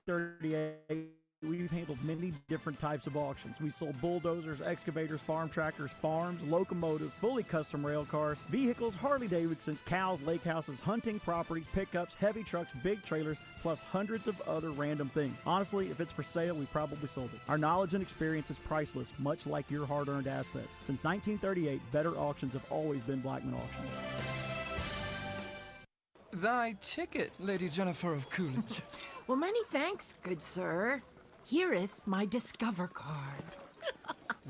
1938, we've handled many different types of auctions. We sold bulldozers, excavators, farm tractors, farms, locomotives, fully custom rail cars, vehicles, Harley-Davidsons, cows, lake houses, hunting properties, pickups, heavy trucks, big trailers, plus hundreds of other random things. Honestly, if it's for sale, we probably sold it. Our knowledge and experience is priceless, much like your hard-earned assets. Since 1938, better auctions have always been Blackman Auctions. Thy ticket, Lady Jennifer of Coolidge. Well, many thanks, good sir. Here'th my Discover card.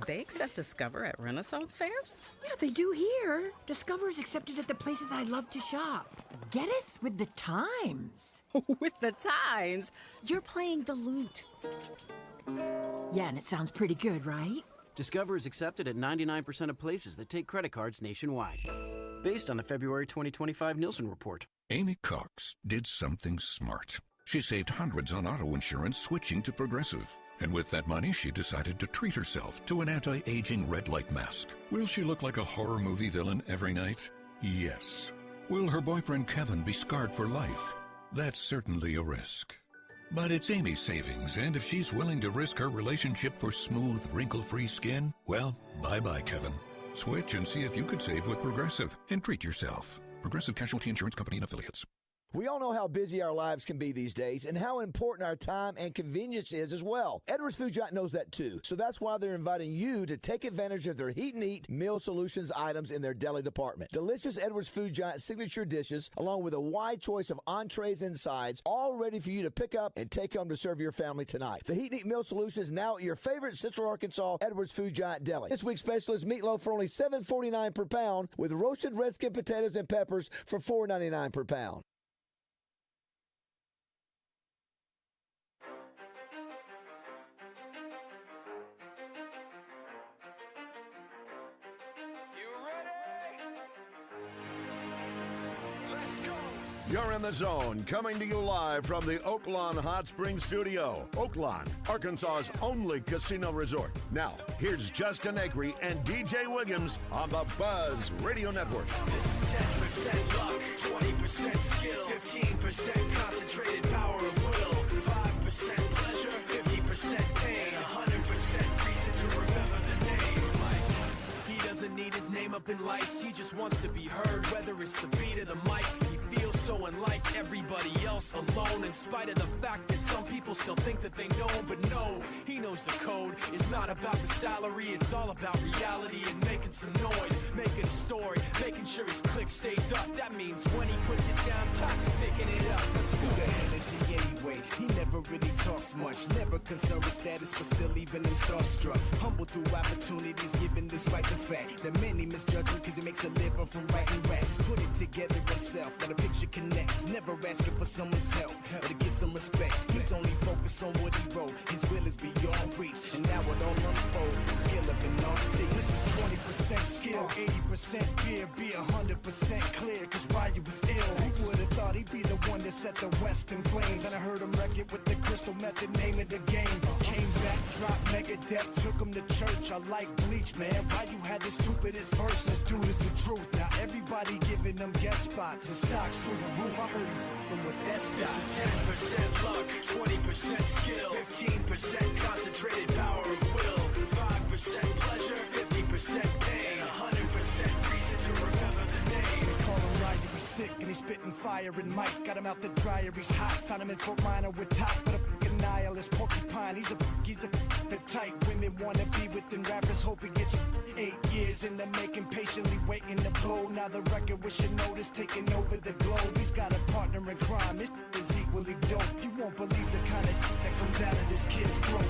They accept Discover at Renaissance fairs? Yeah, they do here. Discover's accepted at the places I love to shop. Getteth with the times. With the times? You're playing the lute. Yeah, and it sounds pretty good, right? Discover is accepted at 99% of places that take credit cards nationwide. Based on the February 2025 Nielsen report. Amy Cox did something smart. She saved hundreds on auto insurance switching to Progressive. And with that money, she decided to treat herself to an anti-aging red light mask. Will she look like a horror movie villain every night? Yes. Will her boyfriend Kevin be scarred for life? That's certainly a risk. But it's Amy's savings, and if she's willing to risk her relationship for smooth, wrinkle-free skin, well, bye-bye, Kevin. Switch and see if you could save with Progressive and treat yourself. Progressive Casualty Insurance Company and Affiliates. We all know how busy our lives can be these days and how important our time and convenience is as well. Edwards Food Giant knows that too. So that's why they're inviting you to take advantage of their Heat and Eat Meal Solutions items in their deli department. Delicious Edwards Food Giant signature dishes, along with a wide choice of entrees and sides, all ready for you to pick up and take home to serve your family tonight. The Heat and Eat Meal Solutions now at your favorite Central Arkansas Edwards Food Giant deli. This week's special is meatloaf for only $7.49 per pound with roasted red skin potatoes and peppers for $4.99 per pound. You're in the zone, coming to you live from the Oaklawn Hot Springs Studio. Oaklawn, Arkansas's only casino resort. Now, here's Justin Acri and DJ Williams on the Buzz Radio Network. This is 10% luck, 20% skill, 15% concentrated power of will, 5% pleasure, 50% pain, 100% reason to remember the name. Like, he doesn't need his name up in lights, he just wants to be heard, whether it's the beat of the mic. Feels so unlike everybody else, alone in spite of the fact that some people still think that they know, but no, he knows the code. It's not about the salary, it's all about reality and making some noise, making a story, making sure his click stays up. That means when he puts it down, Tox picking it up. Let's go. Who the hell is he anyway? He never really talks much, never concerned with status, but still even in starstruck. Humble through opportunities, given despite the fact that many misjudge him because he makes a living from writing raps. Put it together himself, got a picture connects, never asking for someone's help or to get some respect. He's only focused on what he wrote, his will is beyond reach, and now it all unfolds, the skill of an artist. This is 20% skill, 80% fear, be 100% clear, cause Ryu was ill. Who would've thought he'd be the one that set the West in flames? And I heard him wreck it with the crystal method, name of the game. Came back, dropped Megadeth, took him to church. I like Bleach, man. Ryu had the stupidest verse, this dude is the truth. Now everybody giving them guest spots and stocks through the roof. I heard him with that stock. This is 10% luck, 20% skill, 15% concentrated power of will, 5% pleasure, 50% pain, 100% reason to remember the name. They call him Ryu, he's sick and he's spitting fire and Mike got him out the dryer, he's hot. Found him in Fort Minor with top, but a fucking nihilist porcupine. He's a the type women wanna be with, and rappers hope he gets 8 years in the making, patiently waiting to blow. Now the record with your notice taking over the globe. He's got a partner in crime, his is equally dope. You won't believe the kind of that comes out of this kid's throat.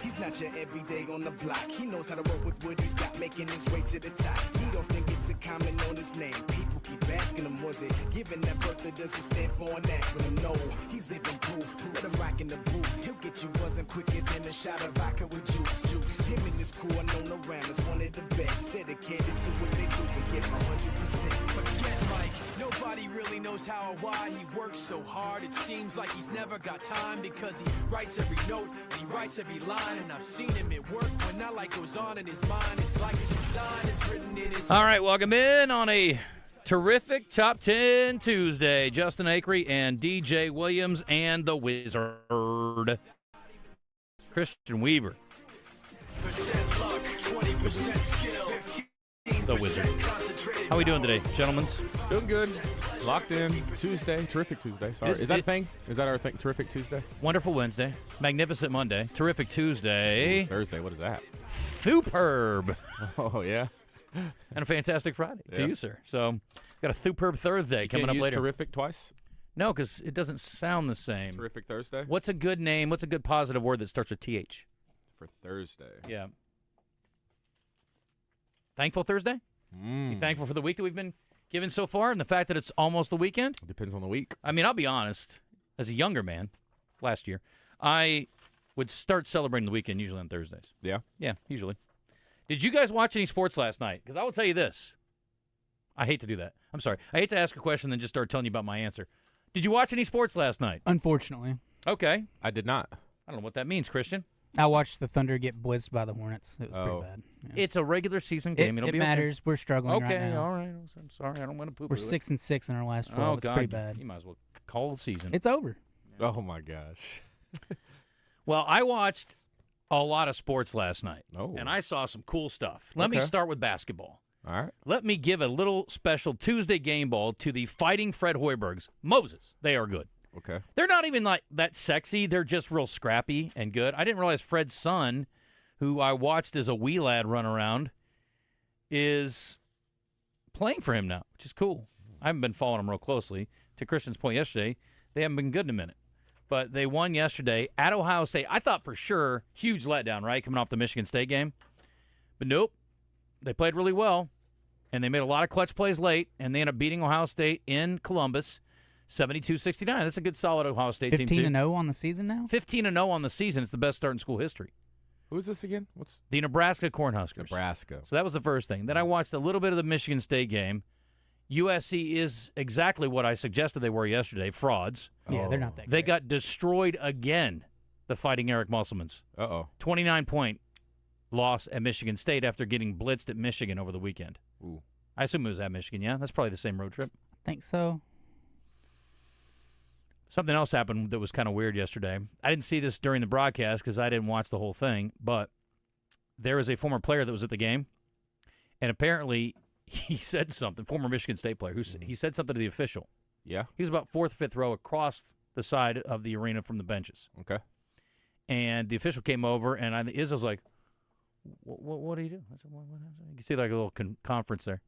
He's not your everyday on the block. He knows how to work with what he's got, making his way to the top. He don't think it's a comment on his name. People keep asking him, was it given that birth that doesn't stand for an acronym? No, he's living proof. Let him rock in the booth. He'll get you buzzing quicker than a shot of vodka with juice. Him and his crew are known around as one of the best. Dedicated to what they do and get 100%. Forget Mike, nobody really knows how or why he works so hard. It seems like he's never got time because he writes every note and he writes every line. And I've seen him at work when that light goes on in his mind. It's like his design is written in his... All right, welcome in on a Terrific Top 10 Tuesday. Justin Acri and DJ Williams and the Wizard. Christian Weaver. The Wizard. How are we doing today, gentlemen? Doing good. Locked in. Tuesday. Terrific Tuesday. Sorry. Is that a thing? Is that our thing? Terrific Tuesday? Wonderful Wednesday. Magnificent Monday. Terrific Tuesday. Ooh, Thursday. What is that? Superb. Oh, yeah. And a fantastic Friday to you, sir. So, got a superb Thursday coming up use later. Terrific twice? No, because it doesn't sound the same. Terrific Thursday? What's a good name? What's a good positive word that starts with TH? For Thursday. Yeah. Thankful Thursday? You thankful for the week that we've been given so far and the fact that it's almost the weekend? Depends on the week. I mean, I'll be honest. As a younger man, last year, I would start celebrating the weekend usually on Thursdays. Yeah? Yeah, usually. Did you guys watch any sports last night? Because I will tell you this. I hate to do that. I'm sorry. I hate to ask a question and then just start telling you about my answer. Did you watch any sports last night? Unfortunately. Okay. I did not. I don't know what that means, Christian. I watched the Thunder get blitzed by the Hornets. It was pretty bad. Yeah. It's a regular season game. It'll it be matters. Okay. We're struggling right now. All right. I'm sorry. I don't want to poop. We're 6-6 in our last 12. Oh, it's God. pretty bad. You might as well call the season. It's over. Oh, my gosh. Well, I watched a lot of sports last night, Oh. and I saw some cool stuff. Let me start with basketball. All right. Let me give a little special Tuesday game ball to the Fighting Fred Hoibergs. Moses, they are good. Okay. They're not even like that sexy. They're just real scrappy and good. I didn't realize Fred's son, who I watched as a wee lad run around, is playing for him now, which is cool. I haven't been following him real closely. To Christian's point yesterday, they haven't been good in a minute. But they won yesterday at Ohio State. I thought for sure, huge letdown, right, coming off the Michigan State game. But nope, they played really well, and they made a lot of clutch plays late, and they ended up beating Ohio State in Columbus, 72-69. That's a good, solid Ohio State team, too. 15-0 on the season now? 15-0 on the season. It's the best start in school history. Who's this again? What's the Nebraska Cornhuskers? Nebraska. So that was the first thing. Then I watched a little bit of the Michigan State game. USC is exactly what I suggested they were yesterday, frauds. Yeah, they're not that They great. got destroyed again, the Fighting Eric Musselmans. 29-point loss at Michigan State after getting blitzed at Michigan over the weekend. Ooh. I assume it was at Michigan, yeah? That's probably the same road trip. I think so. Something else happened that was kind of weird yesterday. I didn't see this during the broadcast because I didn't watch the whole thing, but there was a former player that was at the game, and apparently he said something, former Michigan State player, he said something to the official. Yeah? He was about fourth, fifth row across the side of the arena from the benches. Okay. And the official came over, and Izzo was like, what do you do? I said, what happened? You can see like a little conference there.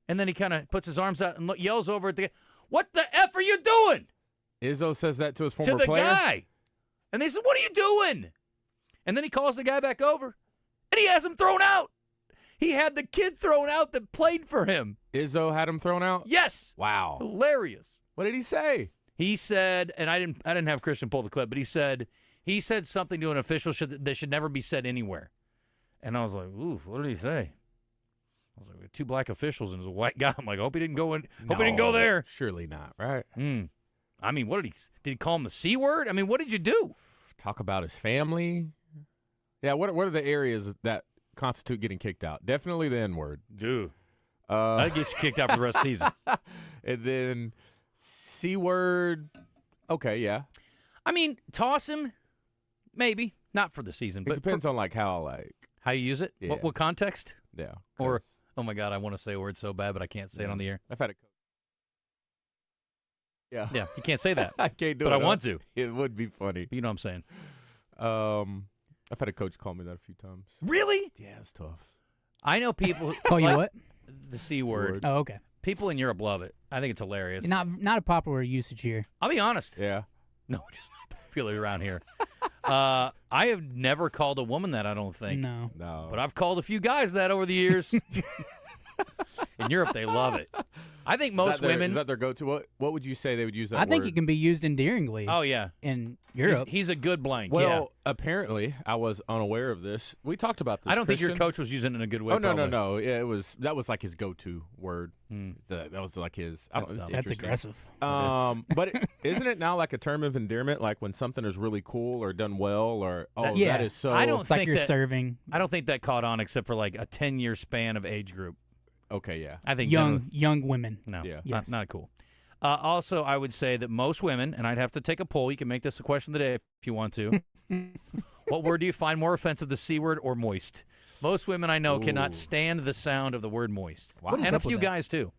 And then he kind of puts his arms out and yells over at the guy, "What the F are you doing?" Izzo says that to his former player? To the guy. And they said, "What are you doing?" And then he calls the guy back over, and he has him thrown out. He had the kid thrown out that played for him. Izzo had him thrown out? Yes. Wow. Hilarious. What did he say? He said, and I didn't have Christian pull the clip, but he said something to an official that should never be said anywhere. And I was like, ooh, what did he say? I was like, we had two black officials and it was a white guy. I'm like, hope he didn't go there. Surely not, right? I mean, did he call him the C word? I mean, what did you do? Talk about his family. Yeah, what are the areas that constitute getting kicked out? Definitely the N-word. Dude. That gets you kicked out for the rest of the season. And then C-word, okay, yeah. I mean, toss him, maybe. Not for the season. It depends on how you use it. Yeah. What context? Yeah. Or, oh my God, I want to say a word so bad, but I can't say it on the air. I've had a coach. Yeah. Yeah, you can't say that. I can't do it. But I want to. It would be funny. But you know what I'm saying. I've had a coach call me that a few times. Really? Yeah, it's tough. I know people call you what? The C word. Oh, okay. People in Europe love it. I think it's hilarious. Not a popular usage here. I'll be honest. Yeah. No, just not popular around here. I have never called a woman that, I don't think. No. But I've called a few guys that over the years. In Europe, they love it. I think most women. Is that their go-to? What would you say they would use that I think word? it can be used endearingly. Oh, yeah. In Europe. He's a good blank. Well, apparently, I was unaware of this. We talked about this. I don't think your Christian. coach was using it in a good way. Oh, no. Yeah, that was like his go-to word. Hmm. That was like his. That's aggressive. But isn't it now like a term of endearment? Like when something is really cool or done well, or that is so. I don't it's think like you're that, serving. I don't think that caught on except for like a 10-year span of age group. Okay, yeah. I think young women. No, Yeah. Yes. not cool. Also, I would say that most women, and I'd have to take a poll. You can make this a question of the day if you want to. What word do you find more offensive, the C word or moist? Most women I know cannot stand the sound of the word moist. Wow. And a few guys, too,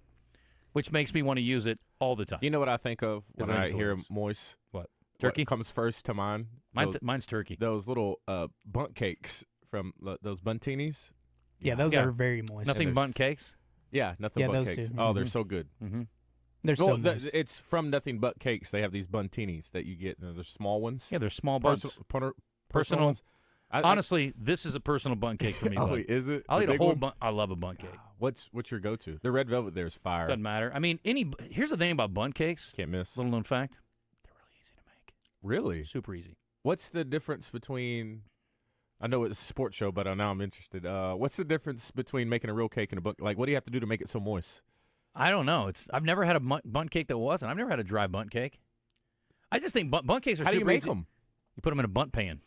which makes me want to use it all the time. You know what I think of when I hear hilarious. moist? What? Turkey? What comes first to mind? Mine's turkey. Those little bundt cakes from those buntinis. Yeah, those are very moist. Nothing bundt cakes? Yeah, nothing but those cakes. two. Oh, they're so good. Mm-hmm. They're so moist. It's from Nothing But Cakes. They have these buntinis that you get. They're small ones. Yeah, they're small buns. Personal ones. Honestly, this is a personal bundt cake for me. Oh, bud. is it? I'll The eat a big whole one? bundt. I love a bundt cake. What's your go-to? The red velvet there is fire. Doesn't matter. I mean, here's the thing about bundt cakes. Can't miss. Little known fact. They're really easy to make. Really? Super easy. What's the difference between? I know it's a sports show, but now I'm interested. What's the difference between making a real cake and a bundt? Like, what do you have to do to make it so moist? I don't know. I've never had a bundt cake that wasn't. I've never had a dry bundt cake. I just think bundt cakes are How super do you make easy. them? You put them in a bundt pan.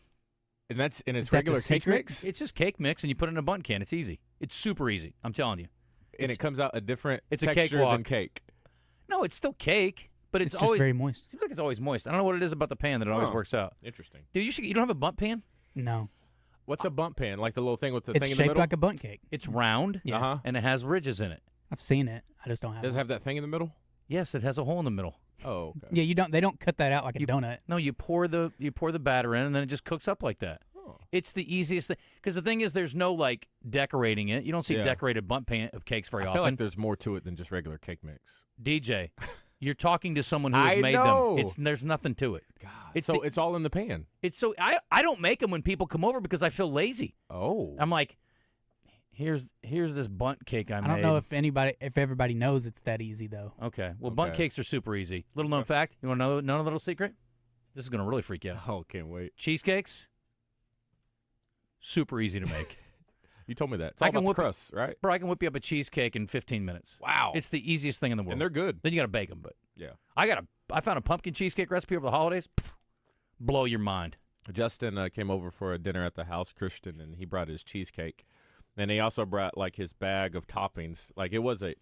And it's Is that regular the cake secret? mix? It's just cake mix, and you put it in a bundt can. It's easy. It's super easy. I'm telling you. And it comes out a different It's a texture cakewalk. than cake. No, it's still cake, but it's just always very moist. Seems like it's always moist. I don't know what it is about the pan that it always Huh. works out. Interesting. Dude, you don't have a bundt pan? No. What's a bundt pan? Like the little thing with the It's thing in the shaped middle? like a bundt cake. It's round, Yeah. Uh-huh. and it has ridges in it. I've seen it. I just don't have Does it it. have that thing in the middle? Yes, it has a hole in the middle. Oh, okay. Yeah, they don't cut that out like a donut. No, you pour the batter in, and then it just cooks up like that. Oh. It's the easiest thing because the thing is, there's no like decorating it. You don't see Yeah. decorated bundt pan of cakes very I often. feel like there's more to it than just regular cake mix. DJ, you're talking to someone who has I made know. them. There's nothing to it. God. It's It's all in the pan. I don't make them when people come over because I feel lazy. Oh. I'm like, here's this bundt cake I made. I don't know if everybody knows it's that easy though. Okay. Well, bundt Okay. cakes are super easy. Little known fact. You want to know a little secret? This is going to really freak you out. Oh, can't wait. Cheesecakes, super easy to make. You told me that. It's all about the crust, right? Bro, I can whip you up a cheesecake in 15 minutes. Wow. It's the easiest thing in the world. And they're good. Then you got to bake them, but Yeah. I found a pumpkin cheesecake recipe over the holidays. Blow your mind. Justin came over for a dinner at the house, Christian, and he brought his cheesecake. And he also brought like his bag of toppings. Like it was a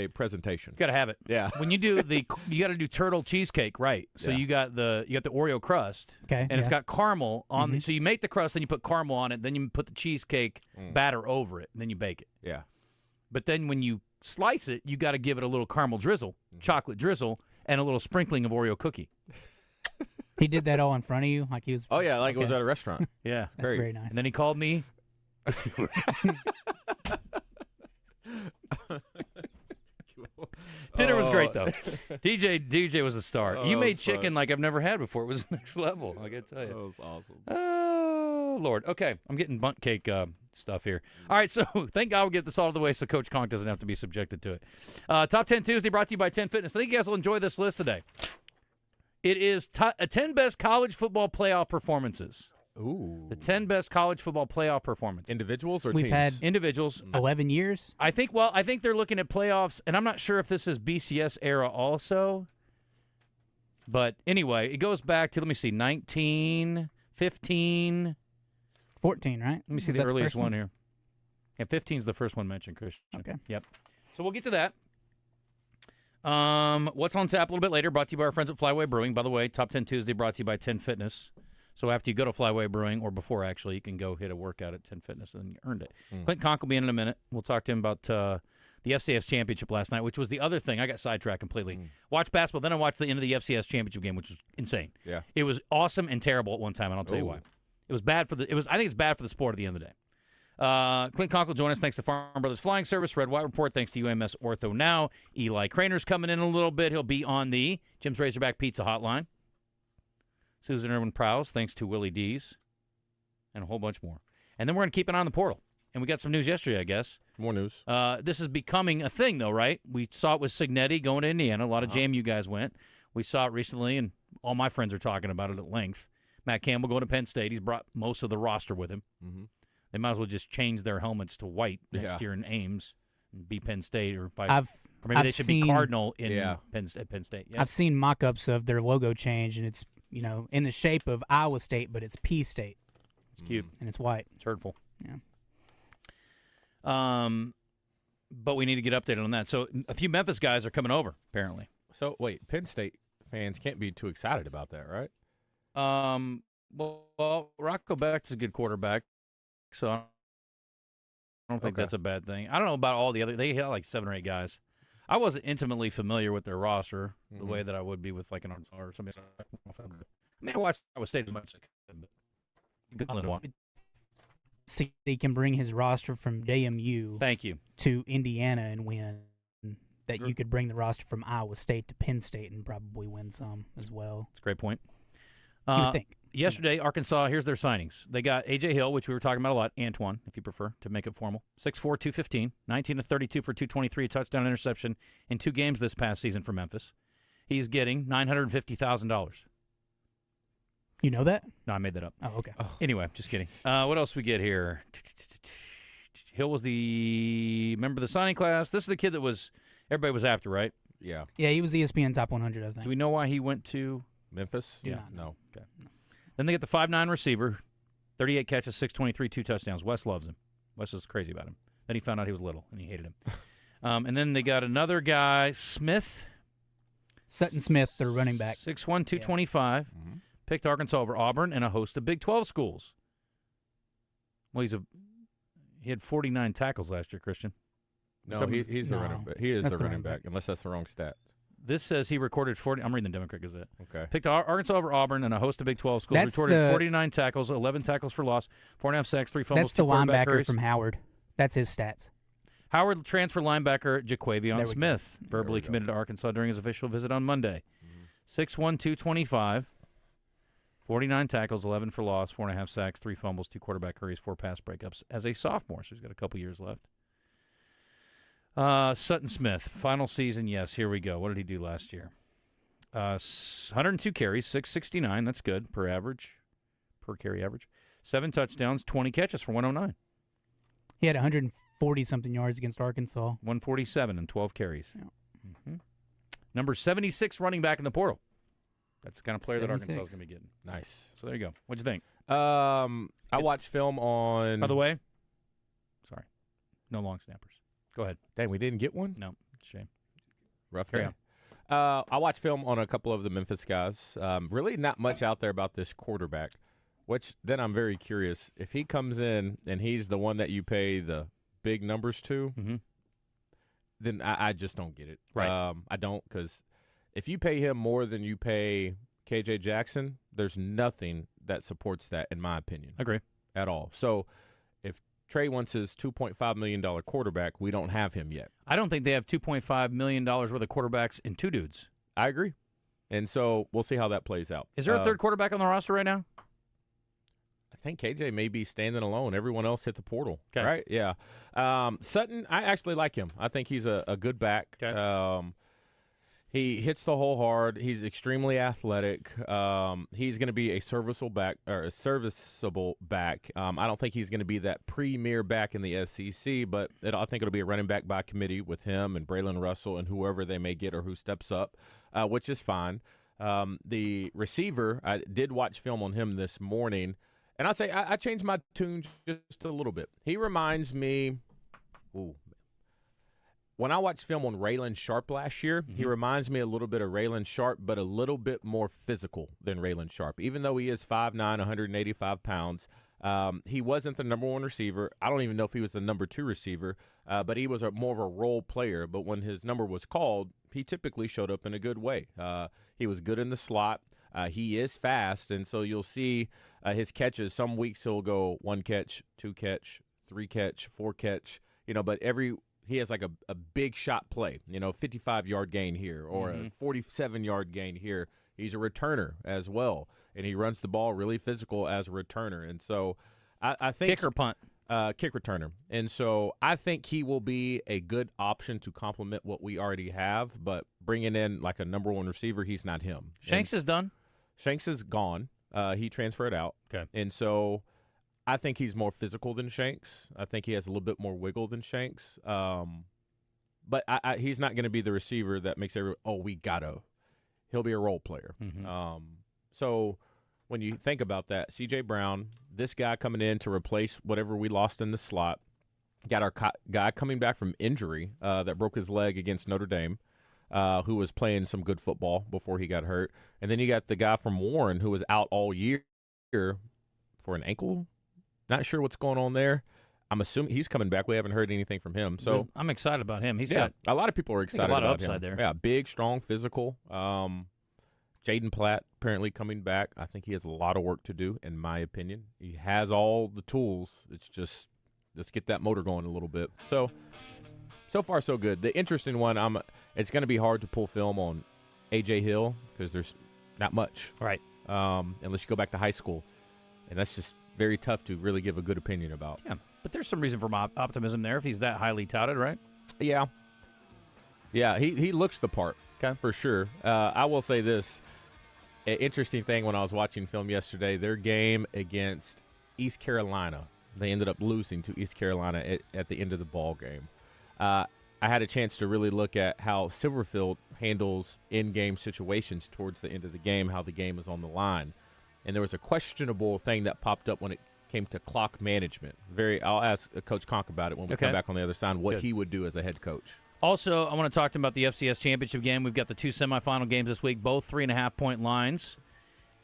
presentation. You got to have it. Yeah. When you do you got to do turtle cheesecake, right? So Yeah. you got the Oreo crust. Okay. And it's yeah. got caramel on so you make the crust, then you put caramel on it, then you put the cheesecake batter over it, and then you bake it. Yeah. But then when you slice it, you got to give it a little caramel drizzle, chocolate drizzle, and a little sprinkling of Oreo cookie. He did that all in front of you, like he was. Oh yeah, like it was Okay. at a restaurant. Yeah. That's great. very nice. And then he called me. Dinner was great though. DJ was a star. Oh, You that made was chicken fun. like I've never had before. It was next level. I gotta tell That you. was awesome. Oh Lord. Okay, I'm getting bundt cake stuff here. All right, so thank God we get this all out of the way, so Coach Conque doesn't have to be subjected to it. Top 10 Tuesday brought to you by 10 Fitness. I think you guys will enjoy this list today. It is 10 best college football playoff performances. Ooh. The 10 best college football playoff performances. Individuals or We've teams? had Individuals. 11 years. I think they're looking at playoffs, and I'm not sure if this is BCS era also. But anyway, it goes back to, let me see, 19, 15. 14, right? Let me see Was the that earliest first one here. Yeah, 15 is the first one mentioned, Christian. Okay. Yep. So we'll get to that. What's on tap a little bit later, brought to you by our friends at Flyway Brewing. By the way, Top 10 Tuesday brought to you by 10 Fitness. So after you go to Flyway Brewing, or before actually, you can go hit a workout at 10 Fitness, and then you earned it. Clint Conque will be in a minute. We'll talk to him about the FCS championship last night, which was the other thing. I got sidetracked completely. Watched basketball, then I watched the end of the FCS championship game, which was insane. Yeah. It was awesome and terrible at one time, and I'll tell you Ooh. why. It was bad for I think it's bad for the sport at the end of the day. Clint Conque will join us thanks to Farm Brothers Flying Service, Red White Report, thanks to UMS Ortho Now. Eli Cranor's coming in a little bit. He'll be on the Jim's Razorback Pizza Hotline. Susan Erwin Prowse, thanks to Willy D's, and a whole bunch more. And then we're going to keep an eye on the portal. And we got some news yesterday, I guess. More news. This is becoming a thing, though, right? We saw it with Signetti going to Indiana. A lot of JMU guys went. We saw it recently, and all my friends are talking about it at length. Matt Campbell going to Penn State. He's brought most of the roster with him. Mm-hmm. They might as well just change their helmets to white next year in Ames and be Penn State, or maybe they should be Cardinal in Penn State. Yeah. I've seen mock-ups of their logo change, and it's in the shape of Iowa State, but it's P State. It's cute. And it's white. It's hurtful. Yeah. but we need to get updated on that. So a few Memphis guys are coming over, apparently. So, wait, Penn State fans can't be too excited about that, right? Well, Rocco Beck's a good quarterback, so I don't think that's a bad thing. I don't know about all the other. They had like 7 or 8 guys. I wasn't intimately familiar with their roster the way that I would be with like an Arkansas or something. I mean, I watched Iowa State as much as I could, but See, he can bring his roster from JMU. Thank you. To Indiana and win. That you could bring the roster from Iowa State to Penn State and probably win some as well. That's a great point. You would think. Yesterday, Arkansas, here's their signings. They got A.J. Hill, which we were talking about a lot, Antoine, if you prefer, to make it formal. 6'4", 215, 19 to 32 for 223, a touchdown interception in 2 games this past season for Memphis. He's getting $950,000. You know that? No, I made that up. Oh, okay. Anyway, just kidding. What else we get here? Hill was the member of the signing class. This is the kid that everybody was after, right? Yeah. Yeah, he was ESPN Top 100, I think. Do we know why he went to Memphis? Yeah. No. Okay. Then they get the 5'9" receiver, 38 catches, 623, 2 touchdowns. Wes loves him. Wes was crazy about him. Then he found out he was little, and he hated him. And then they got another guy, Smith. Sutton Smith, their running back. 6'1", 225. Mm-hmm. Picked Arkansas over Auburn and a host of Big 12 schools. Well, he had 49 tackles last year, Christian. No, he's the running back. He is the running back, unless that's the wrong stat. This says he recorded 40. I'm reading the Democrat Gazette. Okay. Picked Arkansas over Auburn and a host of Big 12 schools. That's recorded 49 tackles, 11 tackles for loss, 4.5 sacks, 3 fumbles. That's the 2 quarterback linebacker hurries. from Howard. That's his stats. Howard transfer linebacker Jaquavion Smith There verbally we go. committed to Arkansas during his official visit on Monday. 6'1", 225, 49 tackles, 11 for loss, 4.5 sacks, 3 fumbles, 2 quarterback hurries, 4 pass breakups as a sophomore. So he's got a couple years left. Sutton Smith, final season, yes, here we go. What did he do last year? 102 carries, 669, that's good per carry average. 7 touchdowns, 20 catches for 109. He had 140-something yards against Arkansas. 147 and 12 carries. Yeah. Mm-hmm. Number 76 running back in the portal. That's the kind of player 76. that Arkansas is going to be getting. Nice. So there you go. What'd you think? I watched film on. By the way, sorry, no long snappers. Go ahead. Dang, we didn't get one? No, shame. Rough Carry day. I watched film on a couple of the Memphis guys. Really not much out there about this quarterback, which then I'm very curious. If he comes in and he's the one that you pay the big numbers to, then I just don't get it. Right. I don't, because if you pay him more than you pay K.J. Jackson, there's nothing that supports that, in my opinion. Agree. At all. So if Trey wants his $2.5 million quarterback, we don't have him yet. I don't think they have $2.5 million worth of quarterbacks in 2 dudes. I agree. And so we'll see how that plays out. Is there a third quarterback on the roster right now? I think KJ may be standing alone. Everyone else hit the portal. Okay. Right? Yeah. Sutton, I actually like him. I think he's a good back. Okay. He hits the hole hard. He's extremely athletic. He's going to be a serviceable back. I don't think he's going to be that premier back in the SEC, but I think it'll be a running back by committee with him and Braylon Russell and whoever they may get or who steps up, which is fine. The receiver, I did watch film on him this morning, and I'll say I changed my tune just a little bit. He reminds me when I watched film on Raylan Sharp last year, he reminds me a little bit of Raylan Sharp, but a little bit more physical than Raylan Sharp. Even though he is 5'9", 185 pounds, he wasn't the number 1 receiver. I don't even know if he was the number 2 receiver, but he was more of a role player. But when his number was called, he typically showed up in a good way. He was good in the slot. He is fast, and so you'll see his catches. Some weeks he'll go 1 catch, 2 catch, 3 catch, 4 catch, but he has like a big shot play, 55-yard gain here or a 47-yard gain here. He's a returner as well, and he runs the ball really physical as a returner. And so I think kick or punt? Kick returner. And so I think he will be a good option to complement what we already have, but bringing in like a number 1 receiver, he's not him. Shanks is done. Shanks is gone. He transferred out. Okay. And so I think he's more physical than Shanks. I think he has a little bit more wiggle than Shanks. But he's not going to be the receiver that makes he'll be a role player. So when you think about that, C.J. Brown, this guy coming in to replace whatever we lost in the slot, Got our guy coming back from injury that broke his leg against Notre Dame, who was playing some good football before he got hurt. And then you got the guy from Warren who was out all year for an ankle. Not sure what's going on there. I'm assuming he's coming back. We haven't heard anything from him. So I'm excited about him. He's got a lot of people are excited a lot about of upside him. there. Yeah, big, strong, physical. Jaden Platt apparently coming back. I think he has a lot of work to do, in my opinion. He has all the tools. It's just let's get that motor going a little bit. So far so good. The interesting one, it's going to be hard to pull film on A.J. Hill because there's not much. Right. Unless you go back to high school. And that's just very tough to really give a good opinion about. Yeah, but there's some reason for optimism there if he's that highly touted, right? Yeah. Yeah, he looks the part, for sure. I will say this. An interesting thing when I was watching film yesterday, their game against East Carolina, they ended up losing to East Carolina at the end of the ball game. I had a chance to really look at how Silverfield handles in-game situations towards the end of the game, how the game is on the line. And there was a questionable thing that popped up when it came to clock management. I'll ask Coach Conque about it when we come back on the other side, what he would do as a head coach. Also, I want to talk to him about the FCS championship game. We've got the 2 semifinal games this week, both 3.5-point lines,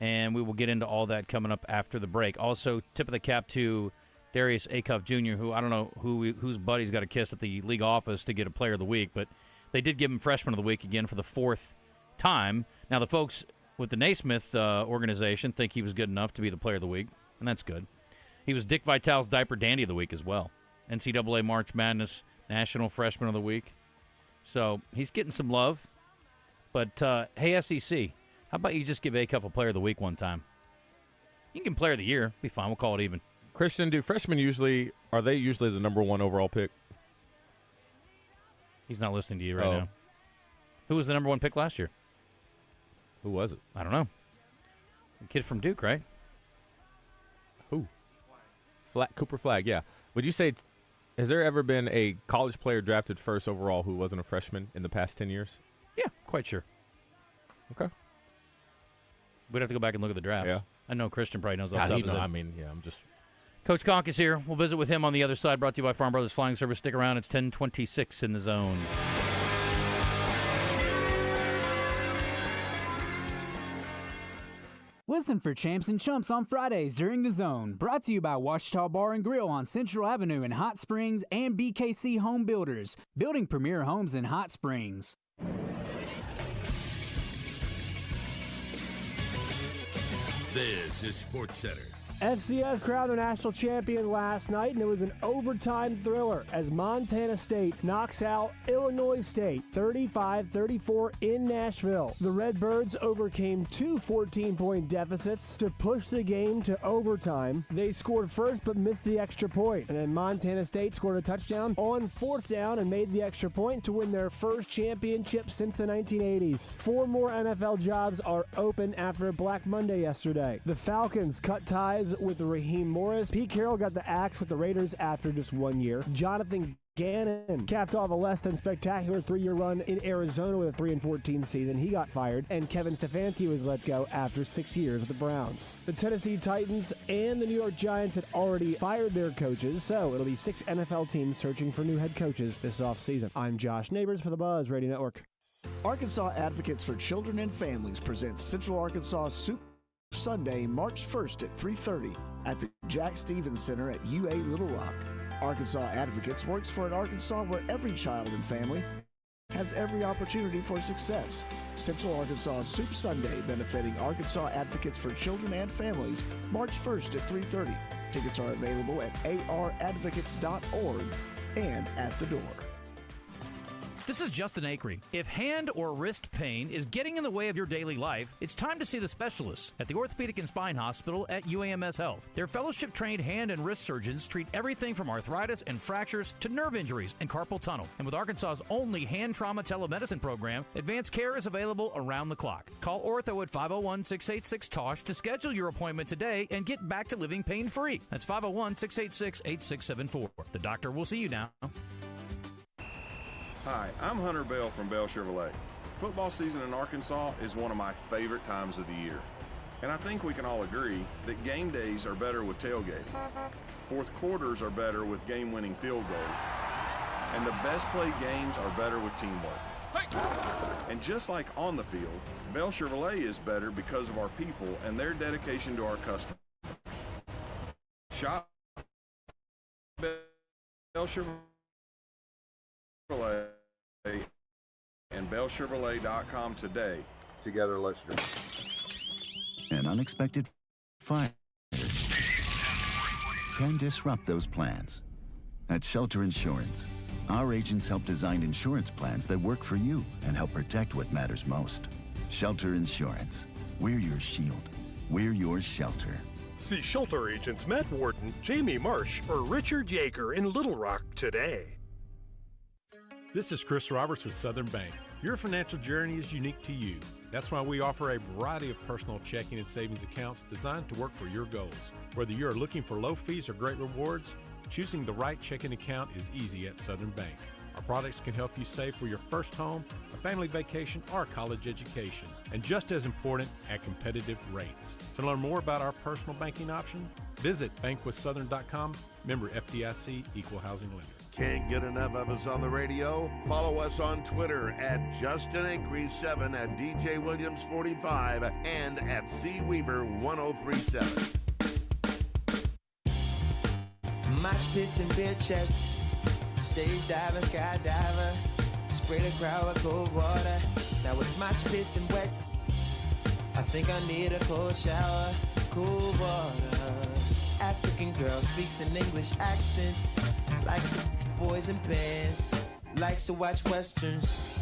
and we will get into all that coming up after the break. Also, tip of the cap to Darius Acuff Jr., who I don't know whose buddy's got a kiss at the league office to get a player of the week, but they did give him freshman of the week again for the 4th time. Now, the folks with the Naismith organization think he was good enough to be the player of the week, and that's good. He was Dick Vitale's Diaper Dandy of the week as well. NCAA March Madness National Freshman of the Week. So he's getting some love. But, hey, SEC, how about you just give Acuff a player of the week one time? You can player of the year. Be fine. We'll call it even. Christian, do freshmen usually the number 1 overall pick? He's not listening to you right now. Who was the number 1 pick last year? Who was it? I don't know. The kid from Duke, right? Who? Cooper Flagg, yeah. Would you say, has there ever been a college player drafted first overall who wasn't a freshman in the past 10 years? Yeah, quite sure. Okay. We'd have to go back and look at the drafts. Yeah. I know Christian probably knows off the top of his head. I'm just... Coach Conque is here. We'll visit with him on the other side, brought to you by Farm Brothers Flying Service. Stick around. It's 10:26 in the zone. Listen for Champs and Chumps on Fridays during the Zone. Brought to you by Washita Bar and Grill on Central Avenue in Hot Springs and BKC Home Builders, building premier homes in Hot Springs. This is SportsCenter. FCS crowned their national champion last night, and it was an overtime thriller as Montana State knocks out Illinois State 35-34 in Nashville. The Redbirds overcame 2 14-point deficits to push the game to overtime. They scored first but missed the extra point, and then Montana State scored a touchdown on 4th down and made the extra point to win their first championship since the 1980s. 4 more NFL jobs are open after Black Monday yesterday. The Falcons cut ties with Raheem Morris. Pete Carroll got the axe with the Raiders after just 1 year. Jonathan Gannon capped off a less than spectacular 3-year run in Arizona with a 3-14 season. He got fired, and Kevin Stefanski was let go after 6 years with the Browns. The Tennessee Titans and the New York Giants had already fired their coaches, so it'll be 6 NFL teams searching for new head coaches this offseason. I'm Josh Neighbors for the Buzz Radio Network. Arkansas Advocates for Children and Families presents Central Arkansas Soup Sunday, March 1st at 3:30 at the Jack Stevens Center at UA Little Rock. Arkansas Advocates works for an Arkansas where every child and family has every opportunity for success. Central Arkansas Soup Sunday, benefiting Arkansas Advocates for Children and Families, March 1st at 3:30. Tickets are available at aradvocates.org and at the door. This is Justin Acri. If hand or wrist pain is getting in the way of your daily life, it's time to see the specialists at the Orthopedic and Spine Hospital at UAMS Health. Their fellowship-trained hand and wrist surgeons treat everything from arthritis and fractures to nerve injuries and carpal tunnel. And with Arkansas's only hand trauma telemedicine program, advanced care is available around the clock. Call Ortho at 501-686-TOSH to schedule your appointment today and get back to living pain-free. That's 501-686-8674. The doctor will see you now. Hi, I'm Hunter Bell from Bell Chevrolet. Football season in Arkansas is one of my favorite times of the year. And I think we can all agree that game days are better with tailgating. Fourth quarters are better with game-winning field goals. And the best played games are better with teamwork. And just like on the field, Bell Chevrolet is better because of our people and their dedication to our customers. Shop Bell Chevrolet and BellChevrolet.com today. Together, let's do it. And unexpected fires can disrupt those plans. At Shelter Insurance, our agents help design insurance plans that work for you and help protect what matters most. Shelter Insurance. We're your shield. We're your shelter. See Shelter agents Matt Warden, Jamie Marsh, or Richard Yeager in Little Rock today. This is Chris Roberts with Southern Bank. Your financial journey is unique to you. That's why we offer a variety of personal checking and savings accounts designed to work for your goals. Whether you're looking for low fees or great rewards, choosing the right checking account is easy at Southern Bank. Our products can help you save for your first home, a family vacation, or college education. And just as important, at competitive rates. To learn more about our personal banking option, visit bankwithsouthern.com, member FDIC, equal housing lender. Can't get enough of us on the radio? Follow us on Twitter at JustinAcri7, at DJ Williams 45, and at CWeaver1037. Mosh pits and beer chests, stage diving, skydiver, spray the crowd with cold water. Now it's mosh pits and wet. I think I need a cold shower, cool water. African girl speaks an English accent, likes to boys and bands, likes to watch westerns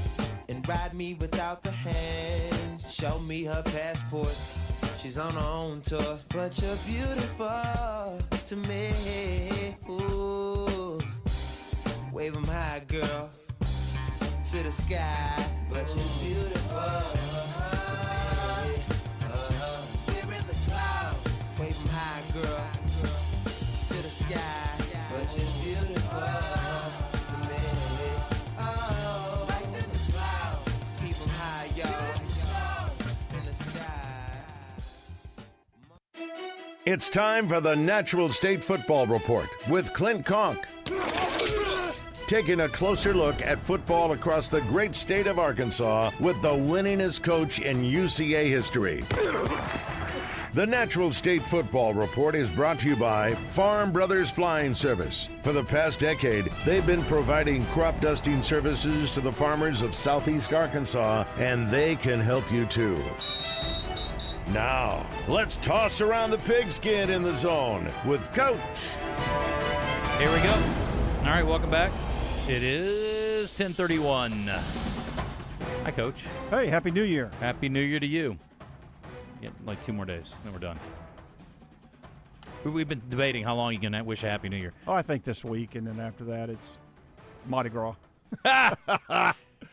and ride me without the hands. Show me her passport, she's on her own tour, but you're beautiful to me. Ooh, wave 'em high, girl, to the sky, but you're beautiful to me. We're in the clouds, wave 'em high, girl, to the sky, but you're beautiful to me. Oh, like in the clouds, keep 'em high, y'all, in the sky. It's time for the Natural State Football Report with Clint Conque. Taking a closer look at football across the great state of Arkansas with the winningest coach in UCA history. The Natural State Football Report is brought to you by Farm Brothers Flying Service. For the past decade, they've been providing crop dusting services to the farmers of southeast Arkansas, and they can help you too. Now, let's toss around the pigskin in the zone with Coach. Here we go. All right, welcome back. It is 10:31. Hi, Coach. Hey, Happy New Year. Happy New Year to you. Yeah, like 2 more days, then we're done. We've been debating how long you can wish a Happy New Year. Oh, I think this week, and then after that, it's Mardi Gras.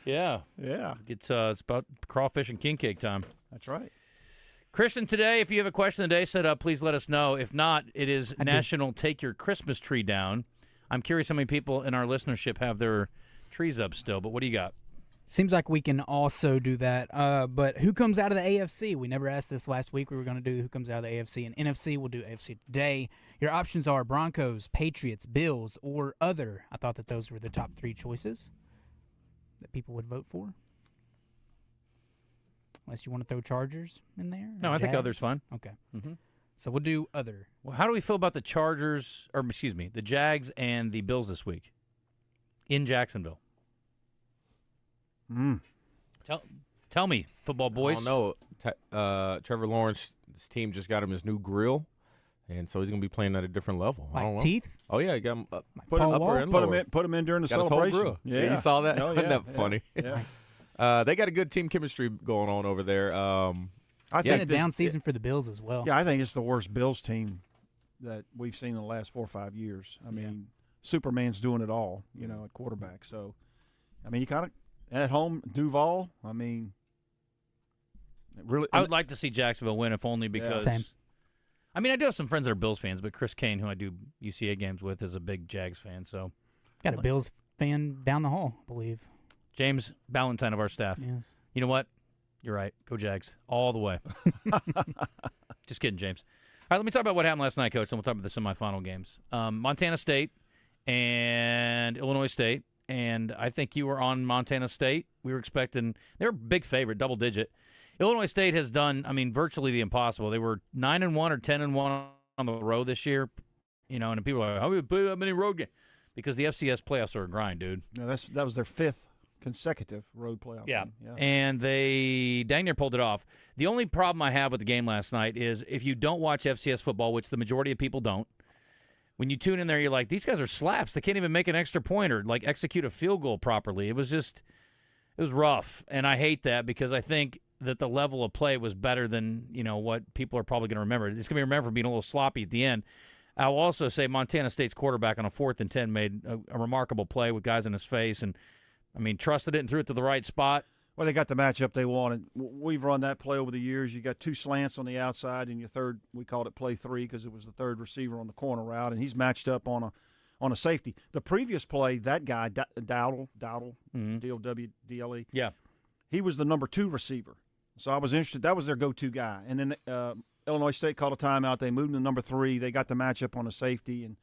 Yeah. Yeah. It's about crawfish and king cake time. That's right. Christian, today, if you have a question of the day set up, please let us know. If not, it is National Take Your Christmas Tree Down. I'm curious how many people in our listenership have their trees up still, but what do you got? Seems like we can also do that. But who comes out of the AFC? We never asked this last week. We were going to do who comes out of the AFC and NFC. We'll do AFC today. Your options are Broncos, Patriots, Bills, or other. I thought that those were the top 3 choices that people would vote for. Unless you want to throw Chargers in there. No, I think other's fine. Okay. Mm-hmm. So we'll do other. Well, how do we feel about the Chargers, or excuse me, the Jags and the Bills this week in Jacksonville? Tell me, football boys. I don't know. Trevor Lawrence's team just got him his new grill, and so he's going to be playing at a different level. I don't know. Teeth? Oh, yeah, he got him up, Put upper and lower. Put him in during the got celebration. His whole grill. Yeah, you saw that? Oh, Isn't that funny? Yeah. They got a good team chemistry going on over there. I think a down season for the Bills as well. Yeah, I think it's the worst Bills team that we've seen in the last 4 or 5 years. I mean, Superman's doing it all, at quarterback. So, I mean, you kind of at home, Duval. I mean, really, I would like to see Jacksonville win, if only because. Same. I mean, I do have some friends that are Bills fans, but Chris Kane, who I do UCA games with, is a big Jags fan. So, got a Bills fan down the hall, I believe. James Ballantyne of our staff. Yes. You know what? You're right. Go Jags. All the way. Just kidding, James. All right, let me talk about what happened last night, Coach, and we'll talk about the semifinal games. Montana State and Illinois State, and I think you were on Montana State. We were expecting – they're a big favorite, double-digit. Illinois State has done, virtually the impossible. They were 9-1 or 10-1 on the road this year, and people are like, how do we play that many road games? Because the FCS playoffs are a grind, dude. No, that was their 5th consecutive road playoff game. Yeah, and they dang near pulled it off. The only problem I have with the game last night is if you don't watch FCS football, which the majority of people don't, when you tune in there, you're like, these guys are slaps. They can't even make an extra point or, execute a field goal properly. It was rough, and I hate that because I think that the level of play was better than, what people are probably going to remember. It's going to be remembered for being a little sloppy at the end. I'll also say Montana State's quarterback on a 4th and 10 made a remarkable play with guys in his face and, trusted it and threw it to the right spot. Well, they got the matchup they wanted. We've run that play over the years. You got 2 slants on the outside, and your third, we called it play 3 because it was the third receiver on the corner route, and he's matched up on a safety. The previous play, that guy, Dowdle, D-O-W-D-L-E, yeah, he was the number 2 receiver. So I was interested. That was their go-to guy. And then Illinois State called a timeout. They moved him to number 3. They got the matchup on a safety, and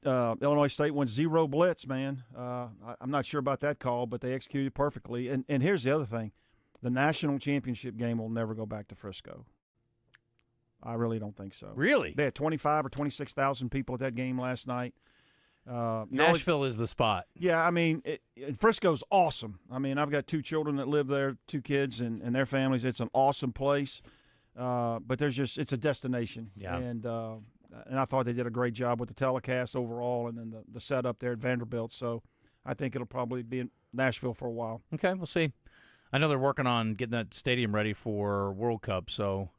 Illinois State went 0 blitz, man. I'm not sure about that call, but they executed perfectly. And here's the other thing. The national championship game will never go back to Frisco. I really don't think so. Really? They had 25 or 26,000 people at that game last night. Nashville is the spot. Yeah, Frisco's awesome. I've got 2 children that live there, 2 kids and their families. It's an awesome place. But it's a destination. Yeah. And I thought they did a great job with the telecast overall and then the setup there at Vanderbilt. So I think it'll probably be in Nashville for a while. Okay, we'll see. I know they're working on getting that stadium ready for World Cup, so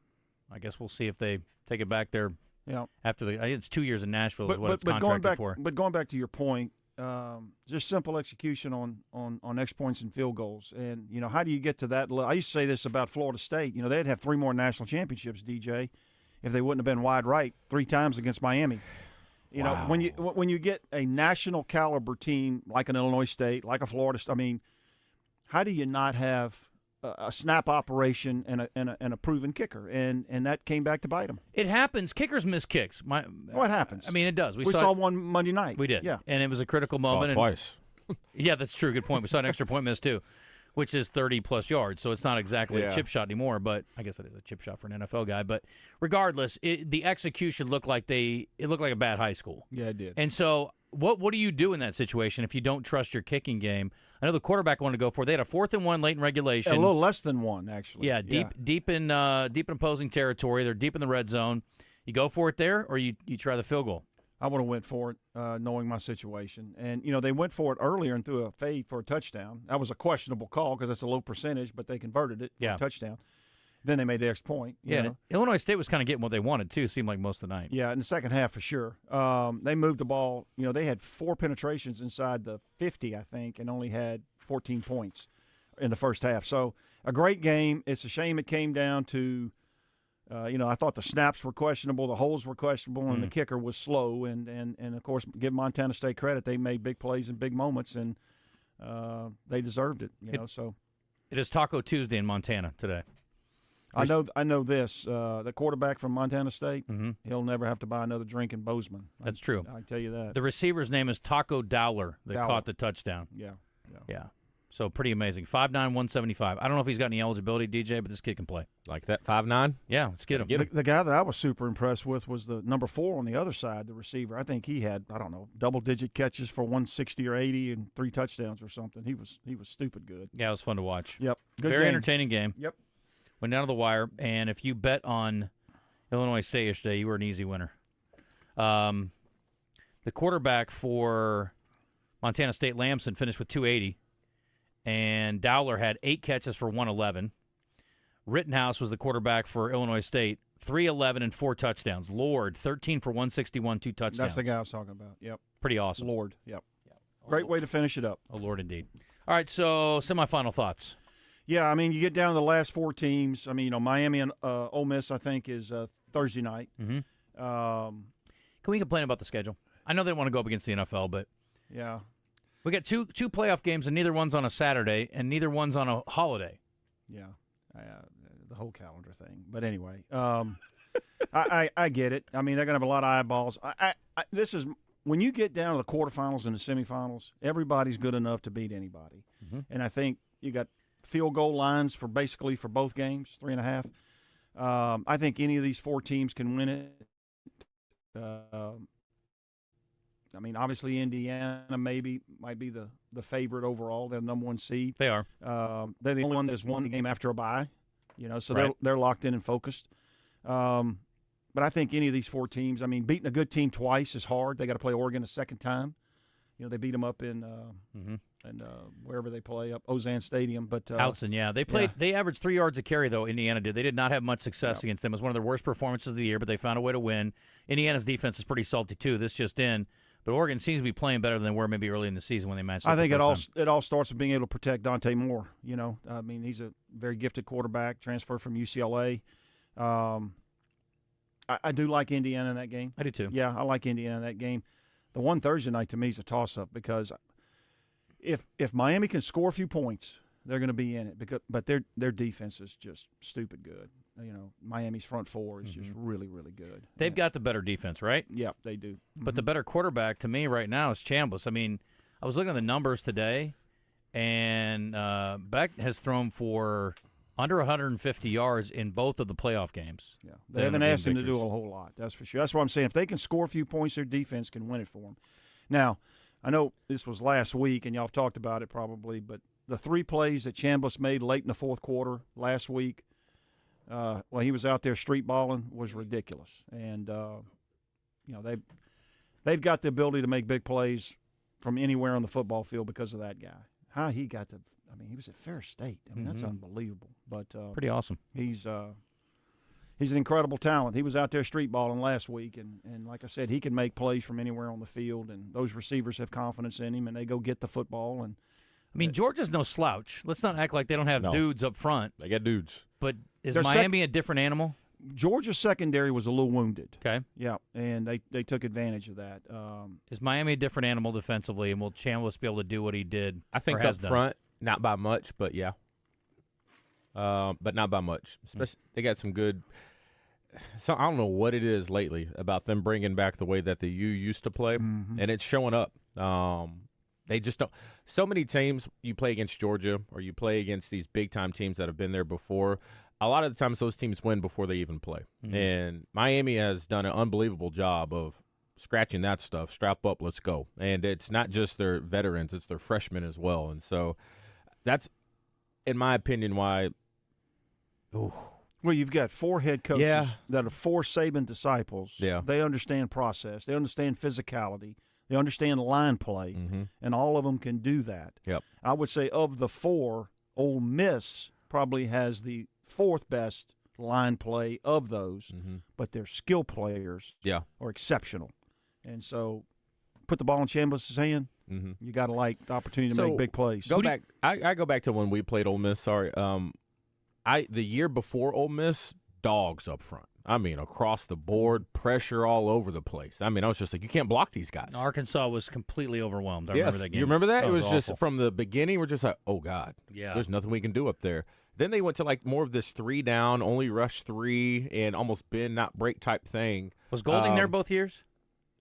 I guess we'll see if they take it back there after it's 2 years in Nashville is what it's contracted for. But going back to your point, just simple execution on X points and field goals. And, how do you get to that level? I used to say this about Florida State. They'd have 3 more national championships, DJ, if they wouldn't have been wide right 3 times against Miami. Wow. When you get a national caliber team like an Illinois State, like a Florida State, how do you not have a snap operation and a proven kicker? And that came back to bite them. It happens. Kickers miss kicks. What happens? It does. We saw one Monday night. We did. Yeah. And it was a critical moment. Twice. Yeah, that's true. Good point. We saw an extra point miss too, which is 30-plus yards. So it's not exactly a chip shot anymore, but I guess it is a chip shot for an NFL guy. But regardless, the execution looked like a bad high school. Yeah, it did. And so what do you do in that situation if you don't trust your kicking game? I know the quarterback wanted to go for it. They had a 4th and 1 late in regulation. A little less than 1, actually. Yeah, deep in opposing territory. They're deep in the red zone. You go for it there, or you try the field goal? I would have went for it, knowing my situation. And, they went for it earlier and threw a fade for a touchdown. That was a questionable call because that's a low percentage, but they converted it for a touchdown. Then they made the extra point. Yeah, Illinois State was kind of getting what they wanted, too, seemed like most of the night. Yeah, in the second half for sure. They moved the ball. They had 4 penetrations inside the 50, I think, and only had 14 points in the first half. So a great game. It's a shame it came down to, I thought the snaps were questionable, the holes were questionable, and the kicker was slow. And of course, give Montana State credit. They made big plays in big moments, and they deserved it. So it is Taco Tuesday in Montana today. I know this. The quarterback from Montana State, he'll never have to buy another drink in Bozeman. That's true. I can tell you that. The receiver's name is Taco Dowler that caught the touchdown. Yeah. So pretty amazing. 5'9", 175. I don't know if he's got any eligibility, DJ, but this kid can play. Like that, 5'9"? Yeah, let's get him. The guy that I was super impressed with was the number 4 on the other side, the receiver. I think he had, double-digit catches for 160 or 80 and 3 touchdowns or something. He was stupid good. Yeah, it was fun to watch. Yep. Very entertaining game. Yep. Went down to the wire, and if you bet on Illinois State yesterday, you were an easy winner. The quarterback for Montana State, Lamson, finished with 280, and Dowler had 8 catches for 111. Rittenhouse was the quarterback for Illinois State, 311 and 4 touchdowns. Lord, 13 for 161, 2 touchdowns. That's the guy I was talking about. Yep. Pretty awesome. Lord. Yep. Great way to finish it up. Oh, Lord, indeed. All right, so semifinal thoughts. Yeah, you get down to the last 4 teams. Miami and Ole Miss, I think, is Thursday night. Mm-hmm. Can we complain about the schedule? I know they want to go up against the NFL, but yeah, we got two playoff games, and neither one's on a Saturday, and neither one's on a holiday. Yeah, the whole calendar thing. But anyway, I get it. I mean, they're going to have a lot of eyeballs. This is when you get down to the quarterfinals and the semifinals, everybody's good enough to beat anybody. Mm-hmm. And I think you got field goal lines for both games, 3.5. I think any of these 4 teams can win it. I mean, obviously Indiana might be the favorite overall. They're the number 1 seed. They are. They're the only one that's won the game after a bye. So Right. they're locked in and focused. But I think any of these 4 teams, I mean, beating a good team twice is hard. They got to play Oregon a second time. They beat them up in wherever they play, up Ozan Stadium. But Outson, yeah. They averaged 3 yards a carry, though, Indiana did. They did not have much success against them. It was one of their worst performances of the year, but they found a way to win. Indiana's defense is pretty salty, too. This just in. But Oregon seems to be playing better than they were maybe early in the season when they matched up. I think the first time. it all starts with being able to protect Dante Moore. I mean, he's a very gifted quarterback, transferred from UCLA. I do like Indiana in that game. I do too. Yeah, I like Indiana in that game. The one Thursday night to me is a toss-up because if Miami can score a few points, they're going to be in it. But their defense is just stupid good. Miami's front 4 is just really, really good. They've got the better defense, right? Yeah, they do. But the better quarterback to me right now is Chambliss. I mean, I was looking at the numbers today, and Beck has thrown for under 150 yards in both of the playoff games. Yeah, they haven't asked him to do a whole lot, that's for sure. That's what I'm saying. If they can score a few points, their defense can win it for them. Now, I know this was last week, and y'all have talked about it probably, but the 3 plays that Chambliss made late in the fourth quarter last week, when he was out there street balling, was ridiculous. And they've got the ability to make big plays from anywhere on the football field because of that guy. How he got to – I mean, he was at Ferris State. I mean, that's unbelievable. But pretty awesome. He's an incredible talent. He was out there street balling last week, and like I said, he can make plays from anywhere on the field, and those receivers have confidence in him, and they go get the football. And I mean, Georgia's no slouch. Let's not act like they don't have dudes up front. They got dudes. But is Miami a different animal? Georgia's secondary was a little wounded. Okay. Yeah, and they took advantage of that. Is Miami a different animal defensively, and will Chambliss be able to do what he did? I think up front, not by much, but yeah. But not by much. Especially, they got some good – so I don't know what it is lately about them bringing back the way that the U used to play, and it's showing up. They just don't – so many teams you play against Georgia or you play against these big-time teams that have been there before – a lot of the times those teams win before they even play. And Miami has done an unbelievable job of scratching that stuff. Strap up, let's go. And it's not just their veterans, it's their freshmen as well. And so that's, in my opinion, why well, you've got 4 head coaches that are 4 Saban disciples. Yeah. They understand process. They understand physicality. They understand line play. And all of them can do that. Yep. I would say of the 4, Ole Miss probably has the 4th best line play of those, but their skill players are exceptional. And so put the ball in Chambliss' hand, you got to like the opportunity to make big plays. I go back to when we played Ole Miss. Sorry. The year before Ole Miss, dogs up front. I mean, across the board, pressure all over the place. I mean, I was just like, you can't block these guys. Arkansas was completely overwhelmed. I remember that game. You remember that? It was awful. Just from the beginning, we're just like, oh, God. Yeah. There's nothing we can do up there. Then they went to like more of this 3 down, only rush 3, and almost bend, not break type thing. Was Golding there both years?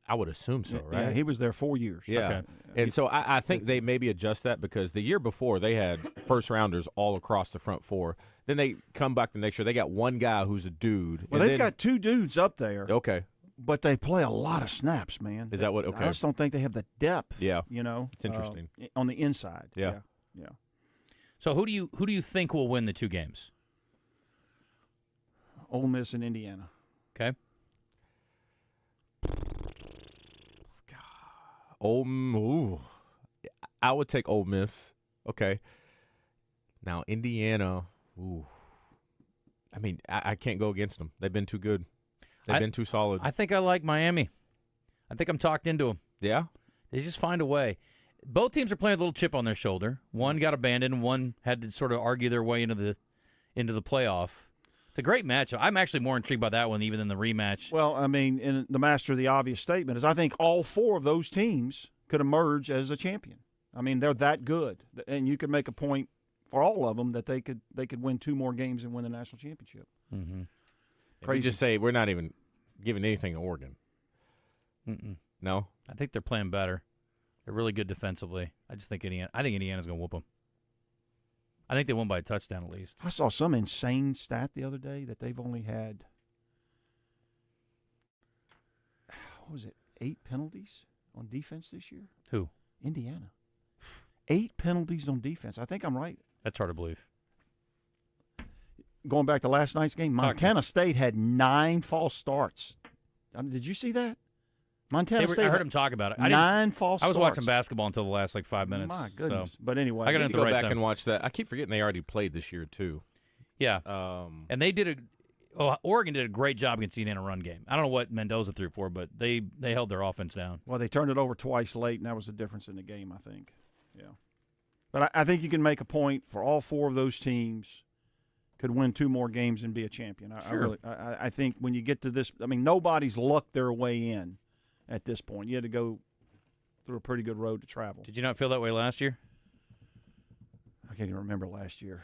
I would assume so, right? Yeah, he was there 4 years. Yeah. Okay. And so I think they maybe adjust that because the year before they had first-rounders all across the front 4. Then they come back the next year. They got one guy who's a dude. Well, they've got 2 dudes up there. Okay. But they play a lot of snaps, man. Is that what? Okay. I just don't think they have the depth. Yeah. It's interesting. On the inside. Yeah. So who do you think will win the 2 games? Ole Miss and Indiana. Okay. I would take Ole Miss. Okay. Now, Indiana, I mean, I can't go against them. They've been too good. They've been too solid. I think I like Miami. I think I'm talked into them. Yeah? They just find a way. Both teams are playing with a little chip on their shoulder. One got abandoned, and one had to sort of argue their way into the playoff. It's a great matchup. I'm actually more intrigued by that one even than the rematch. Well, I mean, and the master of the obvious statement is I think all 4 of those teams could emerge as a champion. I mean, they're that good. And you could make a point for all of them that they could win 2 more games and win the national championship. Mm-hmm. Crazy. Just say we're not even giving anything to Oregon. Mm-mm. No, I think they're playing better. They're really good defensively. I just think Indiana's going to whoop them. I think they won by a touchdown at least. I saw some insane stat the other day that they've only had, what was it, 8 penalties on defense this year? Who? Indiana. 8 penalties on defense. I think I'm right. That's hard to believe. Going back to last night's game, Montana State had 9 false starts. Did you see that? Montana State. I heard him talk about it. 9 false starts. I was watching basketball until the last 5 minutes. My goodness. So. But anyway, I got to go back and watch that. I keep forgetting they already played this year too. Yeah. And they did Oregon did a great job against the Indiana run game. I don't know what Mendoza threw for, but they held their offense down. Well, they turned it over twice late, and that was the difference in the game, I think. Yeah. But I think you can make a point for all 4 of those teams could win 2 more games and be a champion. Sure. I think when you get to this, I mean, nobody's lucked their way in at this point. You had to go through a pretty good road to travel. Did you not feel that way last year? I can't even remember last year.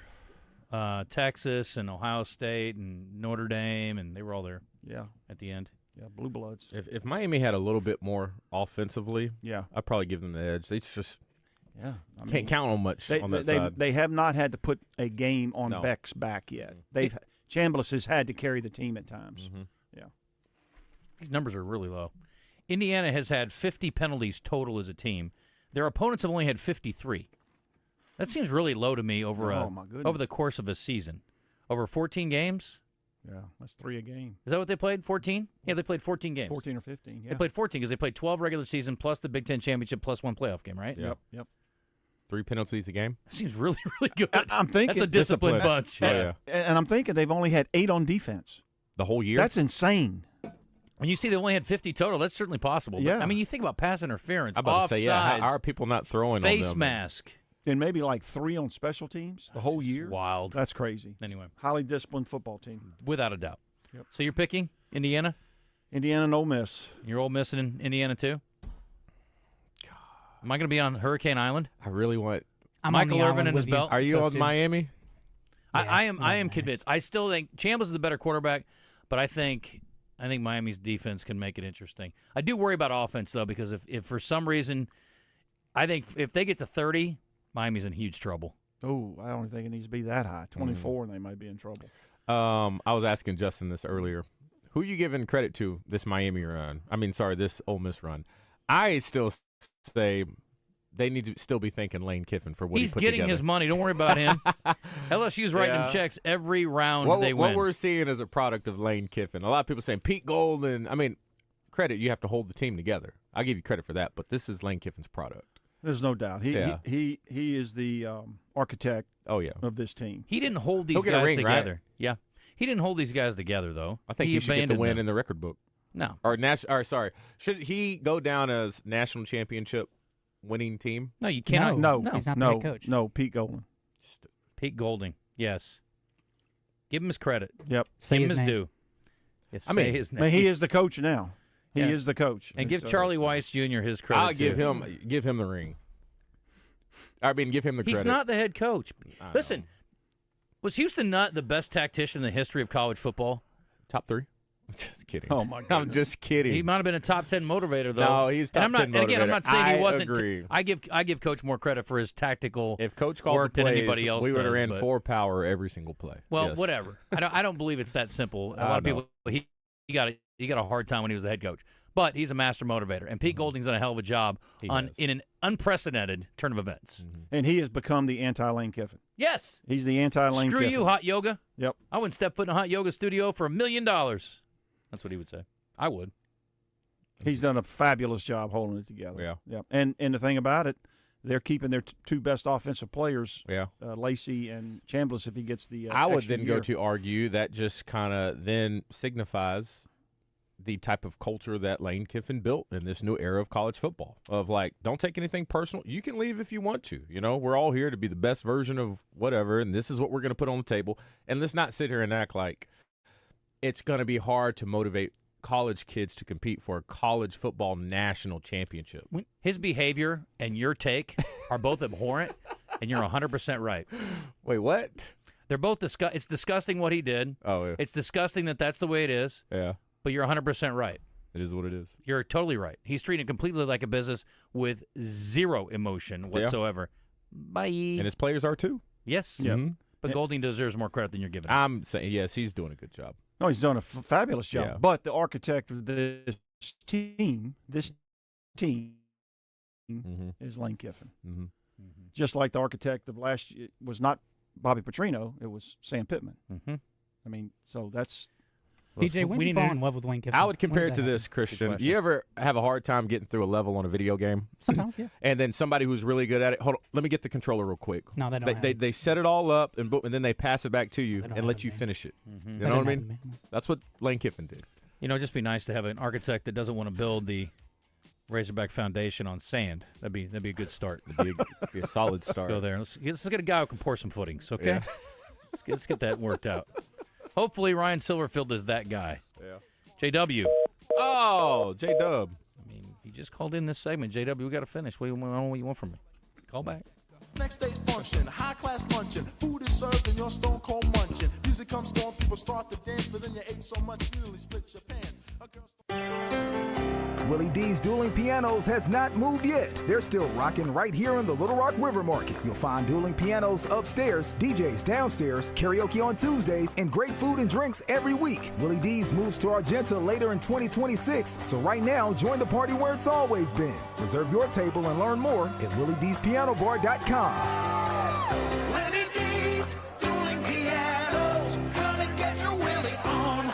Texas and Ohio State and Notre Dame, and they were all there. Yeah. At the end. Yeah, Blue Bloods. If Miami had a little bit more offensively, yeah, I'd probably give them the edge. They just I can't count on much on that side. They have not had to put a game on Beck's back yet. Chambliss has had to carry the team at times. Mm-hmm. Yeah. These numbers are really low. Indiana has had 50 penalties total as a team. Their opponents have only had 53. That seems really low to me over the course of a season. Over 14 games? Yeah, that's 3 a game. Is that what they played, 14? Yeah, they played 14 games. 14 or 15, yeah. They played 14 because they played 12 regular season plus the Big Ten championship plus 1 playoff game, right? Yep. 3 penalties a game? That seems really, really good. I'm thinking that's a disciplined bunch. Yeah. And I'm thinking they've only had 8 on defense. The whole year? That's insane. When you see they only had 50 total, that's certainly possible. Yeah. But, I mean, you think about pass interference, I'm about to say, offsides, how are people not throwing face on them? mask. And maybe like 3 on special teams the whole year. Wild. That's crazy. Anyway. Highly disciplined football team. Without a doubt. Yep. So you're picking Indiana? Indiana and Ole Miss. You're Ole Miss in Indiana too? God. Am I going to be on Hurricane Island? I really want Michael Erwin and his belt. Are you on Miami? I am convinced. I still think Chambliss is the better quarterback, but I think Miami's defense can make it interesting. I do worry about offense though, because if for some reason I think if they get to 30, Miami's in huge trouble. Oh, I don't think it needs to be that high. 24, and they might be in trouble. I was asking Justin this earlier. Who are you giving credit to this Miami run? This Ole Miss run. I still say they need to still be thanking Lane Kiffin for what he put together. He's getting his money. Don't worry about him. LSU's writing him checks every round they win. What we're seeing is a product of Lane Kiffin. A lot of people saying Pete Golden. Credit, you have to hold the team together. I'll give you credit for that, but this is Lane Kiffin's product. There's no doubt. He is the architect of this team. He didn't hold these guys together. Right? Yeah. He didn't hold these guys together, though. I think he should get the win in the record book. No. Should he go down as national championship winning team? No, you cannot. No, he's not the head coach. No, Pete Golden. Pete Golding, yes. Give him his credit. Yep. Give him his due. Yes, say his name. He is the coach now. He is the coach. And give Charlie Weiss Jr. his credit. I'll give him the ring. Give him the credit. He's not the head coach. Listen, was Houston not the best tactician in the history of college football? Top 3? I'm just kidding. Oh, my goodness. I'm just kidding. He might have been a top 10 motivator, though. No, he's top 10 motivator. And again, I'm not saying he wasn't. Agree. I give Coach more credit for his tactical if Coach called work the plays, than anybody else we would have does, ran 4 power every single play. Well, yes. whatever. I don't believe it's that simple. A lot of people, he got a hard time when he was the head coach. But he's a master motivator, and Pete Golding's done a hell of a job in an unprecedented turn of events. Mm-hmm. And he has become the anti-Lane Kiffin. Yes. He's the anti-Lane Kiffin. Screw you, hot yoga. Yep. I wouldn't step foot in a hot yoga studio for $1 million. That's what he would say. I would. He's done a fabulous job holding it together. Yeah. Yep. And the thing about it, they're keeping their 2 best offensive players, Lacey and Chambliss, if he gets the I would then year. go to argue that just kind of then signifies the type of culture that Lane Kiffin built in this new era of college football of don't take anything personal. You can leave if you want to. We're all here to be the best version of whatever, and this is what we're going to put on the table. And let's not sit here and act like it's going to be hard to motivate college kids to compete for a college football national championship. His behavior and your take are both abhorrent. And you're 100% right. Wait, what? They're both it's disgusting what he did. Oh, yeah. It's disgusting that's the way it is. Yeah. But you're 100% right. It is what it is. You're totally right. He's treating it completely like a business with zero emotion whatsoever. Bye. And his players are too. Yes. Yeah. But Golding deserves more credit than you're giving him. I'm saying, yes, he's doing a good job. No, he's done a fabulous job. Yeah. But the architect of this team is Lane Kiffin. Mm-hmm. Just like the architect of last year was not Bobby Petrino, it was Sam Pittman. Mm-hmm. I mean, so that's DJ, when did you fall in love with Lane Kiffin? I would compare When it did to that this, happen? Christian. You ever have a hard time getting through a level on a video game? Sometimes, yeah. And then somebody who's really good at it, hold on, let me get the controller real quick. No, they don't. They set it all up, and then they pass it back to you and let you finish it. Mm-hmm. You know what I mean? That's what Lane Kiffin did. You know, it'd just be nice to have an architect that doesn't want to build the Razorback Foundation on sand. That'd be a good start. That'd be a solid start. Go there. Let's get a guy who can pour some footings, okay? Yeah. Let's get that worked out. Hopefully Ryan Silverfield is that guy. Yeah. JW. Oh, J-Dub. I mean, he just called in this segment. JW, we got to finish. What do you want from me? Call back. Next day's function, high-class luncheon. Food is served and you're stone cold munching. Music comes on, people start to dance, but then you ate so much you nearly split your pants. Willie D's Dueling Pianos has not moved yet. They're still rocking right here in the Little Rock River Market. You'll find dueling pianos upstairs, DJs downstairs, karaoke on Tuesdays, and great food and drinks every week. Willie D's moves to Argenta later in 2026, so right now, join the party where it's always been. Reserve your table and learn more at WillieD'sPianoBar.com. Willie D's Dueling Pianos. Come and get your Willie on.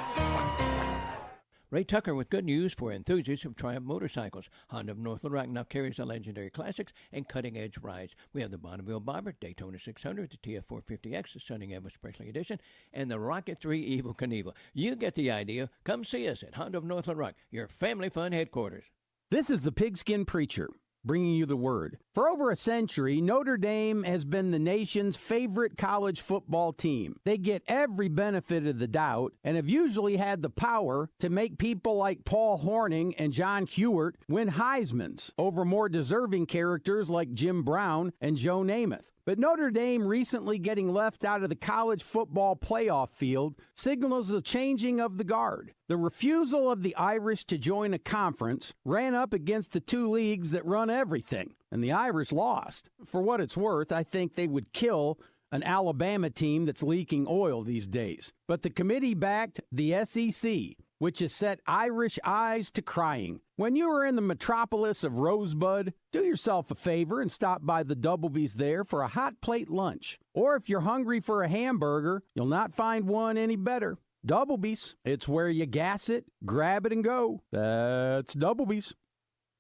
Ray Tucker with good news for enthusiasts of Triumph motorcycles. Honda of North Little Rock now carries the legendary classics and cutting-edge rides. We have the Bonneville Bobber, Daytona 600, the TF450X, the Stunning Elvis Presley Edition, and the Rocket 3 Evel Knievel. You get the idea. Come see us at Honda of North Little Rock, your family fun headquarters. This is the Pigskin Preacher, bringing you the word. For over a century, Notre Dame has been the nation's favorite college football team. They get every benefit of the doubt and have usually had the power to make people like Paul Hornung and John Hewart win Heismans over more deserving characters like Jim Brown and Joe Namath. But Notre Dame recently getting left out of the college football playoff field signals a changing of the guard. The refusal of the Irish to join a conference ran up against the two leagues that run everything, and the Irish lost. For what it's worth, I think they would kill an Alabama team that's leaking oil these days. But the committee backed the SEC, which has set Irish eyes to crying. When you are in the metropolis of Rosebud, do yourself a favor and stop by the Doublebees there for a hot plate lunch. Or if you're hungry for a hamburger, you'll not find one any better. Doublebees, it's where you gas it, grab it, and go. That's Doublebees.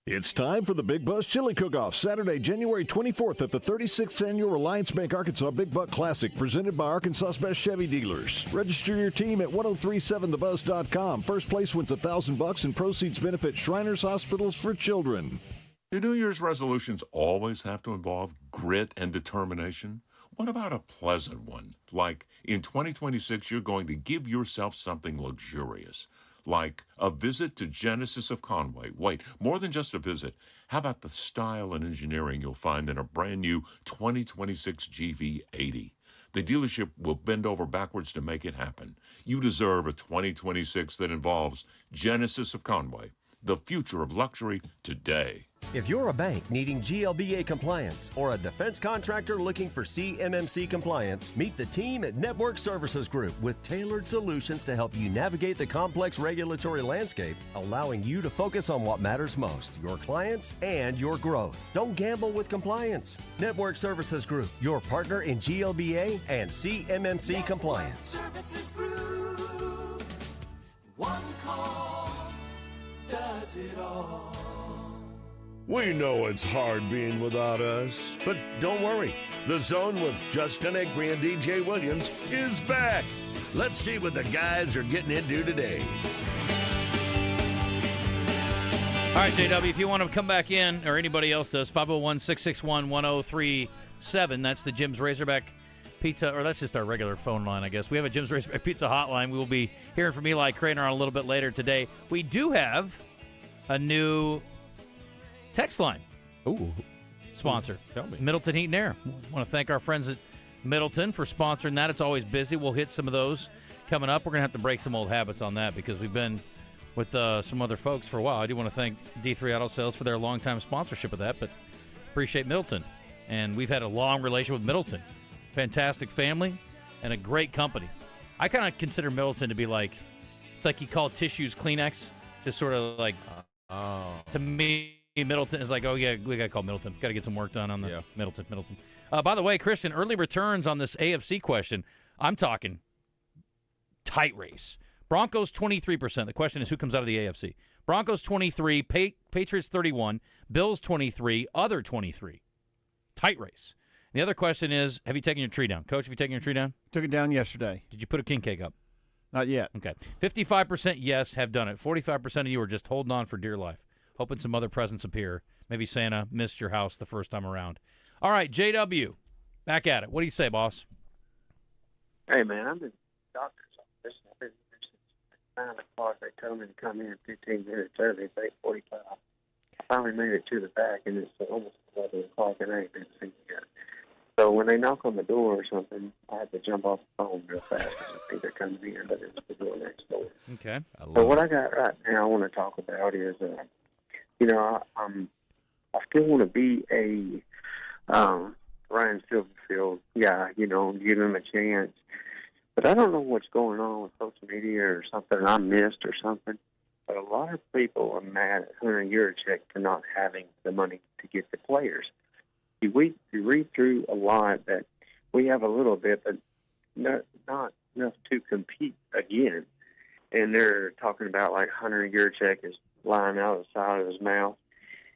It's time for the Big Buzz Chili Cook-Off, Saturday, January 24th at the 36th Annual Alliance Bank Arkansas Big Buck Classic, presented by Arkansas's best Chevy dealers. Register your team at 1037thebuzz.com. First place wins $1,000 and proceeds benefit Shriners Hospitals for Children. Do New Year's resolutions always have to involve grit and determination? What about a pleasant one? Like, in 2026, you're going to give yourself something luxurious. Like a visit to Genesis of Conway. Wait, more than just a visit. How about the style and engineering you'll find in a brand new 2026 GV80? The dealership will bend over backwards to make it happen. You deserve a 2026 that involves Genesis of Conway, the future of luxury today. If you're a bank needing GLBA compliance or a defense contractor looking for CMMC compliance, meet the team at Network Services Group with tailored solutions to help you navigate the complex regulatory landscape, allowing you to focus on what matters most, your clients and your growth. Don't gamble with compliance. Network Services Group, your partner in GLBA and CMMC compliance. Services Group. One call does it all. We know it's hard being without us, but don't worry. The Zone with Justin Acri and DJ Williams is back. Let's see what the guys are getting into today. All right, JW, if you want to come back in, or anybody else does, 501-661-1037. That's the Jim's Razorback Pizza, or that's just our regular phone line, I guess. We have a Jim's Razorback Pizza hotline. We will be hearing from Eli Cranor a little bit later today. We do have a new text line. Ooh. sponsor. Tell me. Middleton Heat and Air. Want to thank our friends at Middleton for sponsoring that. It's always busy. We'll hit some of those coming up. We're going to have to break some old habits on that because we've been with some other folks for a while. I do want to thank D3 Auto Sales for their longtime sponsorship of that, but appreciate Middleton. And we've had a long relationship with Middleton. Fantastic family and a great company. I kind of consider Middleton to be like, it's like you call tissues Kleenex, just sort of like, to me, Middleton is like, oh, yeah, we got to call Middleton. Got to get some work done on the Middleton. By the way, Christian, early returns on this AFC question. I'm talking tight race. Broncos 23%. The question is who comes out of the AFC. Broncos 23, Patriots 31, Bills 23, other 23. Tight race. And the other question is, have you taken your tree down? Coach, have you taken your tree down? Took it down yesterday. Did you put a king cake up? Not yet. Okay. 55% yes, have done it. 45% of you are just holding on for dear life, hoping some other presents appear. Maybe Santa missed your house the first time around. All right, JW, back at it. What do you say, boss? Hey, man, I'm in the doctor's office. I've been there since 9 o'clock. They told me to come in 15 minutes early. It's 8:45. I finally made it to the back, and it's almost 11 o'clock, and I ain't been seen yet. So when they knock on the door or something, I have to jump off the phone real fast because I think they're coming in, but it's the door next door. Okay. So what I got right now I want to talk about is, I still want to be a Ryan Silverfield guy, give him a chance. But I don't know what's going on with social media or something I missed or something. But a lot of people are mad at Hunter Yurachek for not having the money to get the players. You read through a lot that we have a little bit, but not enough to compete again. And they're talking about like Hunter Yurachek is lying out of the side of his mouth.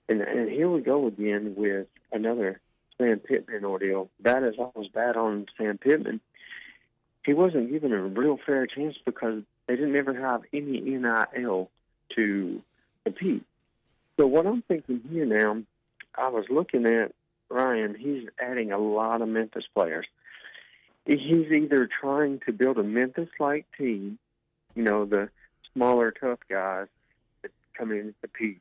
And here we go again with another Sam Pittman ordeal. Bad as I was bad on Sam Pittman, he wasn't given a real fair chance because they didn't ever have any NIL to compete. So what I'm thinking here now, I was looking at Ryan, he's adding a lot of Memphis players. He's either trying to build a Memphis-like team, the smaller, tough guys that come in and compete,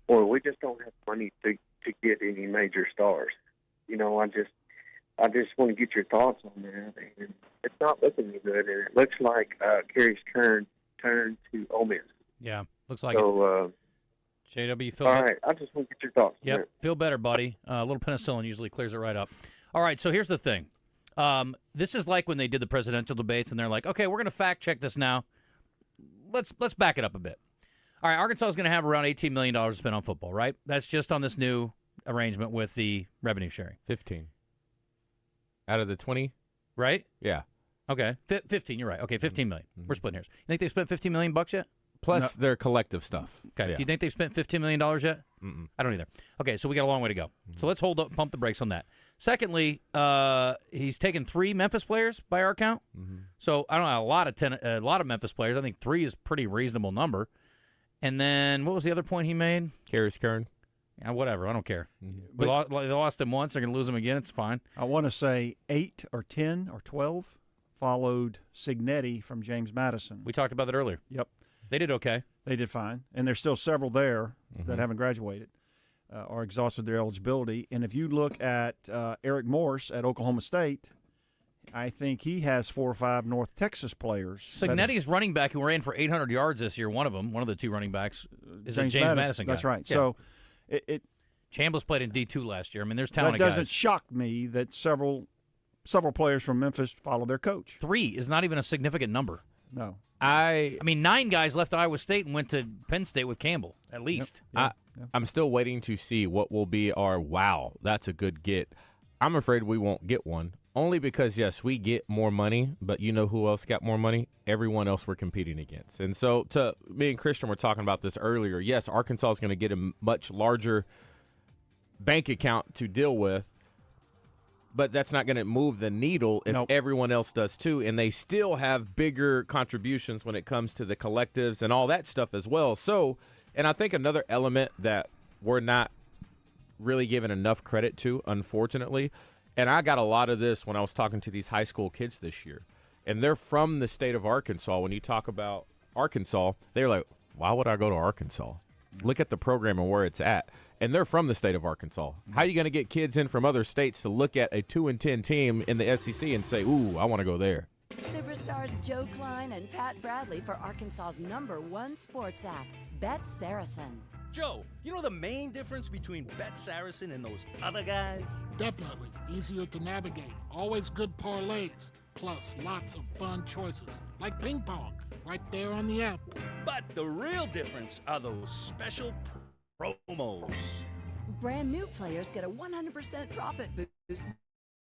or we just don't have money to get any major stars. I just want to get your thoughts on that. And it's not looking good, and it looks like Kerry's turn to Ole Miss. Yeah, looks like so, it. JW, feel all better? right, I just want to get your thoughts. Yep, feel better, buddy. A little penicillin usually clears it right up. All right, so here's the thing. This is like when they did the presidential debates, and they're like, okay, we're going to fact check this now. Let's back it up a bit. All right, Arkansas is going to have around $18 million to spend on football, right? That's just on this new arrangement with the revenue sharing. 15 out of the 20, right? Yeah. Okay, 15. You're right. Okay, $15 million. We're splitting hairs. You think they've spent $15 million yet? Plus their collective stuff. Okay. Yeah. Do you think they've spent $15 million yet? Mm-mm. I don't either. Okay, so we got a long way to go. So let's pump the brakes on that. Secondly, he's taken 3 Memphis players by our count. So I don't know, a lot of Memphis players. I think 3 is a pretty reasonable number. And then what was the other point he made? Kerry's Kern. Yeah, whatever. I don't care. They lost him once. They're going to lose him again. It's fine. I want to say 8 or 10 or 12 followed Signetti from James Madison. We talked about that earlier. Yep. They did okay. They did fine. And there's still several there that haven't graduated or exhausted their eligibility. And if you look at Eric Morse at Oklahoma State, I think he has 4 or 5 North Texas players. Signetti's running back who ran for 800 yards this year, one of the 2 running backs, is James a James Madison guy. That's right. Yeah. So Chambliss played in D2 last year. I mean, there's talented guys. That doesn't guys. shock me that several players from Memphis follow their coach. 3 is not even a significant number. No. I mean, 9 guys left Iowa State and went to Penn State with Campbell, at least. I'm still waiting to see what will be our wow, that's a good get. I'm afraid we won't get one, only because, yes, we get more money, but you know who else got more money? Everyone else we're competing against. And so me and Christian were talking about this earlier. Yes, Arkansas is going to get a much larger bank account to deal with, but that's not going to move the needle if everyone else does too, and they still have bigger contributions when it comes to the collectives and all that stuff as well. So, and I think another element that we're not really given enough credit to, unfortunately, and I got a lot of this when I was talking to these high school kids this year, and they're from the state of Arkansas. When you talk about Arkansas, they're like, why would I go to Arkansas? Look at the program and where it's at. And they're from the state of Arkansas. How are you going to get kids in from other states to look at a 2-10 team in the SEC and say, ooh, I want to go there? Superstars Joe Klein and Pat Bradley for Arkansas's #1 sports app, Bet Saracen. Joe, you know the main difference between Bet Saracen and those other guys? Definitely. Easier to navigate. Always good parlays. Plus lots of fun choices. Like ping pong, right there on the app. But the real difference are those special promos. Brand new players get a 100% profit boost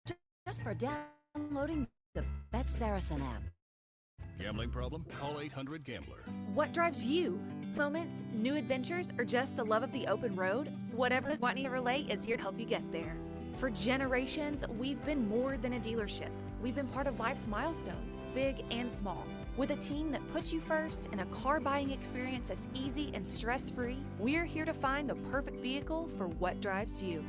just for downloading the Bet Saracen app. Gambling problem? Call 800-GAMBLER. What drives you? Moments, new adventures, or just the love of the open road? Whatever, Gwatney Chevrolet is here to help you get there. For generations, we've been more than a dealership. We've been part of life's milestones, big and small. With a team that puts you first and a car buying experience that's easy and stress-free, we're here to find the perfect vehicle for what drives you.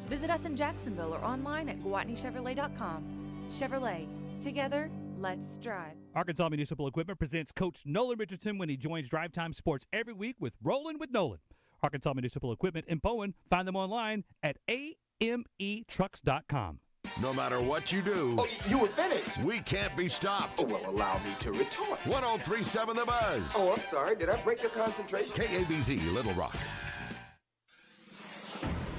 Visit us in Jacksonville or online at GwatneyChevrolet.com. Chevrolet. Together, let's drive. Arkansas Municipal Equipment presents Coach Nolan Richardson when he joins Drive Time Sports every week with Rollin' with Nolan. Arkansas Municipal Equipment in Bowen. Find them online at ametrucks.com. No matter what you do, you were finished. We can't be stopped. Oh, well, allow me to retort. 103.7 The Buzz. Oh, I'm sorry. Did I break your concentration? KABZ, Little Rock.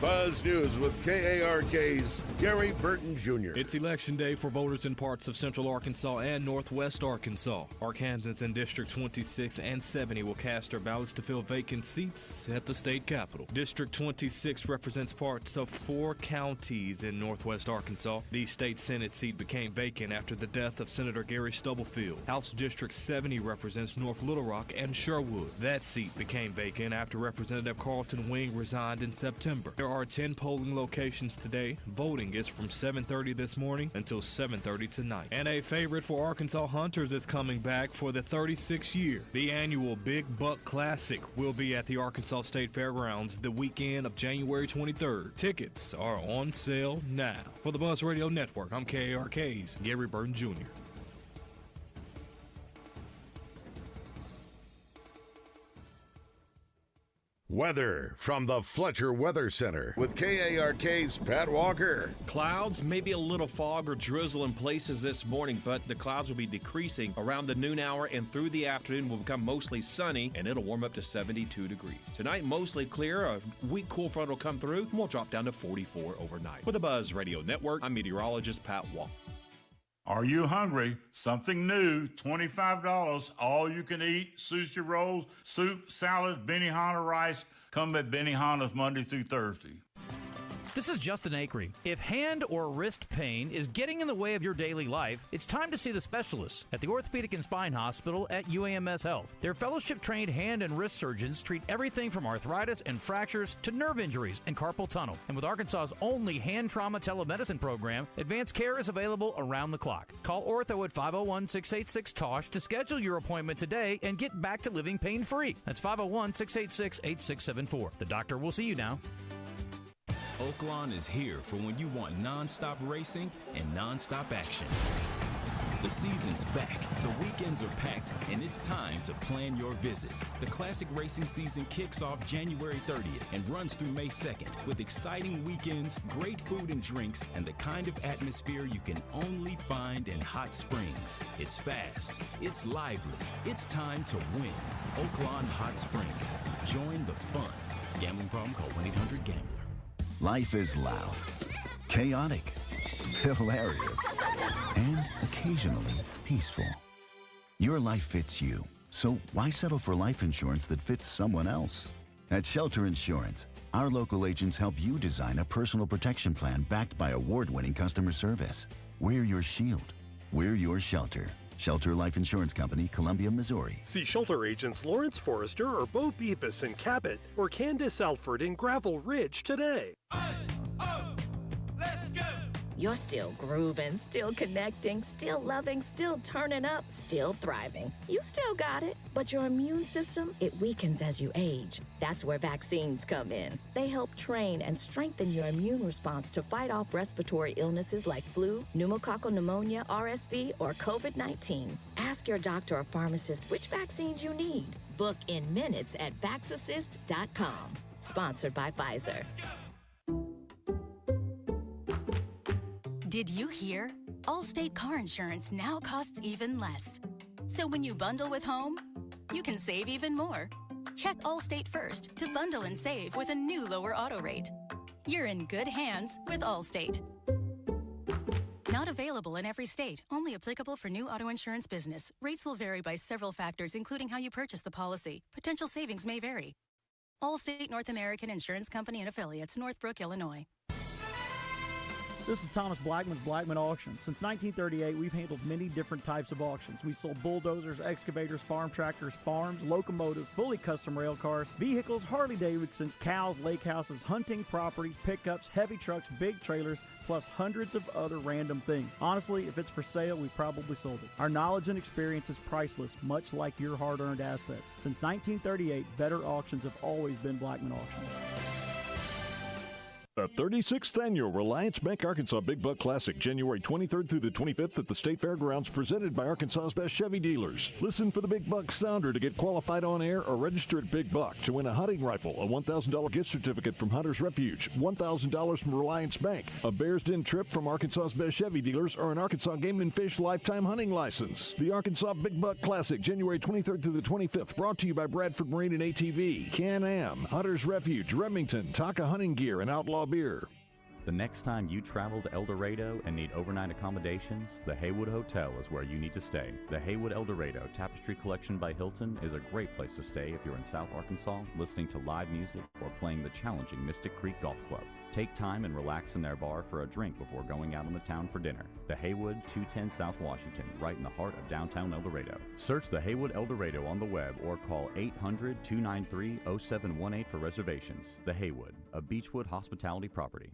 Buzz News with KARK's Gary Burton Jr. It's election day for voters in parts of central Arkansas and northwest Arkansas. Arkansans in District 26 and 70 will cast their ballots to fill vacant seats at the state capitol. District 26 represents parts of 4 counties in northwest Arkansas. The state Senate seat became vacant after the death of Senator Gary Stubblefield. House District 70 represents North Little Rock and Sherwood. That seat became vacant after Representative Carlton Wing resigned in September. There are 10 polling locations today. Voting is from 7:30 this morning until 7:30 tonight. And a favorite for Arkansas hunters is coming back for the 36th year. The annual Big Buck Classic will be at the Arkansas State Fairgrounds the weekend of January 23rd. Tickets are on sale now. For the Buzz Radio Network, I'm KARK's Gary Burton Jr. Weather from the Fletcher Weather Center with KARK's Pat Walker. Clouds, maybe a little fog or drizzle in places this morning, but the clouds will be decreasing around the noon hour and through the afternoon will become mostly sunny and it'll warm up to 72 degrees. Tonight, mostly clear. A weak cool front will come through and we'll drop down to 44 overnight. For the Buzz Radio Network, I'm meteorologist Pat Walker. Are you hungry? Something new, $25, all you can eat, sushi rolls, soup, salad, Benihana rice. Come at Benihana's Monday through Thursday. This is Justin Acri. If hand or wrist pain is getting in the way of your daily life, it's time to see the specialists at the Orthopedic and Spine Hospital at UAMS Health. Their fellowship-trained hand and wrist surgeons treat everything from arthritis and fractures to nerve injuries and carpal tunnel. And with Arkansas's only hand trauma telemedicine program, advanced care is available around the clock. Call Ortho at 501-686-TOSH to schedule your appointment today and get back to living pain-free. That's 501-686-8674. The doctor will see you now. Oaklawn is here for when you want non-stop racing and non-stop action. The season's back, the weekends are packed, and it's time to plan your visit. The classic racing season kicks off January 30th and runs through May 2nd with exciting weekends, great food and drinks, and the kind of atmosphere you can only find in Hot Springs. It's fast, it's lively, it's time to win. Oaklawn Hot Springs. Join the fun. Gambling problem? Call 1-800-GAMBLER. Life is loud, chaotic, hilarious, and occasionally peaceful. Your life fits you, so why settle for life insurance that fits someone else? At Shelter Insurance, our local agents help you design a personal protection plan backed by award-winning customer service. We're your shield. We're your shelter. Shelter Life Insurance Company, Columbia, Missouri. See Shelter agents Lawrence Forrester or Bo Beavis in Cabot or Candace Alford in Gravel Ridge today. You're still grooving, still connecting, still loving, still turning up, still thriving. You still got it, but your immune system, it weakens as you age. That's where vaccines come in. They help train and strengthen your immune response to fight off respiratory illnesses like flu, pneumococcal pneumonia, RSV, or COVID-19. Ask your doctor or pharmacist which vaccines you need. Book in minutes at VaxAssist.com. Sponsored by Pfizer. Did you hear? Allstate car insurance now costs even less. So when you bundle with home, you can save even more. Check Allstate first to bundle and save with a new lower auto rate. You're in good hands with Allstate. Not available in every state. Only applicable for new auto insurance business. Rates will vary by several factors, including how you purchase the policy. Potential savings may vary. Allstate North American Insurance Company and Affiliates, Northbrook, Illinois. This is Thomas Blackman's Blackman Auction. Since 1938, we've handled many different types of auctions. We sold bulldozers, excavators, farm tractors, farms, locomotives, fully custom rail cars, vehicles, Harley-Davidsons, cows, lake houses, hunting properties, pickups, heavy trucks, big trailers, plus hundreds of other random things. Honestly, if it's for sale, we probably sold it. Our knowledge and experience is priceless, much like your hard-earned assets. Since 1938, better auctions have always been Blackman Auctions. The 36th Annual Reliance Bank Arkansas Big Buck Classic, January 23rd through the 25th at the State Fairgrounds, presented by Arkansas's best Chevy dealers. Listen for the Big Buck Sounder to get qualified on air or register at Big Buck to win a hunting rifle, a $1,000 gift certificate from Hunter's Refuge, $1,000 from Reliance Bank, a Bears Den trip from Arkansas's best Chevy dealers, or an Arkansas Game and Fish lifetime hunting license. The Arkansas Big Buck Classic, January 23rd through the 25th, brought to you by Bradford Marine and ATV, Can-Am, Hunter's Refuge, Remington, Taka Hunting Gear, and Outlaw Beer. The next time you travel to El Dorado and need overnight accommodations, the Haywood Hotel is where you need to stay. The Haywood El Dorado Tapestry Collection by Hilton is a great place to stay if you're in South Arkansas listening to live music or playing the challenging Mystic Creek Golf Club. Take time and relax in their bar for a drink before going out on the town for dinner. The Haywood, 210 South Washington, right in the heart of downtown El Dorado. Search the Haywood El Dorado on the web or call 800-293-0718 for reservations. The Haywood, a Beechwood hospitality property.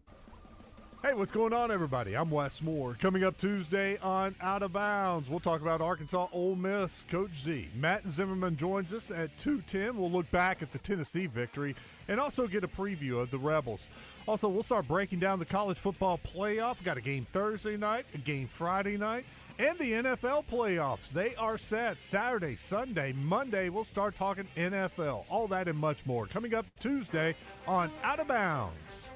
Hey, what's going on, everybody? I'm Wes Moore. Coming up Tuesday on Out of Bounds, we'll talk about Arkansas Ole Miss, Coach Z. Matt Zimmerman joins us at 2:10. We'll look back at the Tennessee victory and also get a preview of the Rebels. Also, we'll start breaking down the college football playoff. We've got a game Thursday night, a game Friday night, and the NFL playoffs. They are set Saturday, Sunday, Monday. We'll start talking NFL. All that and much more. Coming up Tuesday on Out of Bounds.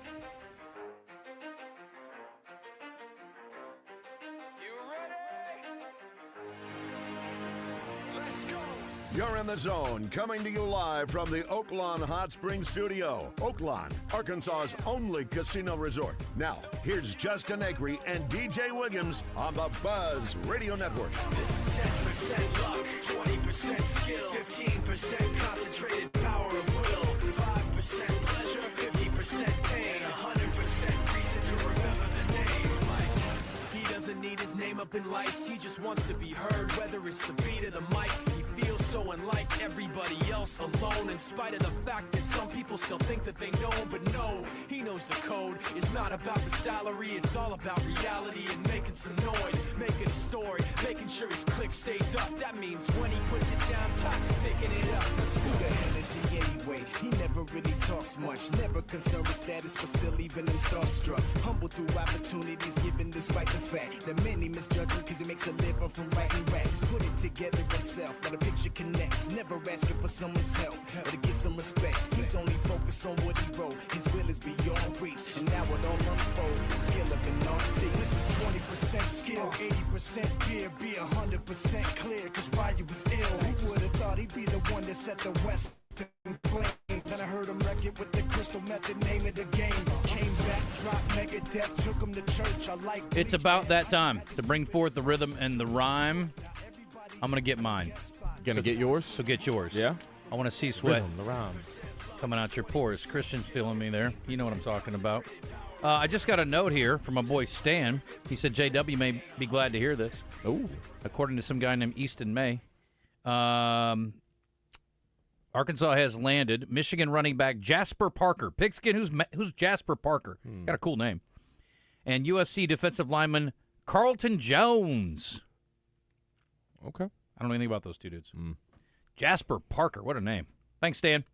You're in the zone, coming to you live from the Oaklawn Hot Springs Studio. Oaklawn, Arkansas's only casino resort. Now, here's Justin Acri and DJ Williams on the Buzz Radio Network. This is 10% luck, 20% skill, 15% concentrated power of will, 5% pleasure, 50% pain, 100% reason to remember the name. He doesn't need his name up in lights, he just wants to be heard, whether it's the beat of the mic. Feels so unlike everybody else, alone in spite of the fact that some people still think that they know, but no, he knows the code. It's not about the salary, it's all about reality and making some noise, making a story, making sure his click stays up. That means when he puts it down, Todd's picking it up. Let's go. Who the hell is he anyway? He never really talks much, never concerned with status, but still even him starstruck. Humble through opportunities given despite the fact that many misjudge him because he makes a living from writing raps. Put it together himself, not a picture connects, never asking for someone's help or to get some respect. He's only focused on what he wrote, his will is beyond reach, and now it all unfolds, the skill of an artist. This is 20% skill, 80% fear, be 100% clear, cause Ryu was ill. Who would've thought he'd be the one that set the Western flame? Then I heard him wreck it with the crystal method, name of the game. Came back, dropped Megadeth, took him to church. I like It's about that time to bring forth the rhythm and the rhyme. I'm going to get mine. Gonna get yours? So get yours. Yeah. I want to see sweat Rhythm, the rhymes coming out your pores. Christian's feeling me there. You know what I'm talking about. I just got a note here from my boy Stan. He said JW may be glad to hear this. Oh. According to some guy named Easton May. Arkansas has landed Michigan running back Jasper Parker. Pigskin, who's Jasper Parker? Got a cool name. And USC defensive lineman Carlton Jones. Okay. I don't know anything about those two dudes. Jasper Parker, what a name. Thanks, Stan.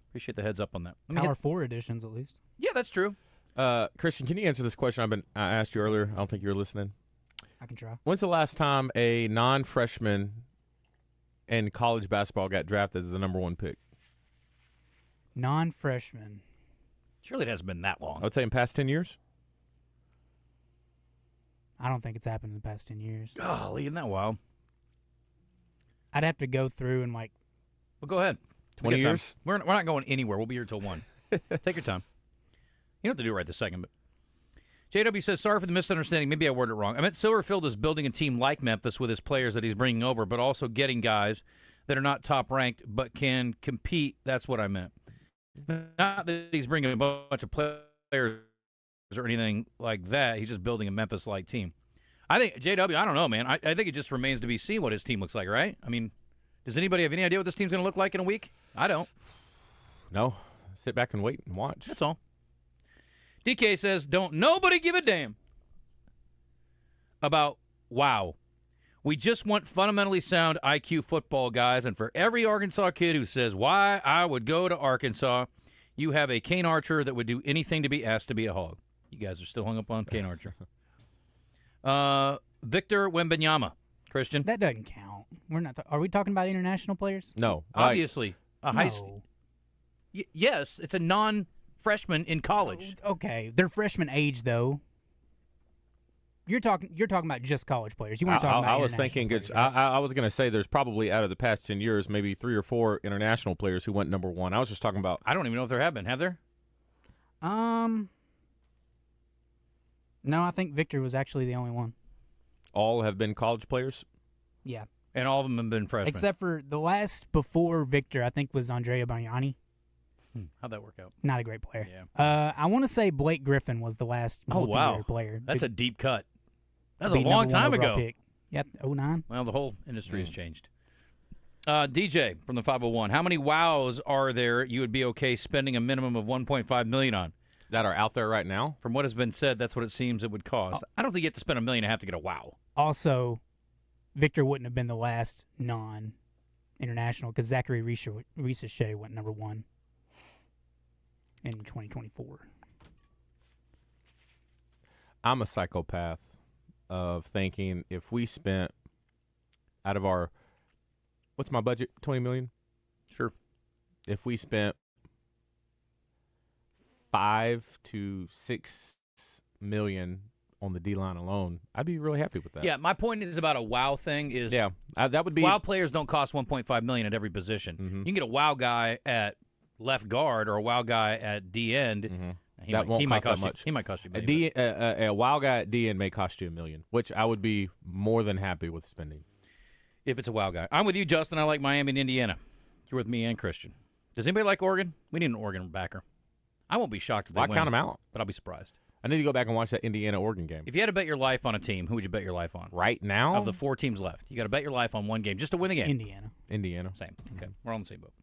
Appreciate the heads up on that. Power 4 editions, at least. Yeah, that's true. Christian, can you answer this question I asked you earlier? I don't think you were listening. I can try. When's the last time a non-freshman And college basketball got drafted as the number 1 pick. Non-freshman. Surely it hasn't been that long. I would say in past 10 years. I don't think it's happened in the past 10 years. Golly, isn't that wild? I'd have to go through and Well, go ahead. 20 years? We're not going anywhere. We'll be here till 1. Take your time. You don't have to do it right this second, but JW says, sorry for the misunderstanding. Maybe I worded it wrong. I meant Silverfield is building a team like Memphis with his players that he's bringing over, but also getting guys that are not top-ranked but can compete. That's what I meant. Not that he's bringing a bunch of players or anything like that. He's just building a Memphis-like team. I think, JW, I don't know, man. I think it just remains to be seen what his team looks like, right? I mean, does anybody have any idea what this team's going to look like in a week? I don't. No. Sit back and wait and watch. That's all. DK says, don't nobody give a damn about wow. We just want fundamentally sound IQ football guys, and for every Arkansas kid who says why I would go to Arkansas, you have a Kane Archer that would do anything to be asked to be a hog. You guys are still hung up on Kane Archer. Victor Wembanyama. Christian? That doesn't count. We're not. Are we talking about international players? No. Obviously. No. Yes, it's a non-freshman in college. Okay, they're freshman age though. You're talking about just college players. You weren't talking about I was international thinking players, I was going to say there's probably out of the past 10 years maybe 3 or 4 international players who went number 1. I was just talking about. I don't even know if there have been. Have there? No, I think Victor was actually the only one. All have been college players? Yeah. And all of them have been freshmen. Except for the last before Victor, I think was Andrea Bagnani. How'd that work out? Not a great player. Yeah. I want to say Blake Griffin was the last multi-year player. That's a deep cut. That's to a be long number 1 time overall ago. pick. Yep, 09. Well, the whole industry has changed. DJ from the 501, how many wows are there you would be okay spending a minimum of $1.5 million on? That are out there right now? From what has been said, that's what it seems it would cost. I don't think you have to spend $1 million and have to get a wow. Also, Victor wouldn't have been the last non-international because Zachary Risache went number 1 in 2024. I'm a psychopath of thinking if we spent out of our, what's my budget, $20 million? Sure. If we spent $5 to $6 million on the D-line alone, I'd be really happy with that. Yeah, my point is about a wow thing is that would be wow players don't cost $1.5 million at every position. Mm-hmm. You can get a wow guy at left guard or a wow guy at D end. Mm-hmm. He might cost that much. He might cost you $1 million. A wow guy at D end may cost you $1 million, which I would be more than happy with spending. If it's a wow guy. I'm with you, Justin. I like Miami and Indiana. You're with me and Christian. Does anybody like Oregon? We need an Oregon backer. I won't be shocked if they win. count them out. But I'll be surprised. I need to go back and watch that Indiana-Oregon game. If you had to bet your life on a team, who would you bet your life on? Right now? Of the 4 teams left. You got to bet your life on one game just to win the game. Indiana. Same. Okay. We're on the same boat.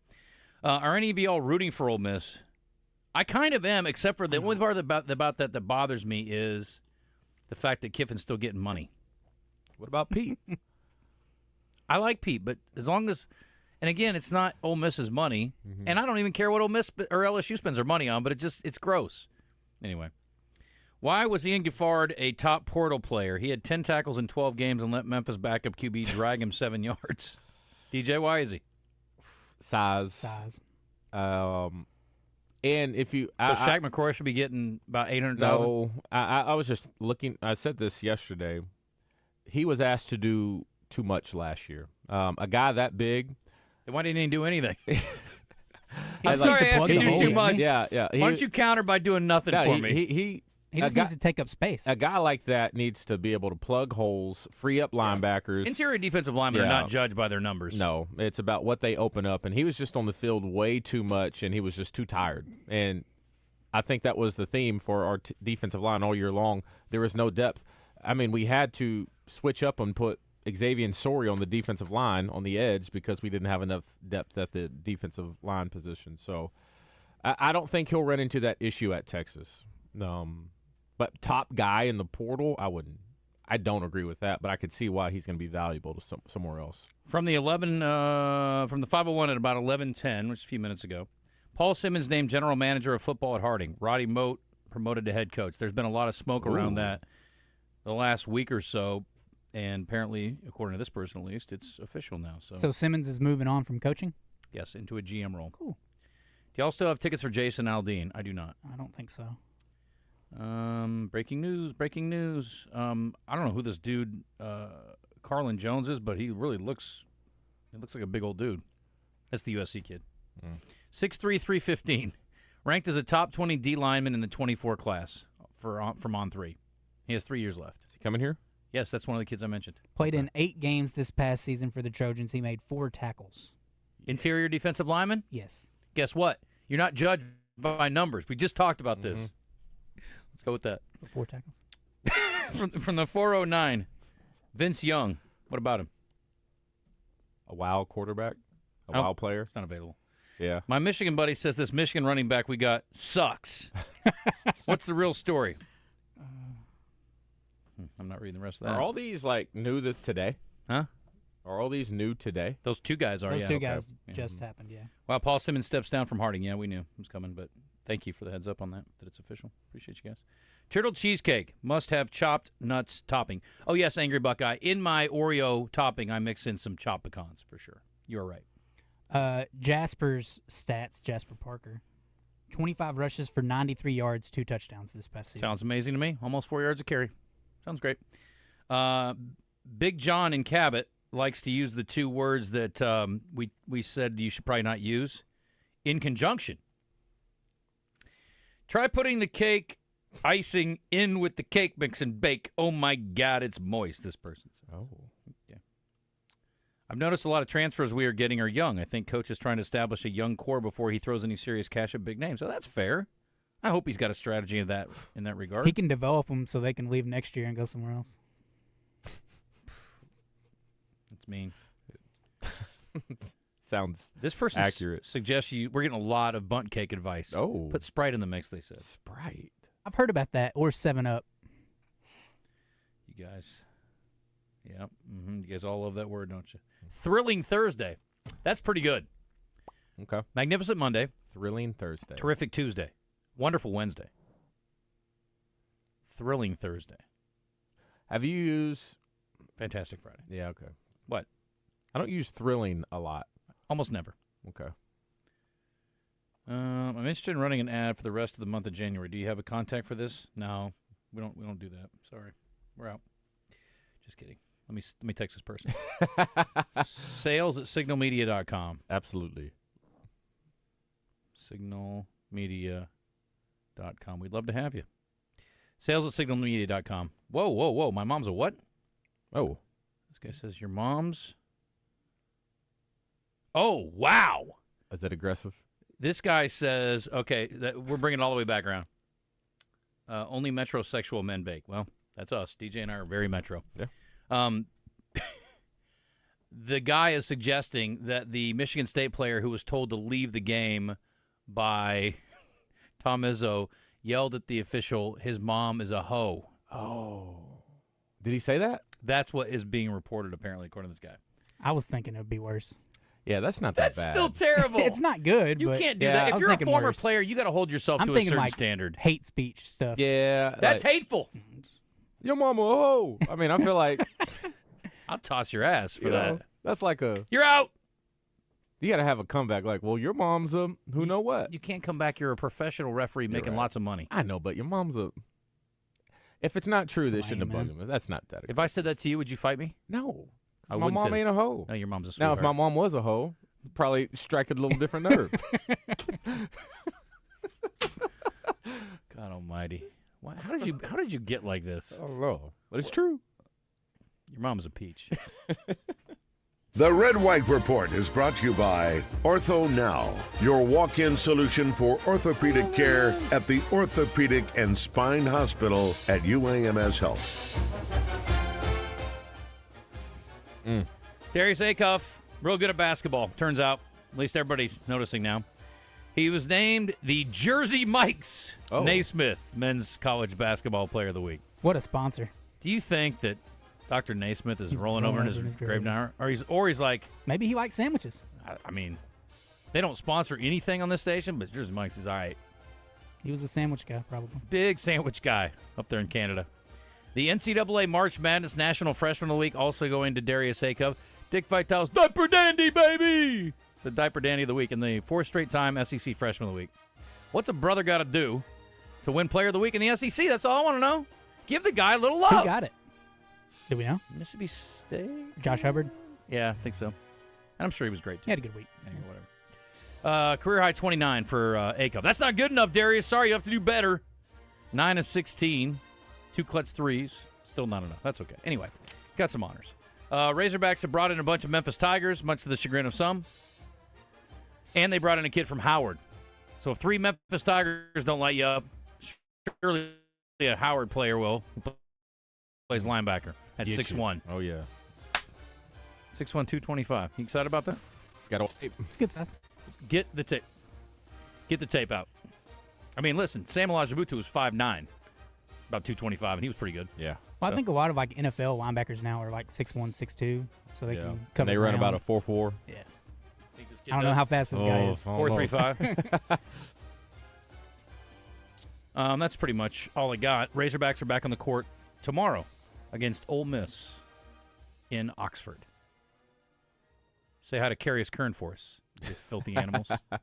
Are any of you all rooting for Ole Miss? I kind of am, except for the only part about that that bothers me is the fact that Kiffin's still getting money. What about Pete? I like Pete, but as long as – and again, it's not Ole Miss's money, and I don't even care what Ole Miss or LSU spends their money on, but it's gross. Anyway. Why was Ian Giffard a top portal player? He had 10 tackles in 12 games and let Memphis backup QB drag him 7 yards. DJ, why is he? Size. And if you... So Shaq McCoy should be getting about $800,000? No. I was just looking... I said this yesterday. He was asked to do too much last year. A guy that big... Then why didn't he do anything? I'm sorry I asked you to do too much. Yeah. Why don't you counter by doing nothing for me? He just needs to take up space. A guy like that needs to be able to plug holes, free up linebackers. Interior defensive linemen are not judged by their numbers. No, it's about what they open up. And he was just on the field way too much, and he was just too tired. And I think that was the theme for our defensive line all year long. There was no depth. I mean, we had to switch up and put Xavier Sori on the defensive line on the edge because we didn't have enough depth at the defensive line position. So I don't think he'll run into that issue at Texas. But top guy in the portal, I don't agree with that, but I could see why he's going to be valuable to somewhere else. From the 501 at about 11:10, which is a few minutes ago, Paul Simmons named general manager of football at Harding. Roddy Moat promoted to head coach. There's been a lot of smoke around that the last week or so. And apparently, according to this person at least, it's official now. So Simmons is moving on from coaching? Yes, into a GM role. Cool. Do y'all still have tickets for Jason Aldean? I do not. I don't think so. Breaking news. I don't know who this dude, Carlin Jones, is, but he really looks like a big old dude. That's the USC kid. 6'3", 315. Ranked as a top 20 D lineman in the 24 class from On 3. He has 3 years left. Is he coming here? Yes, that's one of the kids I mentioned. Played in 8 games this past season for the Trojans. He made 4 tackles. Interior defensive lineman? Yes. Guess what? You're not judged by numbers. We just talked about this. Let's go with that. 4 tackles. from the 409, Vince Young. What about him? A wild quarterback? A wild player? It's not available. Yeah. My Michigan buddy says this Michigan running back we got sucks. What's the real story? I'm not reading the rest of that. Are all these new today? Huh? Are all these new today? Those 2 guys are. Those yeah. 2 guys just happened. Yeah. Wow, Paul Simmons steps down from Harding. Yeah, we knew it was coming, but thank you for the heads up on that it's official. Appreciate you guys. Turtle cheesecake must have chopped nuts topping. Oh yes, Angry Buckeye. In my Oreo topping, I mix in some chopped pecans for sure. You're right. Jasper's stats. Jasper Parker, 25 rushes for 93 yards, 2 touchdowns this past season. Sounds amazing to me. Almost 4 yards a carry. Sounds great. Big John in Cabot likes to use the 2 words that we said you should probably not use in conjunction. Try putting the cake icing in with the cake mix and bake. Oh, my God, it's moist, this person says. Oh. Yeah. I've noticed a lot of transfers we are getting are young. I think coach is trying to establish a young core before he throws any serious cash at big names. So that's fair. I hope he's got a strategy in that regard. He can develop them so they can leave next year and go somewhere else. That's mean. Sounds this person accurate. Suggests we're getting a lot of bunt cake advice. Oh. Put Sprite in the mix, they said. Sprite. I've heard about that, or 7-Up. You guys. Yeah. You guys all love that word, don't you? Thrilling Thursday. That's pretty good. Okay. Magnificent Monday. Thrilling Thursday. Terrific Tuesday. Wonderful Wednesday. Thrilling Thursday. Have you used Fantastic Friday? Yeah, okay. What? I don't use thrilling a lot. Almost never. Okay. I'm interested in running an ad for the rest of the month of January. Do you have a contact for this? No, we don't do that. Sorry, we're out. Just kidding. Let me text this person. Sales@signalmedia.com. Absolutely. Signalmedia.com. We'd love to have you. Sales@signalmedia.com. Whoa. My mom's a what? Oh. This guy says your mom's. Oh, wow. Is that aggressive? This guy says, okay, we're bringing it all the way back around. Only metrosexual men bake. Well, that's us. DJ and I are very metro. Yeah. The guy is suggesting that the Michigan State player who was told to leave the game by Tom Izzo yelled at the official, his mom is a hoe. Oh. Did he say that? That's what is being reported, apparently, according to this guy. I was thinking it would be worse. Yeah, that's not that bad. That's still terrible. It's not good. You but can't do Yeah, that. I If was you're a thinking former worse. player, you got to hold yourself I'm to a thinking certain like standard. hate speech stuff. Yeah. That's hateful. Your mama, oh. I mean, I feel like I'll toss your ass for that. That's like You're out. You got to have a comeback like, well, your mom's a who know what. You can't come back. You're a professional referee making lots of money. I know, but your mom's a. If it's not true, they shouldn't have bugged him. That's not that. If I said that to you, would you fight me? No. I My wouldn't mom say ain't a hoe. No, your mom's a Now, sweetheart. if my mom was a hoe, probably strike a little different nerve. God Almighty! Why, how did you get like this? I don't know, but it's true. Your mom's a peach. The Red White Report is brought to you by Ortho Now, your walk-in solution for orthopedic care at the Orthopedic and Spine Hospital at UAMS Health. Darius Acuff, real good at basketball. Turns out, at least everybody's noticing now. He was named the Jersey Mike's Naismith Men's College Basketball Player of the Week. What a sponsor. Do you think that Dr. Naismith is rolling over in his grave now? Or he's like... Maybe he likes sandwiches. I mean, they don't sponsor anything on this station, but Jersey Mike's is all right. He was a sandwich guy, probably. Big sandwich guy up there in Canada. The NCAA March Madness National Freshman of the Week also going to Darius Akov. Dick Vitale's Diaper Dandy, baby! The Diaper Dandy of the Week and the 4th straight time SEC Freshman of the Week. What's a brother got to do to win Player of the Week in the SEC? That's all I want to know. Give the guy a little love. Who got it? Do we know? Mississippi State? Josh Hubbard? Yeah, I think so. And I'm sure he was great, too. He had a good week. Yeah, whatever. Career high 29 for Akov. That's not good enough, Darius. Sorry, you have to do better. 9 of 16. 2 clutch threes. Still not enough. That's okay. Anyway, got some honors. Razorbacks have brought in a bunch of Memphis Tigers, much to the chagrin of some. And they brought in a kid from Howard. So if 3 Memphis Tigers don't light you up, surely a Howard player will. Who plays linebacker at 6'1". Oh, yeah. 6'1", 225. You excited about that? Got all tape. It's good size. Get the tape. Get the tape out. I mean, listen, Samuel Ajabutu was 5'9", about 225, and he was pretty good. Yeah. Well, I think a lot of like NFL linebackers now are like 6'1", 6'2", so they can cover. And they run ground. about a 4.4. Yeah. I don't know how fast this guy is. 4.35. That's pretty much all I got. Razorbacks are back on the court tomorrow against Ole Miss in Oxford. Say hi to Carius Kern for us, you filthy animals. A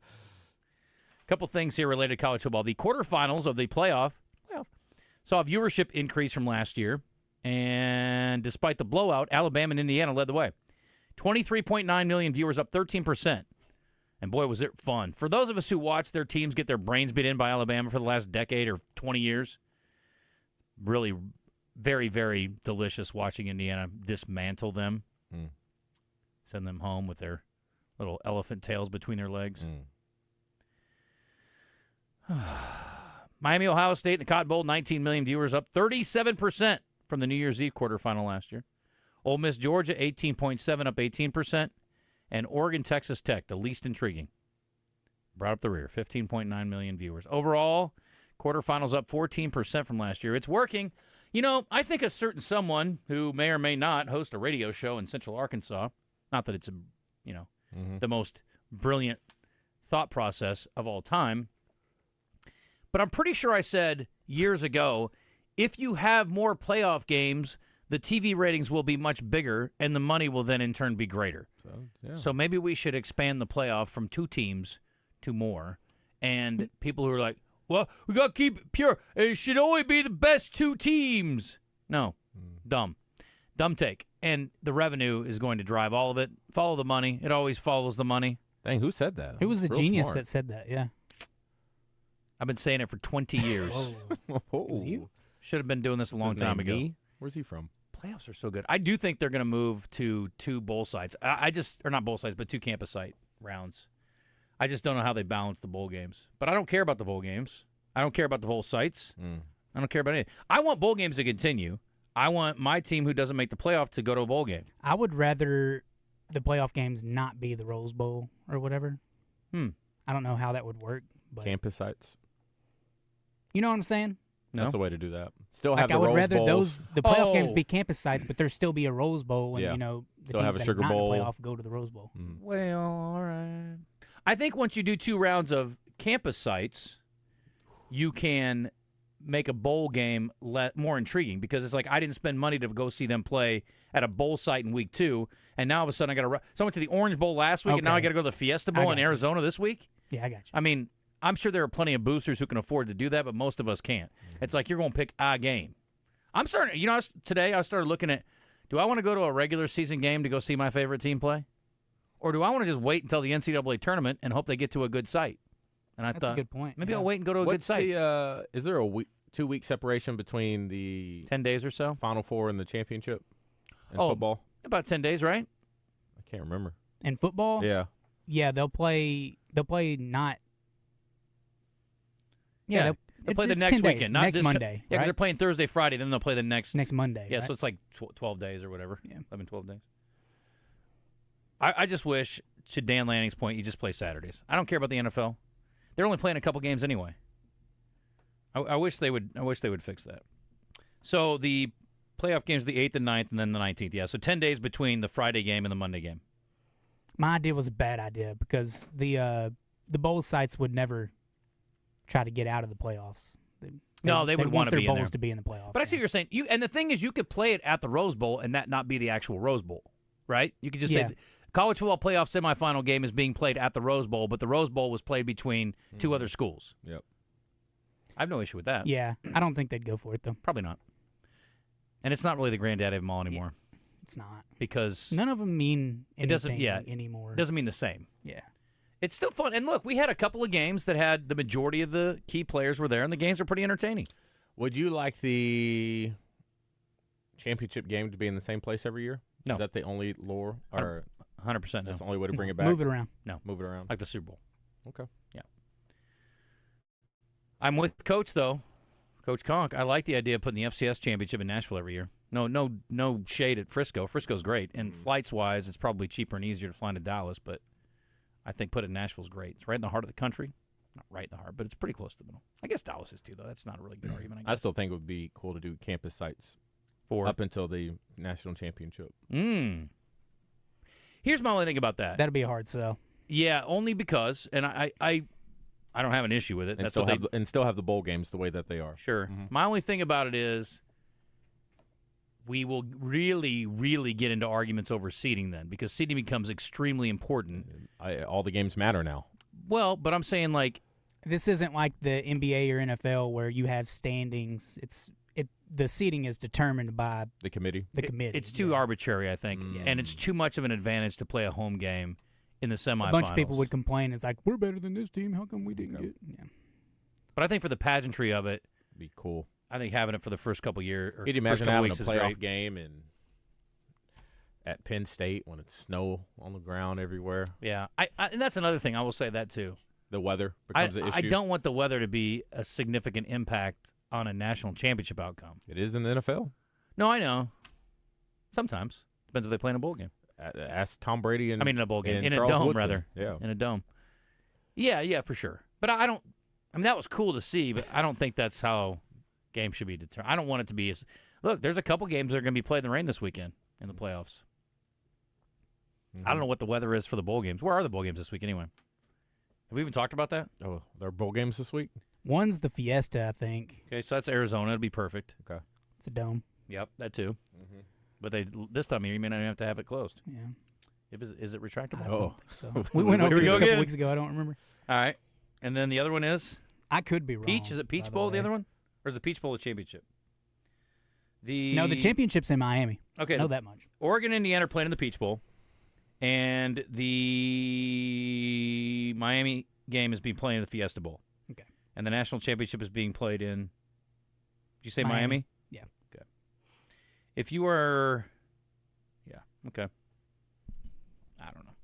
couple things here related to college football. The quarterfinals of the playoff saw a viewership increase from last year, and despite the blowout, Alabama and Indiana led the way. 23.9 million viewers, up 13%. And boy, was it fun. For those of us who watch their teams get their brains beat in by Alabama for the last decade or 20 years, really very, very delicious watching Indiana dismantle them, send them home with their little elephant tails between their legs. Miami, Ohio State, in the Cotton Bowl, 19 million viewers, up 37% from the New Year's Eve quarterfinal last year. Ole Miss, Georgia, 18.7, up 18%. And Oregon, Texas Tech, the least intriguing. Brought up the rear, 15.9 million viewers. Overall, quarterfinals up 14% from last year. It's working. You know, I think a certain someone who may or may not host a radio show in Central Arkansas, not that it's, the most brilliant thought process of all time, but I'm pretty sure I said years ago, if you have more playoff games, the TV ratings will be much bigger, and the money will then in turn be greater. So maybe we should expand the playoff from 2 teams to more. And people who are like, well, we got to keep it pure. It should only be the best 2 teams. No. Dumb. Dumb take. And the revenue is going to drive all of it. Follow the money. It always follows the money. Dang, who said that? Who was the genius smart. that said that? Yeah. I've been saying it for 20 years. You? Should have been doing this a long time ago. Me? Where's he from? Playoffs are so good. I do think they're going to move to 2 bowl sites. Or not bowl sites, but 2 campus site rounds. I just don't know how they balance the bowl games. But I don't care about the bowl games. I don't care about the bowl sites. I don't care about anything. I want bowl games to continue. I want my team who doesn't make the playoff to go to a bowl game. I would rather the playoff games not be the Rose Bowl or whatever. I don't know how that would work. But Campus sites. You know what I'm saying? That's the way to do that. Still have like the I would Rose rather Bowls. the playoff games be campus sites, but there still be a Rose Bowl, and the Still teams have a that Sugar are not Bowl. in the playoff go to the Rose Bowl. Well, all right. I think once you do 2 rounds of campus sites, you can make a bowl game more intriguing because it's like I didn't spend money to go see them play at a bowl site in week 2, and now all of a sudden I got to. So I went to the Orange Bowl last week, and now I got to go to the Fiesta Bowl in Arizona this week. Yeah, I got you. I mean, I'm sure there are plenty of boosters who can afford to do that, but most of us can't. It's like you're going to pick a game. I'm starting. Today I started looking at, do I want to go to a regular season game to go see my favorite team play, or do I want to just wait until the NCAA tournament and hope they get to a good site? And I That's thought a good point. maybe I'll wait and go to a good site. Is there a 2-week separation between the 10 days or so Final Four and the championship in Oh, football? About 10 days, right? I can't remember. In football? Yeah. Yeah, they'll play not. Yeah, they'll play the it's next 10 days, weekend, not next this Monday. Yeah, because right? they're playing Thursday, Friday, then they'll play the next Monday. Yeah, right? so it's like 12 days or whatever. Yeah. 11, 12 days. I just wish, to Dan Lanning's point, you just play Saturdays. I don't care about the NFL. They're only playing a couple games anyway. I wish they would. I wish they would fix that. So the playoff games are the 8th and 9th, and then the 19th. Yeah, so 10 days between the Friday game and the Monday game. My idea was a bad idea because the bowl sites would never try to get out of the playoffs. No, they would want their to be in bowls there. to be in the playoff. But I see what you're saying. And the thing is, you could play it at the Rose Bowl and that not be the actual Rose Bowl, right? You could just say college football playoff semifinal game is being played at the Rose Bowl, but the Rose Bowl was played between two other schools. Yep. I have no issue with that. Yeah, I don't think they'd go for it though. Probably not. And it's not really the granddaddy of them all anymore. It's not, because none of them mean anything anymore. It doesn't mean the same. Yeah. It's still fun. And look, we had a couple of games that had the majority of the key players were there, and the games are pretty entertaining. Would you like the championship game to be in the same place every year? No. Is that the only lore? Or 100% no. That's the only way to bring it back? Move it around. No. Move it around. Like the Super Bowl. Okay. Yeah. I'm with Coach, though. Coach Conque. I like the idea of putting the FCS championship in Nashville every year. No shade at Frisco. Frisco's great. And flights-wise, it's probably cheaper and easier to fly to Dallas, but I think put it in Nashville's great. It's right in the heart of the country. Not right in the heart, but it's pretty close to the middle. I guess Dallas is too, though. That's not a really good argument, I guess. I still think it would be cool to do campus sites up until the national championship. Here's my only thing about that. That'd be a hard sell. Yeah, only because, and I don't have an issue with it. And still have the bowl games the way that they are. Sure. My only thing about it is we will really, really get into arguments over seeding then, because seeding becomes extremely important. All the games matter now. Well, but I'm saying like this isn't like the NBA or NFL where you have standings. The seeding is determined by the committee. It's too arbitrary, I think, and it's too much of an advantage to play a home game in the semifinals. A bunch of people would complain. It's like, we're better than this team. How come we didn't get? Yeah. But I think for the pageantry of it, be cool. I think having it for the first couple years. Could you imagine having a playoff game at Penn State when it's snow on the ground everywhere? Yeah, and that's another thing. I will say that too. The weather becomes an issue. I don't want the weather to be a significant impact on a national championship outcome. It is in the NFL. No, I know. Sometimes depends if they play in a bowl game. Ask Tom Brady in a bowl game, in a Charles dome Woodson. rather. Yeah, in a dome. Yeah, for sure. But I don't. I mean, that was cool to see, but I don't think that's how games should be determined. I don't want it to be. Look, there's a couple games that are going to be played in the rain this weekend in the playoffs. I don't know what the weather is for the bowl games. Where are the bowl games this week anyway? Have we even talked about that? Oh, there are bowl games this week? One's the Fiesta, I think. Okay, so that's Arizona. It'd be perfect. Okay. It's a dome. Yep, that too. But this time of year, you may not even have to have it closed. Yeah. Is it retractable? Oh. So. We went over this a couple weeks ago. I don't remember. All right. And then the other one is? I could be wrong. Peach? Is it Peach Bowl, the other one? Or is it Peach Bowl the championship? No, the championship's in Miami. Okay. I know that much. Oregon and Indiana are playing in the Peach Bowl. And the Miami game is being played in the Fiesta Bowl. Okay. And the national championship is being played in, did you say Miami? Yeah. Okay. If you are, okay. I don't know.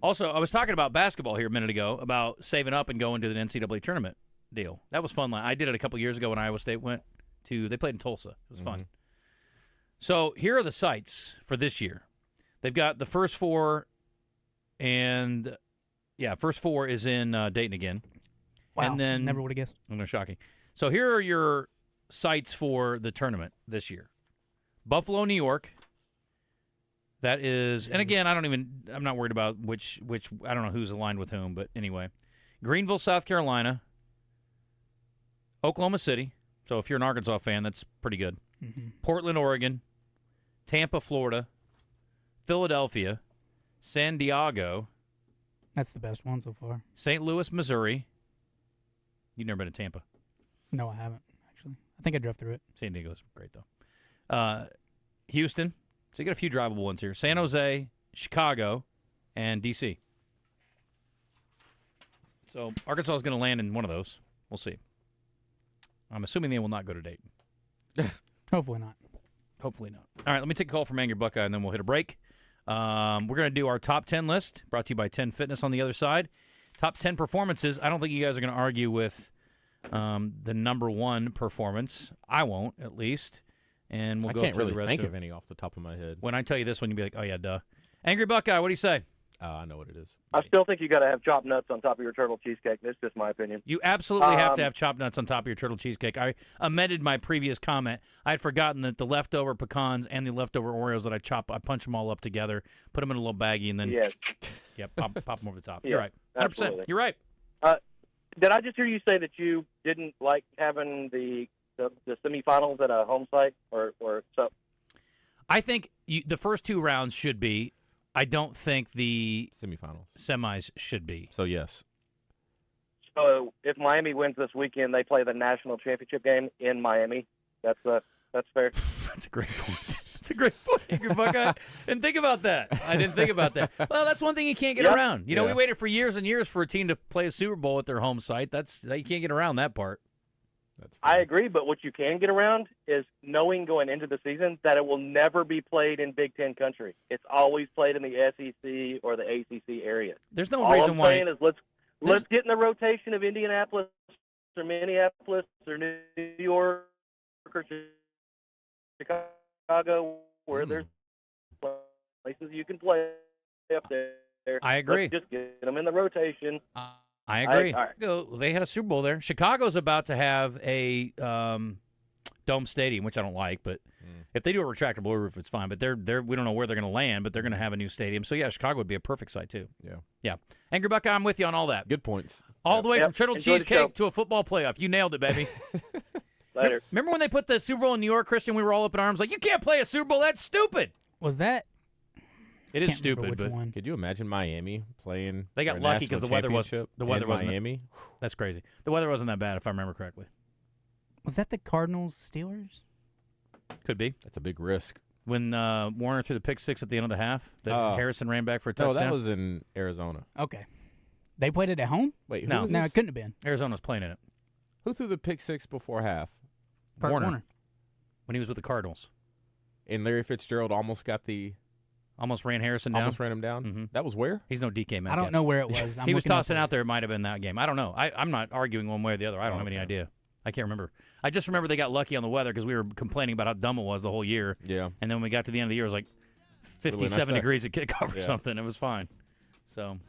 Also, I was talking about basketball here a minute ago, about saving up and going to the NCAA tournament deal. That was fun. I did it a couple years ago when Iowa State went to, they played in Tulsa. It was fun. So here are the sites for this year. They've got the first four, and first four is in Dayton again. Wow, and then never would have guessed. I know, shocking. So here are your sites for the tournament this year. Buffalo, New York. That is, and again, I'm not worried about which I don't know who's aligned with whom, but anyway. Greenville, South Carolina. Oklahoma City. So if you're an Arkansas fan, that's pretty good. Portland, Oregon. Tampa, Florida. Philadelphia. San Diego. That's the best one so far. St. Louis, Missouri. You've never been to Tampa? No, I haven't, actually. I think I drove through it. San Diego's great, though. Houston. So you got a few drivable ones here. San Jose, Chicago, and D.C. So Arkansas is going to land in one of those. We'll see. I'm assuming they will not go to Dayton. Hopefully not. Hopefully not. All right, let me take a call from Angry Buckeye, and then we'll hit a break. We're going to do our top 10 list, brought to you by 10 Fitness on the other side. Top 10 performances. I don't think you guys are going to argue with the number one performance. I won't, at least. And we'll go can't through really the rest think of of any off the top of my head. When I tell you this one, you'll be like, oh, yeah, duh. Angry Buckeye, what do you say? I know what it is. I still think you got to have chopped nuts on top of your turtle cheesecake. That's just my opinion. You absolutely have to have chopped nuts on top of your turtle cheesecake. I amended my previous comment. I had forgotten that the leftover pecans and the leftover Oreos that I punch them all up together, put them in a little baggie, and then pop them over the top. Yeah, You're right. 100%. Absolutely. You're right. Did I just hear you say that you didn't like having the semifinals at a home site, or so? I think the first 2 rounds should be. I don't think the semis should be. So, yes. So if Miami wins this weekend, they play the national championship game in Miami. That's fair. That's a great point. That's a great point, Angry Buckeye. And think about that. I didn't think about that. Well, that's one thing you can't get around. You know, we waited for years and years for a team to play a Super Bowl at their home site. You can't get around that part. I agree, but what you can get around is knowing going into the season that it will never be played in Big Ten country. It's always played in the SEC or the ACC area. There's no reason why. All I'm saying is let's get in the rotation of Indianapolis or Minneapolis or New York or Chicago, where there's places you can play up there. I agree. Let's just get them in the rotation. I agree. All right. They had a Super Bowl there. Chicago's about to have a dome stadium, which I don't like, but if they do a retractable roof, it's fine. But we don't know where they're going to land, but they're going to have a new stadium. So, yeah, Chicago would be a perfect site, too. Yeah. Angry Buckeye, I'm with you on all that. Good points. All the way from turtle cheesecake to a football playoff. You nailed it, baby. Later. Remember when they put the Super Bowl in New York, Christian? We were all up in arms like, you can't play a Super Bowl. That's stupid. Was that? It is stupid, but one. Could you imagine Miami playing? They got lucky because the weather wasn't Miami. That's crazy. The weather wasn't that bad, if I remember correctly. Was that the Cardinals Steelers? Could be. That's a big risk. When Warner threw the pick six at the end of the half, that Harrison ran back for a touchdown. No, that was in Arizona. Okay, they played it at home. Wait, no, it couldn't have been. Arizona's playing in it. Who threw the pick six before half? Warner. When he was with the Cardinals. And Larry Fitzgerald almost ran Harrison down. Almost ran him down? Mm-hmm. That was where? He's no DK Metcalf. I don't know where it was. He was tossing out there. It might have been that game. I don't know. I'm not arguing one way or the other. I don't have any idea. I can't remember. I just remember they got lucky on the weather because we were complaining about how dumb it was the whole year. Yeah. And then when we got to the end of the year, it was like 57 degrees at kickoff or something. It was fine. So, all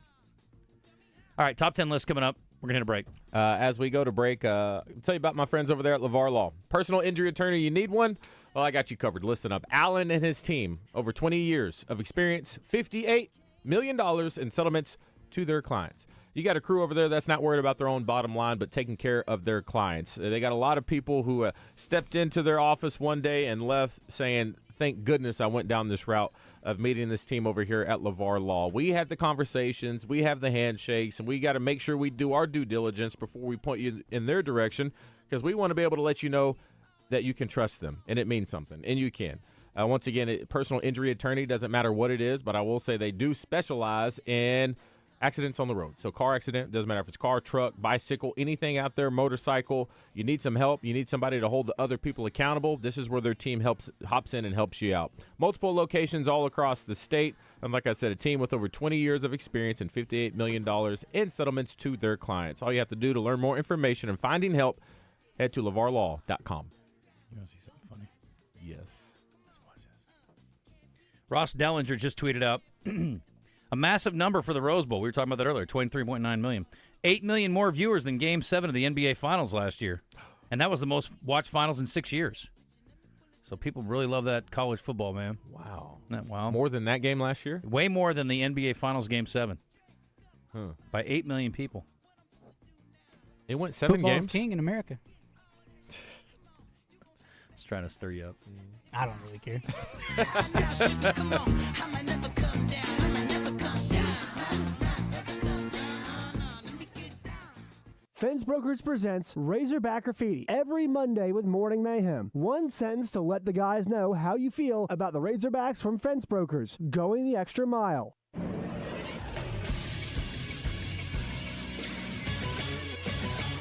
right, top 10 list coming up. We're going to hit a break. As we go to break, I'll tell you about my friends over there at LeVar Law. Personal injury attorney, you need one? Well, I got you covered. Listen up. Alan and his team, over 20 years of experience, $58 million in settlements to their clients. You got a crew over there that's not worried about their own bottom line, but taking care of their clients. They got a lot of people who stepped into their office one day and left saying, thank goodness I went down this route of meeting this team over here at LeVar Law. We had the conversations, we have the handshakes, and we got to make sure we do our due diligence before we point you in their direction because we want to be able to let you know that you can trust them, and it means something, and you can. Once again, personal injury attorney, doesn't matter what it is, but I will say they do specialize in accidents on the road. So car accident, doesn't matter if it's car, truck, bicycle, anything out there, motorcycle. You need some help. You need somebody to hold the other people accountable. This is where their team hops in and helps you out. Multiple locations all across the state. And like I said, a team with over 20 years of experience and $58 million in settlements to their clients. All you have to do to learn more information and finding help, head to LeVarLaw.com. You want to see something funny? Yes. Let's watch this. Ross Dellinger just tweeted out a massive number for the Rose Bowl. We were talking about that earlier, 23.9 million. 8 million more viewers than Game 7 of the NBA Finals last year. And that was the most watched finals in 6 years. So people really love that college football, man. Wow. Isn't that wow? More than that game last year? Way more than the NBA Finals Game 7. Huh. By 8 million people. It went 7 Football's games? king in America. Just trying to stir you up. I don't really care. Fence Brokers presents Razorback Graffiti every Monday with Morning Mayhem. One sentence to let the guys know how you feel about the Razorbacks from Fence Brokers. Going the extra mile.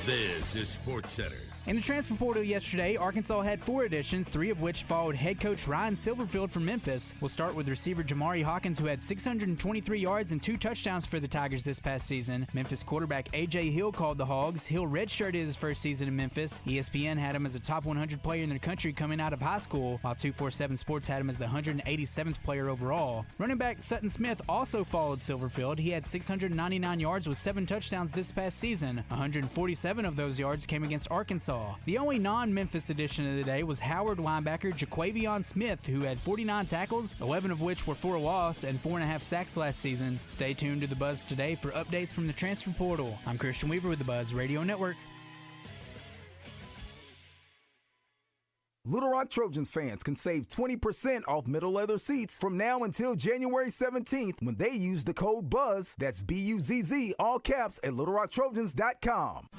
This is SportsCenter. In the transfer portal yesterday, Arkansas had 4 additions, 3 of which followed head coach Ryan Silverfield from Memphis. We'll start with receiver Jamari Hawkins, who had 623 yards and 2 touchdowns for the Tigers this past season. Memphis quarterback A.J. Hill called the Hogs. Hill redshirted his first season in Memphis. ESPN had him as a top 100 player in the country coming out of high school, while 247 Sports had him as the 187th player overall. Running back Sutton Smith also followed Silverfield. He had 699 yards with 7 touchdowns this past season. 147 of those yards came against Arkansas, Arkansas. The only non-Memphis addition of the day was Howard linebacker Jaquavion Smith, who had 49 tackles, 11 of which were for a loss, and 4.5 sacks last season. Stay tuned to The Buzz today for updates from the transfer portal. I'm Christian Weaver with The Buzz Radio Network. Little Rock Trojans fans can save 20% off middle leather seats from now until January 17th when they use the code BUZZ. That's BUZZ, all caps, at littlerocktrojans.com.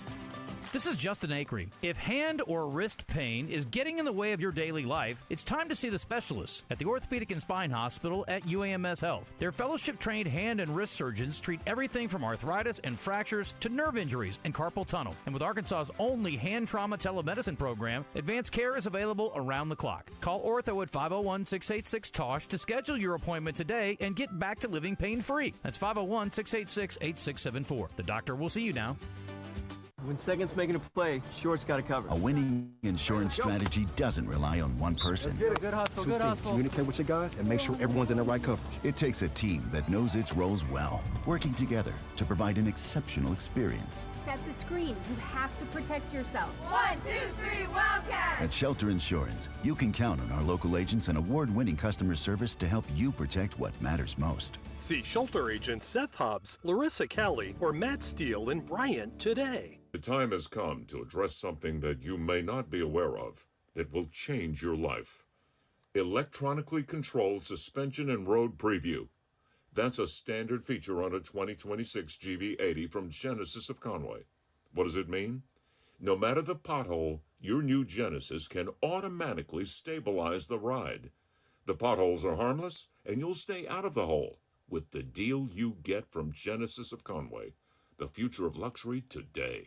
This is Justin Acri. If hand or wrist pain is getting in the way of your daily life, it's time to see the specialists at the Orthopedic and Spine Hospital at UAMS Health. Their fellowship-trained hand and wrist surgeons treat everything from arthritis and fractures to nerve injuries and carpal tunnel. And with Arkansas's only hand trauma telemedicine program, advanced care is available around the clock. Call Ortho at 501-686-TOSH to schedule your appointment today and get back to living pain-free. That's 501-686-8674. The doctor will see you now. When second's making a play, short's got to cover. A winning insurance strategy doesn't rely on one person. Good hustle, good hustle. Communicate with your guys and make sure everyone's in the right coverage. It takes a team that knows its roles well, working together to provide an exceptional experience. Set the screen. You have to protect yourself. 1, 2, 3, Wildcats! At Shelter Insurance, you can count on our local agents and award-winning customer service to help you protect what matters most. See Shelter agents Seth Hobbs, Larissa Kelly, or Matt Steele in Bryant today. The time has come to address something that you may not be aware of that will change your life. Electronically controlled suspension and road preview. That's a standard feature on a 2026 GV80 from Genesis of Conway. What does it mean? No matter the pothole, your new Genesis can automatically stabilize the ride. The potholes are harmless, and you'll stay out of the hole with the deal you get from Genesis of Conway. The future of luxury today.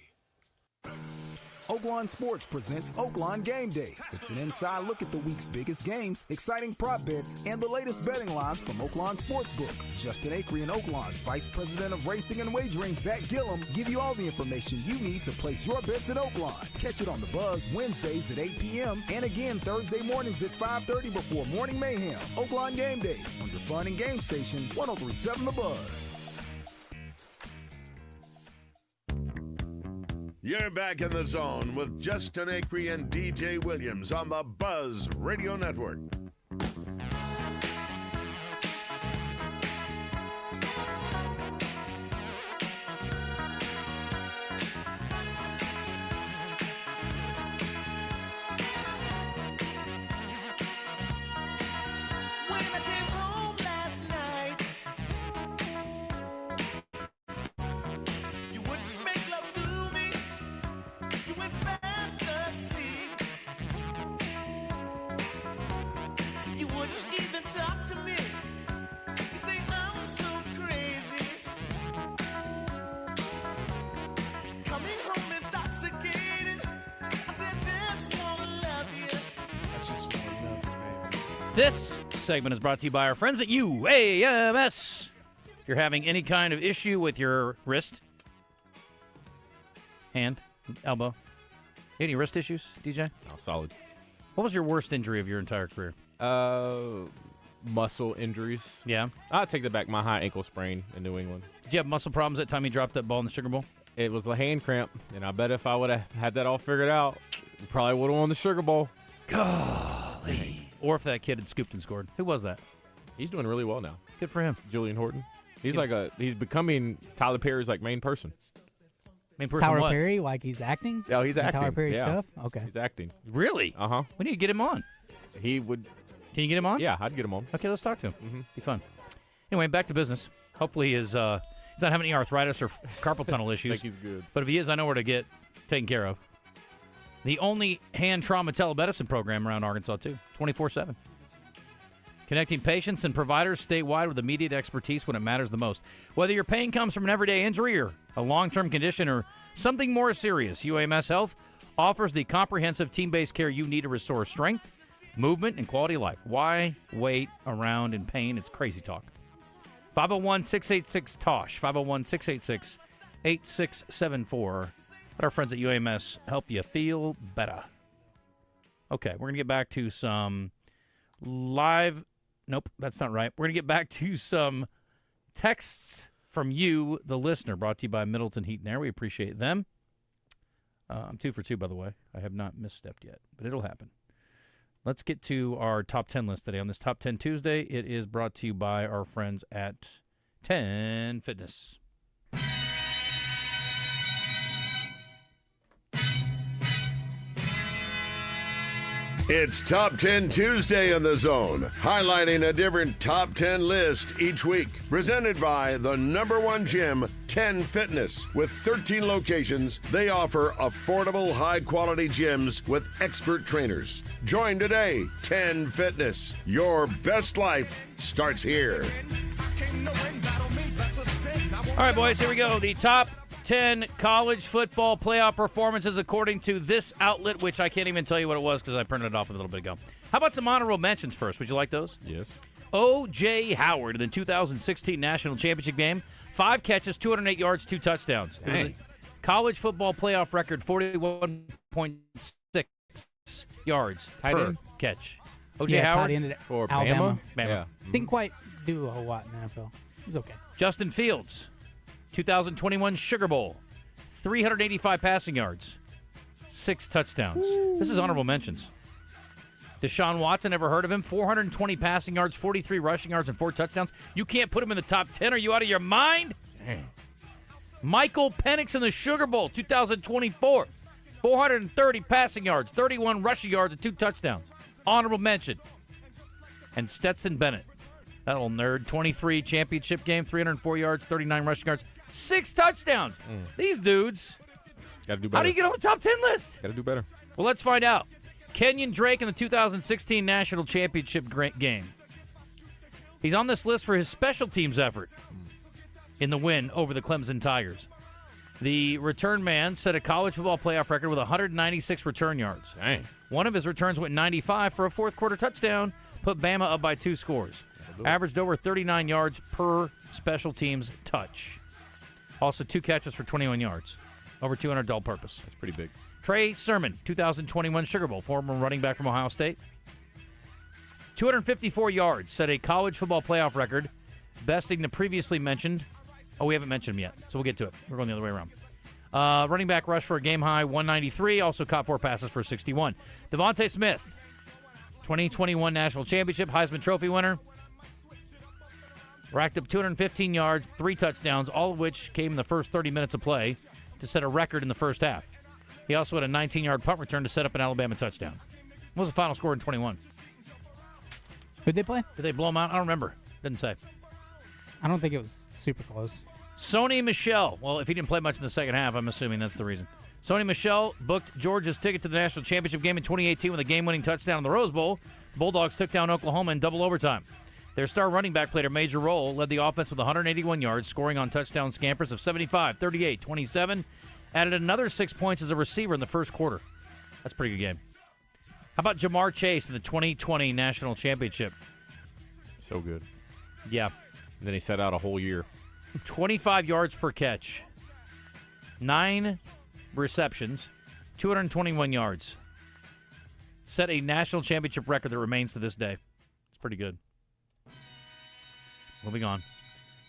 Oaklawn Sports presents Oaklawn Game Day. It's an inside look at the week's biggest games, exciting prop bets, and the latest betting lines from Oaklawn Sportsbook. Justin Acri and Oaklawn's Vice President of Racing and Wagering, Zach Gillum, give you all the information you need to place your bets at Oaklawn. Catch it on The Buzz Wednesdays at 8 p.m. and again Thursday mornings at 5:30 before Morning Mayhem. Oaklawn Game Day on your fun and game station, 103.7 The Buzz. You're back in the zone with Justin Acri and DJ Williams on the Buzz Radio Network. This segment is brought to you by our friends at UAMS. If you're having any kind of issue with your wrist, hand, elbow, any wrist issues, DJ? No, solid. What was your worst injury of your entire career? Muscle injuries. Yeah. I'll take that back. My high ankle sprain in New England. Did you have muscle problems that time you dropped that ball in the Sugar Bowl? It was a hand cramp, and I bet if I would have had that all figured out, we probably would have won the Sugar Bowl. Golly. Or if that kid had scooped and scored. Who was that? He's doing really well now. Good for him. Julian Horton. He's becoming Tyler Perry's main person. Main person Tyler what? Perry, like he's acting? Yeah, he's acting. Tyler Perry yeah. stuff? Okay. He's acting. Really? Uh-huh. We need to get him on. He would. Can you get him on? Yeah, I'd get him on. Okay, let's talk to him. Mm-hmm. Be fun. Anyway, back to business. Hopefully he's not having any arthritis or carpal tunnel issues. I think he's good. But if he is, I know where to get taken care of. The only hand trauma telemedicine program around Arkansas, too. 24/7. Connecting patients and providers statewide with immediate expertise when it matters the most. Whether your pain comes from an everyday injury or a long-term condition or something more serious, UAMS Health offers the comprehensive team-based care you need to restore strength, movement, and quality of life. Why wait around in pain? It's crazy talk. 501-686-TOSH, 501-686-8674. Let our friends at UAMS help you feel better. Okay, we're going to get back to some live... Nope, that's not right. We're going to get back to some texts from you, the listener, brought to you by Middleton Heat and Air. We appreciate them. I'm 2 for 2, by the way. I have not misstepped yet, but it'll happen. Let's get to our top 10 list today. On this Top 10 Tuesday, it is brought to you by our friends at 10 Fitness. It's Top 10 Tuesday on the Zone, highlighting a different Top 10 list each week. Presented by the #1 gym, 10 Fitness. With 13 locations, they offer affordable, high-quality gyms with expert trainers. Join today, 10 Fitness. Your best life starts here. All right, boys, here we go. The top 10 college football playoff performances according to this outlet, which I can't even tell you what it was because I printed it off a little bit ago. How about some honorable mentions first? Would you like those? Yes. O.J. Howard in the 2016 National Championship game. 5 catches, 208 yards, 2 touchdowns. It was a college football playoff record, 41.6 yards per catch. O.J. Howard tight end for Alabama. Bama. Yeah. Didn't quite do a whole lot in the NFL. It was okay. Justin Fields, 2021 Sugar Bowl, 385 passing yards, 6 touchdowns. This is honorable mentions. Deshaun Watson, never heard of him, 420 passing yards, 43 rushing yards, and 4 touchdowns. You can't put him in the top 10. Are you out of your mind? Dang. Michael Penix in the Sugar Bowl, 2024, 430 passing yards, 31 rushing yards, and 2 touchdowns. Honorable mention. And Stetson Bennett, that little nerd, 23 championship game, 304 yards, 39 rushing yards, 6 touchdowns. These dudes, Got to do better. how do you get on the top 10 list? Got to do better. Well, let's find out. Kenyon Drake in the 2016 National Championship game. He's on this list for his special teams effort in the win over the Clemson Tigers. The return man set a college football playoff record with 196 return yards. Dang. One of his returns went 95 for a fourth-quarter touchdown, put Bama up by 2 scores. Averaged over 39 yards per special teams touch. Also 2 catches for 21 yards. Over 200 all-purpose. That's pretty big. Trey Sermon, 2021 Sugar Bowl, former running back from Ohio State. 254 yards, set a college football playoff record, besting the previously mentioned. Oh, we haven't mentioned him yet, so we'll get to it. We're going the other way around. Running back rush for a game-high 193, also caught 4 passes for 61. Devontae Smith, 2021 National Championship, Heisman Trophy winner. Racked up 215 yards, 3 touchdowns, all of which came in the first 30 minutes of play to set a record in the first half. He also had a 19-yard punt return to set up an Alabama touchdown. What was the final score in 21? Who'd they play? Did they blow them out? I don't remember. Didn't say. I don't think it was super close. Sony Michel. Well, if he didn't play much in the second half, I'm assuming that's the reason. Sony Michel booked Georgia's ticket to the national championship game in 2018 with a game-winning touchdown in the Rose Bowl. The Bulldogs took down Oklahoma in double overtime. Their star running back played a major role, led the offense with 181 yards, scoring on touchdown scampers of 75, 38, 27, added another 6 points as a receiver in the first quarter. That's a pretty good game. How about Jamar Chase in the 2020 National Championship? So good. Yeah. And then he set out a whole year. 25 yards per catch. 9 receptions. 221 yards. Set a national championship record that remains to this day. It's pretty good. Moving on.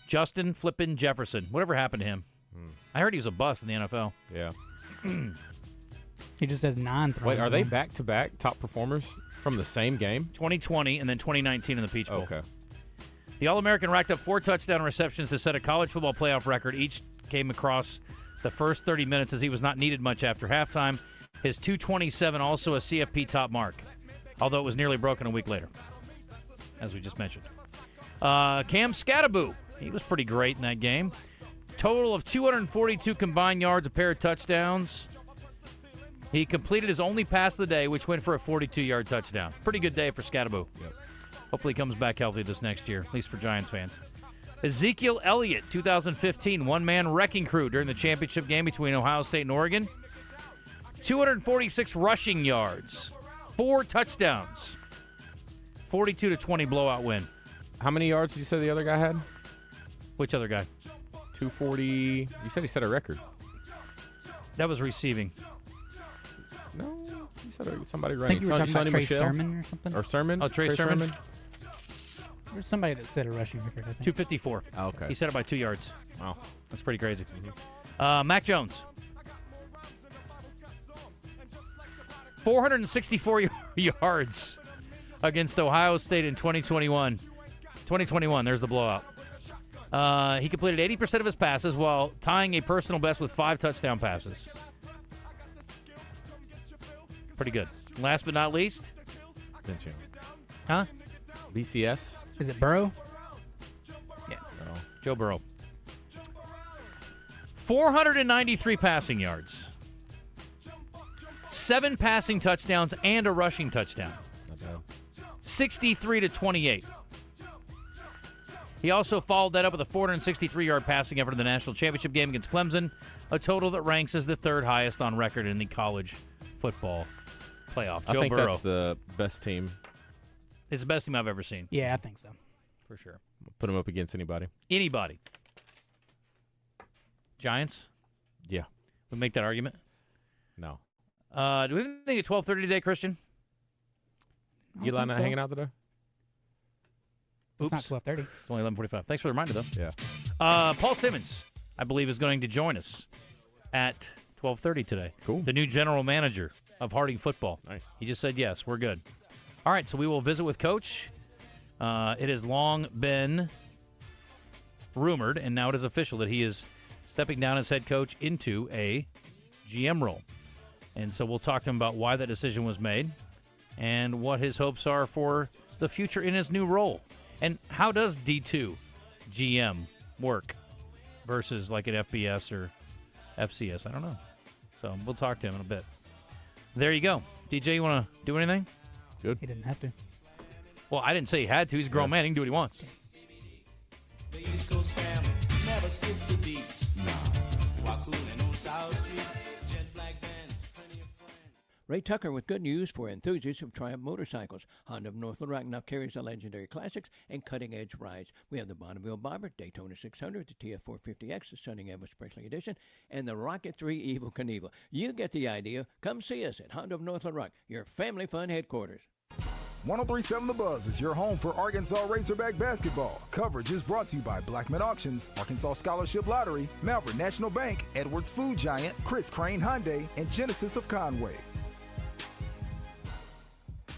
Justin Flippin Jefferson. Whatever happened to him? I heard he was a bust in the NFL. Yeah. He just has 9 throws. Wait, are they back-to-back top performers from the same game? 2020 and then 2019 in the Peach Bowl. Okay. The All-American racked up 4 touchdown receptions to set a college football playoff record. Each came across the first 30 minutes as he was not needed much after halftime. His 227 also a CFP top mark, although it was nearly broken a week later, as we just mentioned. Cam Scattaboo, he was pretty great in that game. Total of 242 combined yards, a pair of touchdowns. He completed his only pass of the day, which went for a 42-yard touchdown. Pretty good day for Scattaboo. Yep. Hopefully he comes back healthy this next year, at least for Giants fans. Ezekiel Elliott, 2015, one-man wrecking crew during the championship game between Ohio State and Oregon. 246 rushing yards, 4 touchdowns, 42-20 blowout win. How many yards did you say the other guy had? Which other guy? 240. You said he set a record. That was receiving. No, you said somebody running. I think you were talking about Trey Michel? Sermon or something. Or Sermon? Oh, Trey Sermon? There's somebody that set a rushing record, I think. 254. Oh, okay. He set it by 2 yards. Wow. That's pretty crazy. Mac Jones. 464 yards against Ohio State in 2021. 2021, there's the blowout. He completed 80% of his passes while tying a personal best with 5 touchdown passes. Pretty good. Last but not least. Huh? BCS. Is it Burrow? Yeah. No. Joe Burrow. 493 passing yards. 7 passing touchdowns and a rushing touchdown. 63-28. He also followed that up with a 463-yard passing effort in the national championship game against Clemson, a total that ranks as the 3rd highest on record in the college football playoff. Joe I think Burrow. That's the best team. It's the best team I've ever seen. Yeah, I think so. For sure. Put him up against anybody. Anybody. Giants? Yeah. We make that argument? No. Do we have anything at 12:30 today, Christian? Eli not hanging out today? It's not 12:30. It's only 11:45. Thanks for the reminder, though. Yeah. Paul Simmons, I believe, is going to join us at 12:30 today. Cool. The new general manager of Harding football. Nice. He just said yes. We're good. All right, so we will visit with Coach. It has long been rumored, and now it is official, that he is stepping down as head coach into a GM role. And so we'll talk to him about why that decision was made and what his hopes are for the future in his new role. And how does D2 GM work versus like an FBS or FCS? I don't know. So we'll talk to him in a bit. There you go. DJ, you want to do anything? Good. He didn't have to. Well, I didn't say he had to. He's a grown man. He can do what he wants. The East Coast family never skip the beat. While cooling on South Street, jet black band, plenty of friends. Ray Tucker with good news for enthusiasts of Triumph motorcycles. Honda of North Little Rock now carries the legendary classics and cutting-edge rides. We have the Bonneville Bobber, Daytona 600, the TF450X, the Sunny Ever Special Edition, and the Rocket 3 Evel Knievel. You get the idea. Come see us at Honda of North Little Rock, your family fun headquarters. 103.7 The Buzz is your home for Arkansas Razorback basketball. Coverage is brought to you by Blackman Auctions, Arkansas Scholarship Lottery, Malvern National Bank, Edwards Food Giant, Chris Crane Hyundai, and Genesis of Conway.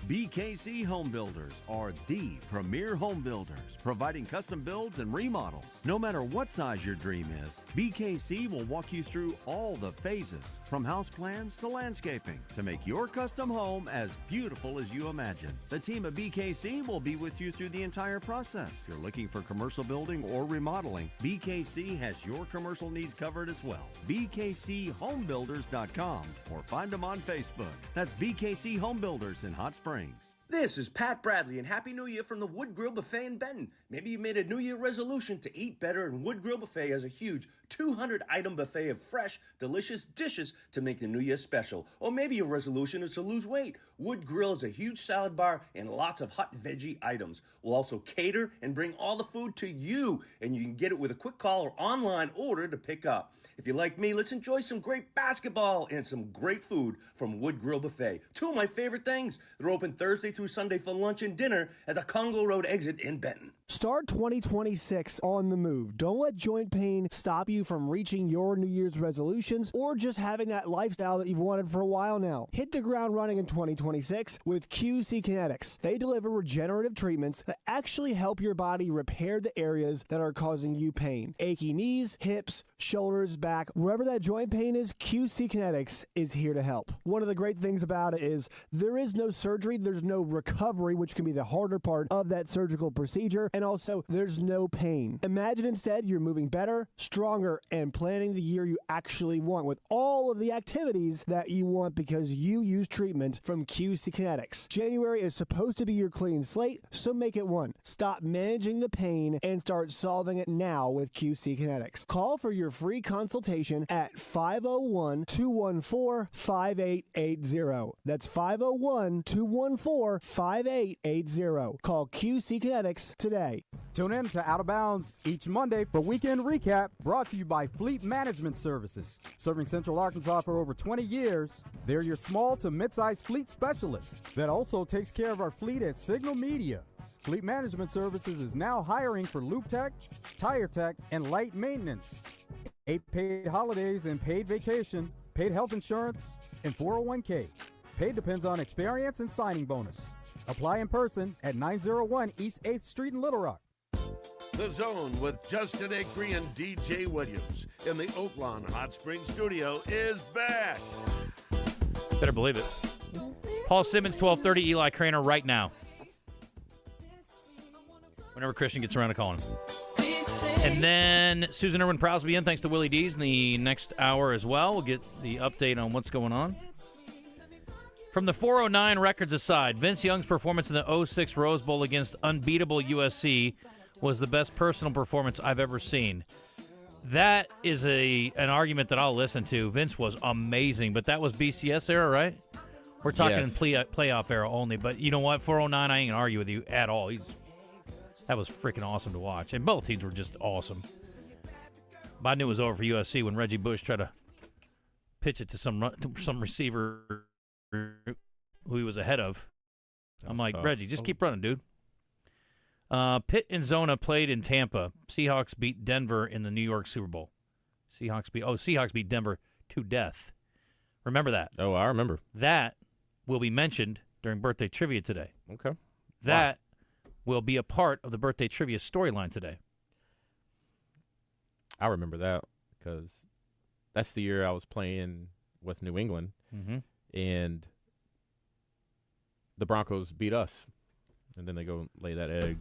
BKC Home Builders are the premier home builders, providing custom builds and remodels. No matter what size your dream is, BKC will walk you through all the phases, from house plans to landscaping, to make your custom home as beautiful as you imagine. The team at BKC will be with you through the entire process. If you're looking for commercial building or remodeling, BKC has your commercial needs covered as well. BKCHomebuilders.com or find them on Facebook. That's BKC Home Builders in Hot Springs. This is Pat Bradley, and Happy New Year from the Wood Grill Buffet in Benton. Maybe you made a New Year resolution to eat better, and Wood Grill Buffet has a huge 200-item buffet of fresh, delicious dishes to make the New Year special. Or maybe your resolution is to lose weight. Wood Grill is a huge salad bar and lots of hot veggie items. We'll also cater and bring all the food to you, and you can get it with a quick call or online order to pick up. If you're like me, let's enjoy some great basketball and some great food from Wood Grill Buffet. Two of my favorite things. They're open Thursday through Sunday for lunch and dinner at the Congo Road exit in Benton. Start 2026 on the move. Don't let joint pain stop you from reaching your New Year's resolutions or just having that lifestyle that you've wanted for a while now. Hit the ground running in 2026 with QC Kinetics. They deliver regenerative treatments that actually help your body repair the areas that are causing you pain. Achy knees, hips, shoulders, back, wherever that joint pain is, QC Kinetics is here to help. One of the great things about it is there is no surgery, there's no recovery, which can be the harder part of that surgical procedure, and also there's no pain. Imagine instead you're moving better, stronger, and planning the year you actually want with all of the activities that you want because you use treatment from QC Kinetics. January is supposed to be your clean slate, so make it one. Stop managing the pain and start solving it now with QC Kinetics. Call for your free consultation at 501-214-5880. That's 501-214-5880. Call QC Kinetics today. Tune in to Out of Bounds each Monday for Weekend Recap, brought to you by Fleet Management Services. Serving Central Arkansas for over 20 years, they're your small to mid-sized fleet specialists that also takes care of our fleet at Signal Media. Fleet Management Services is now hiring for Loop Tech, Tire Tech, and Light Maintenance. 8 paid holidays and paid vacation, paid health insurance, and 401k. Pay depends on experience and signing bonus. Apply in person at 901 East 8th Street in Little Rock. The Zone with Justin Acri and DJ Williams in the Oaklawn Hot Springs studio is back. Better believe it. Paul Simmons, 12:30, Eli Cranor right now. Whenever Christian gets around to calling him. And then Susan Erwin Prowse will be in, thanks to Willie D's, in the next hour as well. We'll get the update on what's going on. From the 409 records aside, Vince Young's performance in the 06 Rose Bowl against unbeatable USC was the best personal performance I've ever seen. That is an argument that I'll listen to. Vince was amazing, but that was BCS era, right? We're talking playoff era only, but you know what? 409, I ain't gonna argue with you at all. That was freaking awesome to watch, and both teams were just awesome. But I knew it was over for USC when Reggie Bush tried to pitch it to some receiver who he was ahead of. I'm like, tough. Reggie, just keep running, dude. Pitt and Zona played in Tampa. Seahawks beat Denver in the New York Super Bowl. Seahawks beat Denver to death. Remember that. Oh, I remember. That will be mentioned during birthday trivia today. Okay. That will be a part of the birthday trivia storyline today. I remember that because that's the year I was playing with New England, and the Broncos beat us, and then they go lay that egg.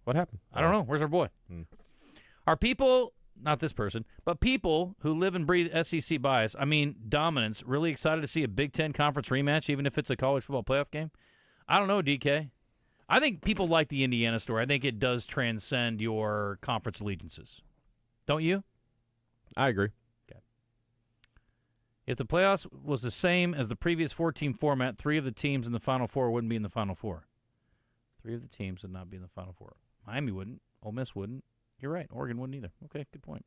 What happened? I don't know. Where's our boy? Are people, not this person, but people who live and breathe SEC bias, dominance, really excited to see a Big Ten conference rematch, even if it's a college football playoff game? I don't know, DK. I think people like the Indiana story. I think it does transcend your conference allegiances. Don't you? I agree. Okay. If the playoffs was the same as the previous 4-team format, 3 of the teams in the Final Four wouldn't be in the Final Four. 3 of the teams would not be in the Final Four. Miami wouldn't. Ole Miss wouldn't. You're right. Oregon wouldn't either. Okay, good point.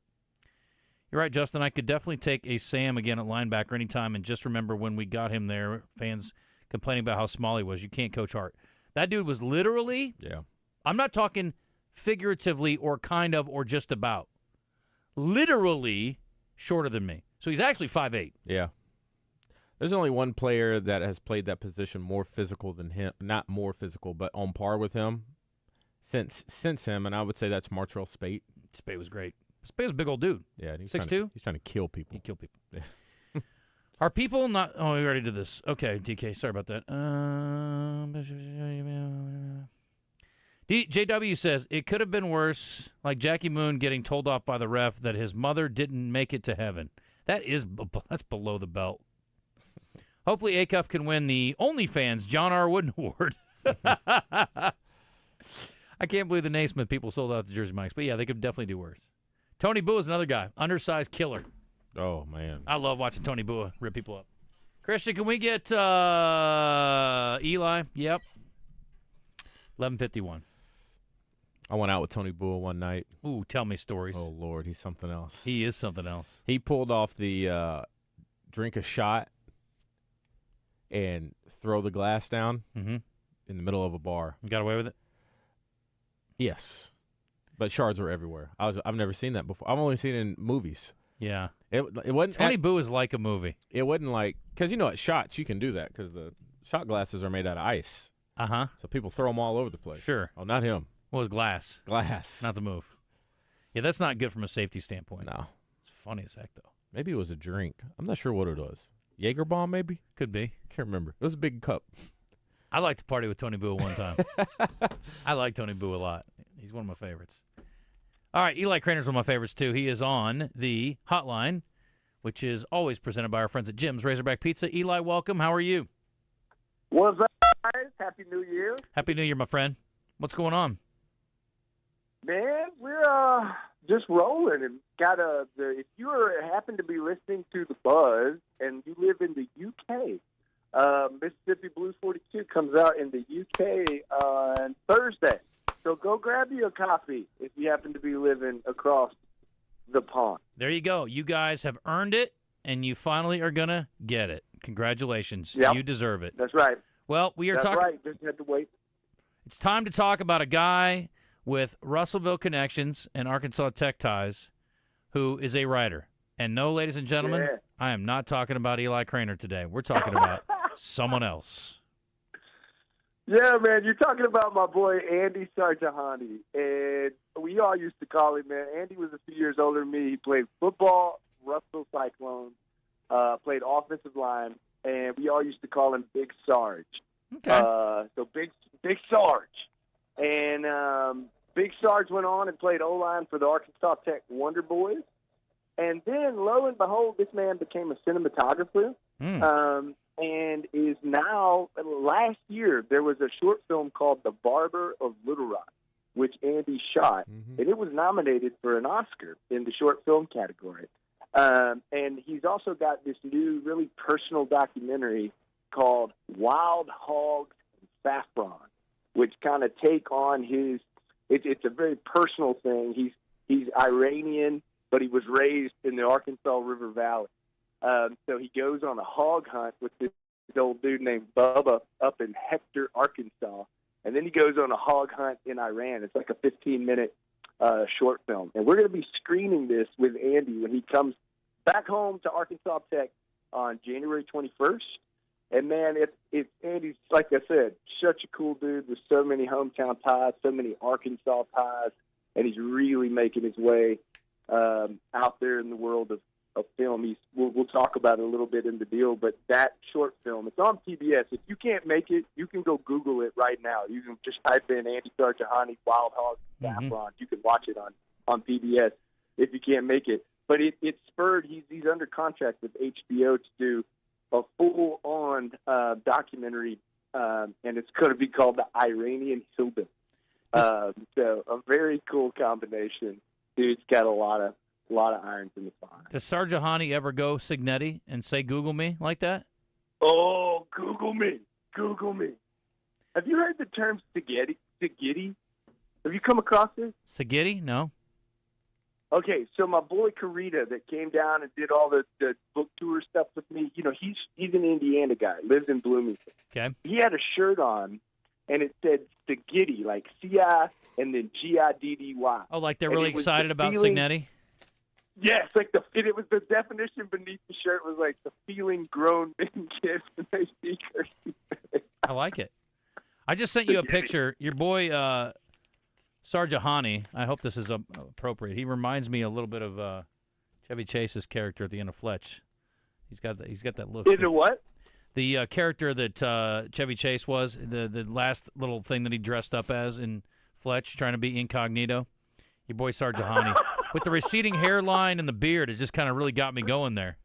You're right, Justin. I could definitely take a Sam again at linebacker anytime, and just remember when we got him there, fans complaining about how small he was. You can't coach Hart. That dude was literally, I'm not talking figuratively or kind of or just about, literally shorter than me. So he's actually 5'8". Yeah. There's only one player that has played that position more physical than him. Not more physical, but on par with him since him, and I would say that's Martrell Spate. Spate was great. Spate was a big old dude. Yeah, and 6'2". He's trying to kill people. He killed people. Yeah. Are people not... Oh, we already did this. Okay, DK, sorry about that. JW says, it could have been worse, like Jackie Moon getting told off by the ref that his mother didn't make it to heaven. That's below the belt. Hopefully Acuff can win the OnlyFans John R. Wooden Award. I can't believe the Naismith people sold out the Jersey Mikes, but yeah, they could definitely do worse. Tony Boo is another guy, undersized killer. Oh, man. I love watching Tony Bua rip people up. Christian, can we get Eli? Yep. 11:51. I went out with Tony Bua one night. Ooh, tell me stories. Oh, Lord, he's something else. He is something else. He pulled off the drink a shot and throw the glass down in the middle of a bar. You got away with it? Yes. But shards were everywhere. I've never seen that before. I've only seen it in movies. Yeah. It wasn't. Tony Boo is like a movie. It wasn't like, because at shots you can do that because the shot glasses are made out of ice. So people throw them all over the place. Sure. Oh, not him. Well, it's glass. Glass. Not the move. Yeah, that's not good from a safety standpoint. No. It's funny as heck, though. Maybe it was a drink. I'm not sure what it was. Jaeger bomb, maybe? Could be. Can't remember. It was a big cup. I liked to party with Tony Boo one time. I like Tony Boo a lot. He's one of my favorites. All right, Eli Cranor's one of my favorites, too. He is on the hotline, which is always presented by our friends at Jim's Razorback Pizza. Eli, welcome. How are you? What's up, guys? Happy New Year. Happy New Year, my friend. What's going on? Man, we're just rolling and got if you happen to be listening to The Buzz and you live in the UK, Mississippi Blues 42 comes out in the UK on Thursday. So go grab you a copy if you happen to be living across the pond. There you go. You guys have earned it, and you finally are going to get it. Congratulations. Yep. You deserve it. That's right. Well, we are talking. That's right. Just had to wait. It's time to talk about a guy with Russellville connections and Arkansas Tech ties who is a writer. And no, ladies and gentlemen, I am not talking about Eli Cranor today. We're talking about someone else. Yeah, man, you're talking about my boy Andy Sarjahani, and we all used to call him, man. Andy was a few years older than me. He played football, Russell Cyclones, played offensive line, and we all used to call him Big Sarge. Okay. So Big Sarge. And Big Sarge went on and played O-line for the Arkansas Tech Wonder Boys. And then, lo and behold, this man became a cinematographer. And is now, last year, there was a short film called The Barber of Little Rock, which Andy shot, and it was nominated for an Oscar in the short film category. And he's also got this new, really personal documentary called Wild Hogs and Saffron, which kind of take on his, it's a very personal thing. He's Iranian, but he was raised in the Arkansas River Valley. So he goes on a hog hunt with this old dude named Bubba up in Hector, Arkansas. And then he goes on a hog hunt in Iran. It's like a 15-minute short film. And we're going to be screening this with Andy when he comes back home to Arkansas Tech on January 21st. And, man, it's Andy's, like I said, such a cool dude with so many hometown ties, so many Arkansas ties. And he's really making his way out there in the world of film. We'll talk about it a little bit in the deal, but that short film, it's on PBS. If you can't make it, you can go Google it right now. You can just type in Andy Sarjahani, Wild Hogs, Saffron. You can watch it on PBS if you can't make it. But it spurred, he's under contract with HBO to do a full-on documentary, and it's going to be called The Iranian Hillbilly. So a very cool combination. Dude's got a lot of irons in the fire. Does Sarjahani ever go Signetti and say Google me like that? Oh, Google me. Have you heard the term Siggetti? Have you come across this? Siggetti? No. Okay, so my boy Karita that came down and did all the book tour stuff with me, he's an Indiana guy, lives in Bloomington. Okay. He had a shirt on, and it said Siggetti, like C-I and then G-I-D-D-Y. Oh, like they're really excited about Signetti? Yes, it was the definition beneath the shirt was like the feeling grown men kids when they speak. I like it. I just sent you a picture. Your boy Sarjahani. I hope this is appropriate. He reminds me a little bit of Chevy Chase's character at the end of Fletch. He's got that look. Is it what? The character that Chevy Chase was, the last little thing that he dressed up as in Fletch, trying to be incognito. Your boy Sarjahani. With the receding hairline and the beard, it just kind of really got me going there.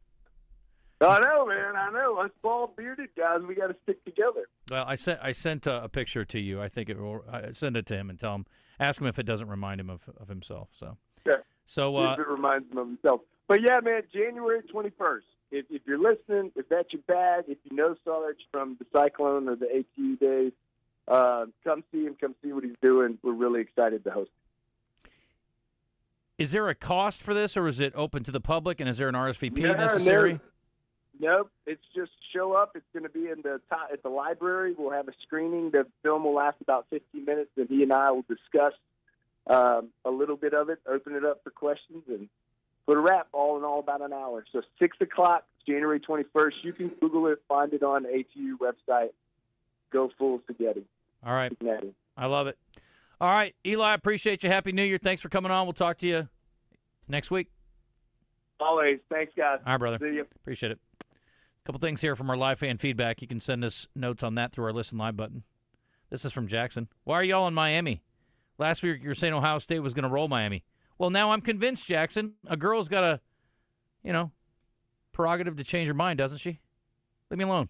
I know, man. I know. Us bald bearded guys, we got to stick together. Well, I sent a picture to you. I think I send it to him and ask him if it doesn't remind him of himself. So. Yeah. So if it reminds him of himself. But yeah, man, January 21st. If you're listening, if that's your bag, if you know Sarge from the Cyclone or the ATU days, come see him. Come see what he's doing. We're really excited to host him. Is there a cost for this, or is it open to the public, and is there an RSVP necessary? Nope. It's just show up. It's going to be at the library. We'll have a screening. The film will last about 15 minutes, and he and I will discuss a little bit of it, open it up for questions, and put a wrap all in all about an hour. So 6 o'clock, January 21st. You can Google it, find it on the ATU website. Go full Spaghetti. All right. I love it. All right, Eli, I appreciate you. Happy New Year. Thanks for coming on. We'll talk to you next week. Always. Thanks, guys. All right, brother. See you. Appreciate it. A couple things here from our live fan feedback. You can send us notes on that through our Listen Live button. This is from Jackson. Why are y'all in Miami? Last week you were saying Ohio State was going to roll Miami. Well, now I'm convinced, Jackson. A girl's got a, prerogative to change her mind, doesn't she? Leave me alone.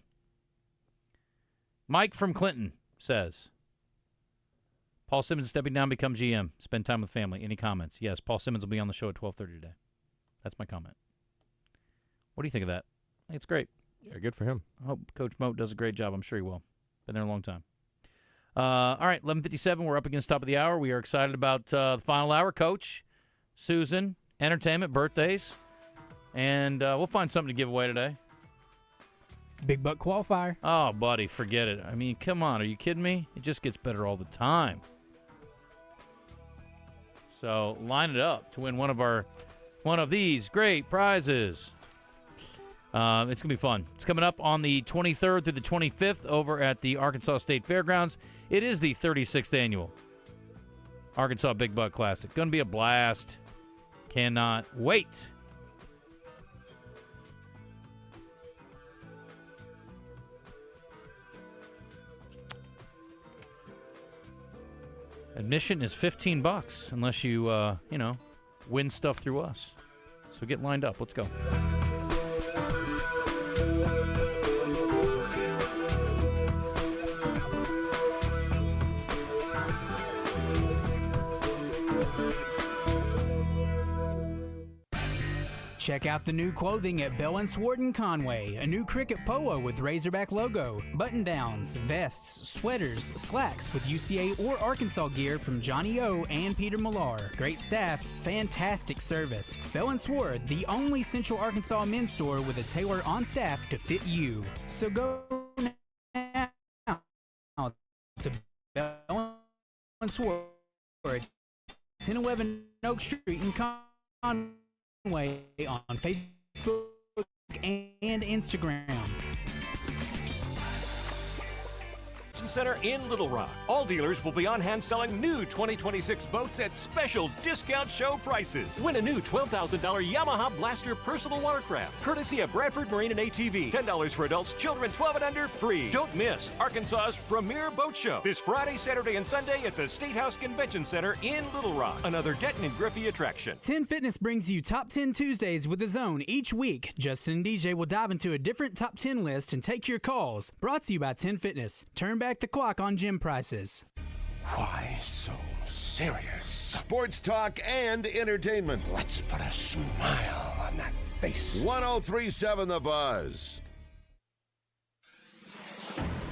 Mike from Clinton says, Paul Simmons stepping down, become GM. Spend time with family. Any comments? Yes, Paul Simmons will be on the show at 12:30 today. That's my comment. What do you think of that? I think it's great. Yeah, good for him. I hope Coach Moat does a great job. I'm sure he will. Been there a long time. All right, 11:57. We're up against top of the hour. We are excited about the final hour. Coach, Susan, entertainment, birthdays, and we'll find something to give away today. Big buck qualifier. Oh, buddy, forget it. I mean, come on. Are you kidding me? It just gets better all the time. So line it up to win one of these great prizes. It's going to be fun. It's coming up on the 23rd through the 25th over at the Arkansas State Fairgrounds. It is the 36th annual Arkansas Big Buck Classic. Going to be a blast. Cannot wait. Admission is $15 unless you, win stuff through us. So get lined up. Let's go. Check out the new clothing at Bell & Swart in Conway. A new cricket polo with Razorback logo, button-downs, vests, sweaters, slacks with UCA or Arkansas gear from Johnny O and Peter Millar. Great staff, fantastic service. Bell & Swart, the only Central Arkansas men's store with a tailor on staff to fit you. So go now to Bell & Swart, 1011 Oak Street in Conway. On Facebook and Instagram. Center in Little Rock. All dealers will be on hand selling new 2026 boats at special discount show prices. Win a new $12,000 Yamaha Blaster personal watercraft, courtesy of Bradford Marine and ATV. $10 for adults, children 12 and under, free. Don't miss Arkansas's premier boat show this Friday, Saturday, and Sunday at the State House Convention Center in Little Rock. Another Denton and Griffey attraction. 10 Fitness brings you Top 10 Tuesdays with The Zone each week. Justin and DJ will dive into a different top 10 list and take your calls. Brought to you by 10 Fitness. Turn back the clock on gym prices. Why so serious? Sports talk and entertainment. Let's put a smile on that face. 103.7 The Buzz.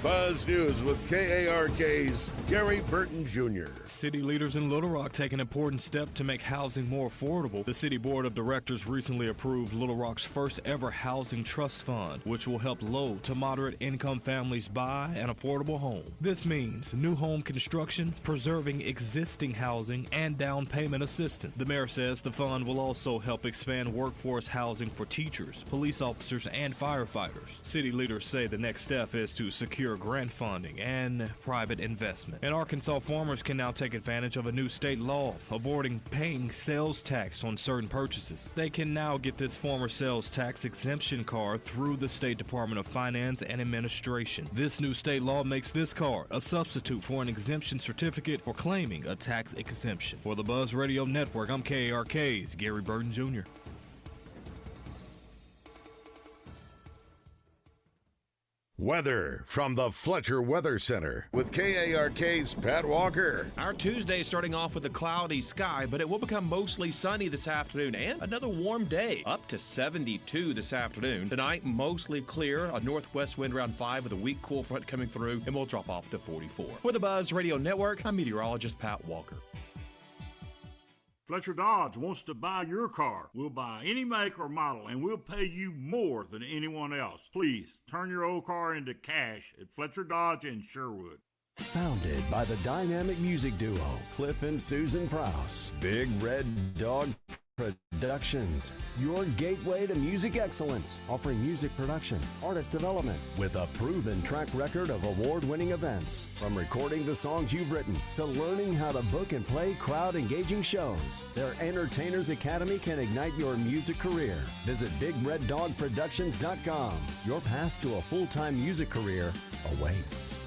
Buzz News with KARK's Gary Burton Jr. City leaders in Little Rock take an important step to make housing more affordable. The City Board of Directors recently approved Little Rock's first ever housing trust fund, which will help low to moderate income families buy an affordable home. This means new home construction, preserving existing housing, and down payment assistance. The mayor says the fund will also help expand workforce housing for teachers, police officers, and firefighters. City leaders say the next step is to secure grant funding and private investment. And Arkansas farmers can now take advantage of a new state law avoiding paying sales tax on certain purchases. They can now get this former sales tax exemption card through the State Department of Finance and Administration. This new state law makes this card a substitute for an exemption certificate for claiming a tax exemption. For the Buzz Radio Network, I'm KARK's Gary Burton Jr. Weather from the Fletcher Weather Center with KARK's Pat Walker. Our Tuesday starting off with a cloudy sky, but it will become mostly sunny this afternoon and another warm day, up to 72 this afternoon. Tonight, mostly clear, a northwest wind around 5 with a weak cool front coming through, and we'll drop off to 44. For the Buzz Radio Network, I'm meteorologist Pat Walker. Fletcher Dodge wants to buy your car. We'll buy any make or model, and we'll pay you more than anyone else. Please turn your old car into cash at Fletcher Dodge in Sherwood. Founded by the dynamic music duo Cliff and Susan Prowse, Big Red Dog Productions, your gateway to music excellence, offering music production, artist development, with a proven track record of award-winning events. From recording the songs you've written to learning how to book and play crowd-engaging shows, their Entertainers Academy can ignite your music career. Visit BigRedDogProductions.com. Your path to a full-time music career awaits.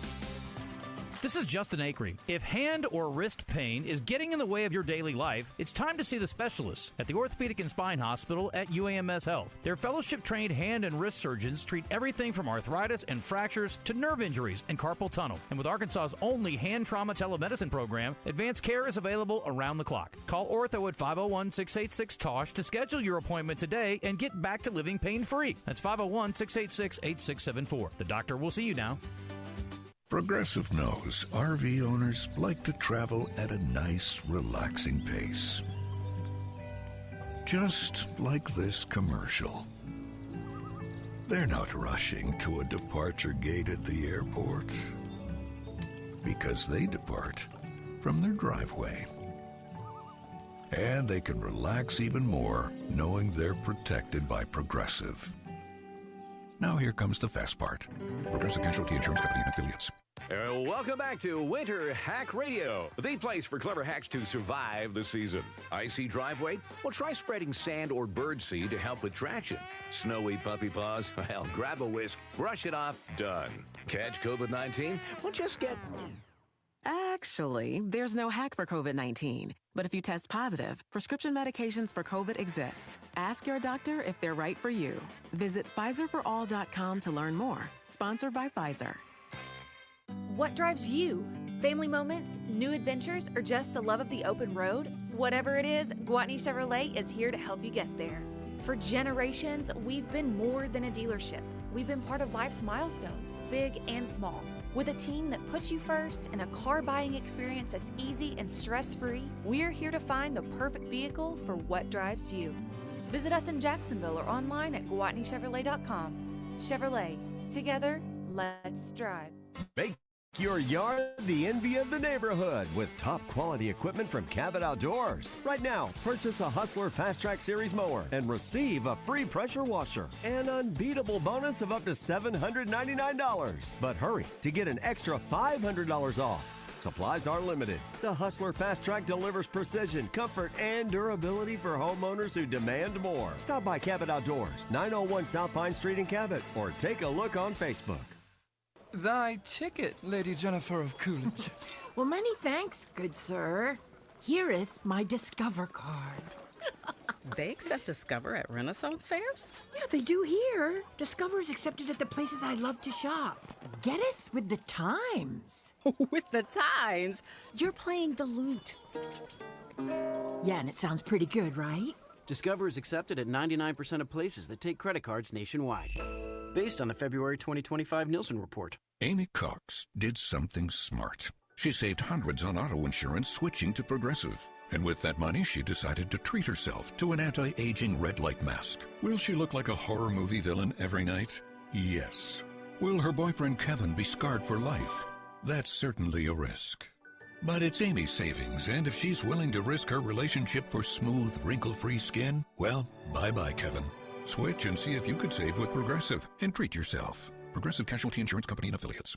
This is Justin Acri. If hand or wrist pain is getting in the way of your daily life, it's time to see the specialists at the Orthopedic and Spine Hospital at UAMS Health. Their fellowship-trained hand and wrist surgeons treat everything from arthritis and fractures to nerve injuries and carpal tunnel. And with Arkansas's only hand trauma telemedicine program, advanced care is available around the clock. Call Ortho at 501-686-TOSH to schedule your appointment today and get back to living pain-free. That's 501-686-8674. The doctor will see you now. Progressive knows RV owners like to travel at a nice, relaxing pace. Just like this commercial. They're not rushing to a departure gate at the airport because they depart from their driveway. And they can relax even more knowing they're protected by Progressive. Now here comes the fast part. Progressive Casualty Insurance Company and Affiliates. Welcome back to Winter Hack Radio, the place for clever hacks to survive the season. Icy driveway? Well, try spreading sand or birdseed to help with traction. Snowy puppy paws? Well, grab a whisk, brush it off, done. Catch COVID-19? Well, just get... Actually, there's no hack for COVID-19. But if you test positive, prescription medications for COVID exist. Ask your doctor if they're right for you. Visit PfizerForAll.com to learn more. Sponsored by Pfizer. What drives you? Family moments, new adventures, or just the love of the open road? Whatever it is, Gwatney Chevrolet is here to help you get there. For generations, we've been more than a dealership. We've been part of life's milestones, big and small. With a team that puts you first and a car buying experience that's easy and stress-free, we're here to find the perfect vehicle for what drives you. Visit us in Jacksonville or online at GwatneyChevrolet.com. Chevrolet, together, let's drive. Make your yard the envy of the neighborhood with top quality equipment from Cabot Outdoors. Right now, purchase a Hustler Fast Track Series mower and receive a free pressure washer. An unbeatable bonus of up to $799. But hurry to get an extra $500 off. Supplies are limited. The Hustler Fast Track delivers precision, comfort, and durability for homeowners who demand more. Stop by Cabot Outdoors, 901 South Pine Street in Cabot, or take a look on Facebook. Thy ticket, Lady Jennifer of Coolidge. Well, many thanks, good sir. Here'th my Discover card. They accept Discover at Renaissance fairs? Yeah, they do here. Discover is accepted at the places I love to shop. Getteth with the times. With the times? You're playing the lute. Yeah, and it sounds pretty good, right? Discover is accepted at 99% of places that take credit cards nationwide. Based on the February 2025 Nielsen report. Amy Cox did something smart. She saved hundreds on auto insurance switching to Progressive. And with that money, she decided to treat herself to an anti-aging red light mask. Will she look like a horror movie villain every night? Yes. Will her boyfriend Kevin be scarred for life? That's certainly a risk. But it's Amy's savings, and if she's willing to risk her relationship for smooth, wrinkle-free skin, well, bye-bye, Kevin. Switch and see if you could save with Progressive and treat yourself. Progressive Casualty Insurance Company and Affiliates.